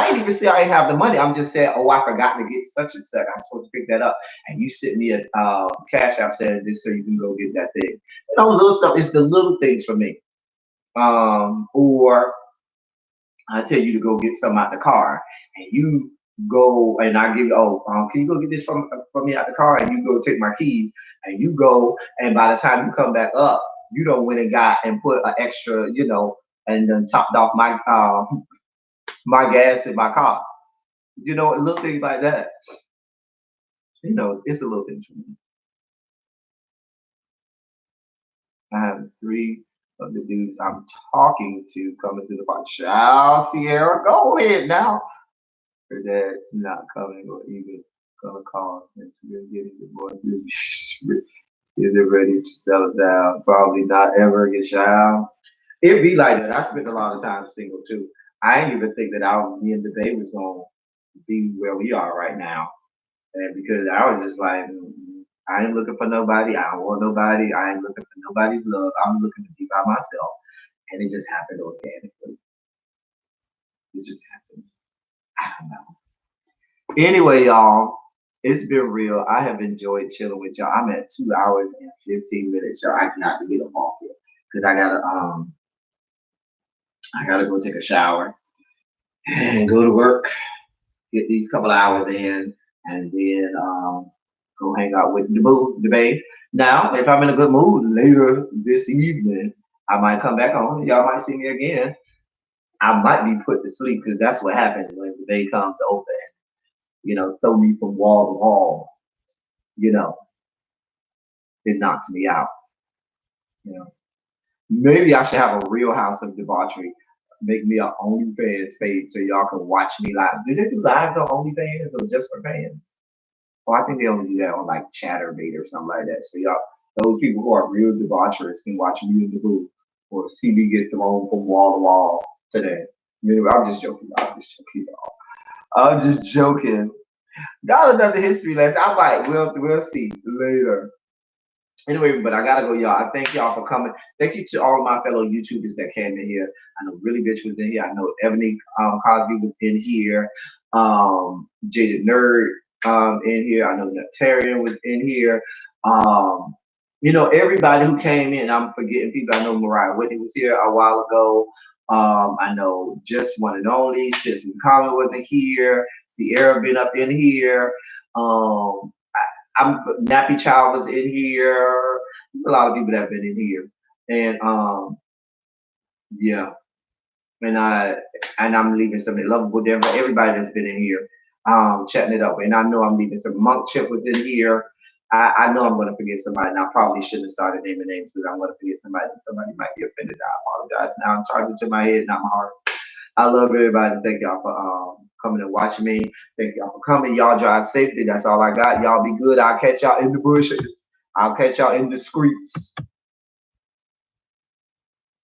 ain't even say I ain't have the money. I'm just saying, oh, I forgot to get such and such. I'm supposed to pick that up. And you sent me a cash app saying this so you can go get that thing. Little stuff. It's the little things for me. Or I tell you to go get some out the car, and you go and I give you, can you go get this from me out the car? And you go take my keys, and you go, and by the time you come back up, you don't went and got and put an extra, and then topped off my my gas in my car. Little things like that. It's the little things for me. I have three of the dudes I'm talking to coming to the party. Ciao, Sierra, go ahead now. Her dad's not coming or even gonna call since we're getting divorced. Is it ready to settle down? Probably not ever get child. It'd be like that. I spent a lot of time single too. I didn't even think that me and the baby was gonna be where we are right now. And because I was just like, I ain't looking for nobody. I don't want nobody. I ain't looking for nobody's love. I'm looking to be by myself. And it just happened organically. It just happened. I don't know. Anyway, y'all, it's been real. I have enjoyed chilling with y'all. I'm at 2 hours and 15 minutes, y'all. I got to get them off here because I gotta go take a shower and go to work, get these couple hours in, and then go hang out with the boo, the babe. Now, if I'm in a good mood later this evening, I might come back on. Y'all might see me again. I might be put to sleep because that's what happens when the day comes open. Throw me from wall to wall. You know, it knocks me out. You know, maybe I should have a Real House of Debauchery. Make me a OnlyFans page so y'all can watch me live. Do they do lives on OnlyFans or just for fans? Oh, I think they only do that on like Chatterbait or something like that. So y'all, those people who are real debauchers can watch me in the booth or see me get thrown from wall to wall today. Anyway, I'm just joking. I'm just joking, y'all. I'm just joking. Got another history lesson. I'm like, we'll see later. Anyway, but I gotta go, y'all. I thank y'all for coming. Thank you to all of my fellow YouTubers that came in here. I know Really Bitch was in here. I know Ebony Cosby was in here. Jaded Nerd in here. I know Natarian was in here. Everybody who came in. I'm forgetting people. I know Mariah Whitney was here a while ago. I know Just One and Only. Sisters Common wasn't here. Sierra been up in here. I'm Nappy Child was in here. There's a lot of people that have been in here, and yeah, and I'm leaving some Lovable Denver. Everybody that's been in here, chatting it up, and I know I'm leaving some. Monk Chip was in here. I know I'm going to forget somebody, and I probably shouldn't have started naming names because I'm going to forget somebody, and somebody might be offended. I apologize. Now I'm charging to my head, not my heart. I love everybody. Thank y'all for coming and watching me. Thank y'all for coming. Y'all drive safely. That's all I got. Y'all be good. I'll catch y'all in the bushes. I'll catch y'all in the streets.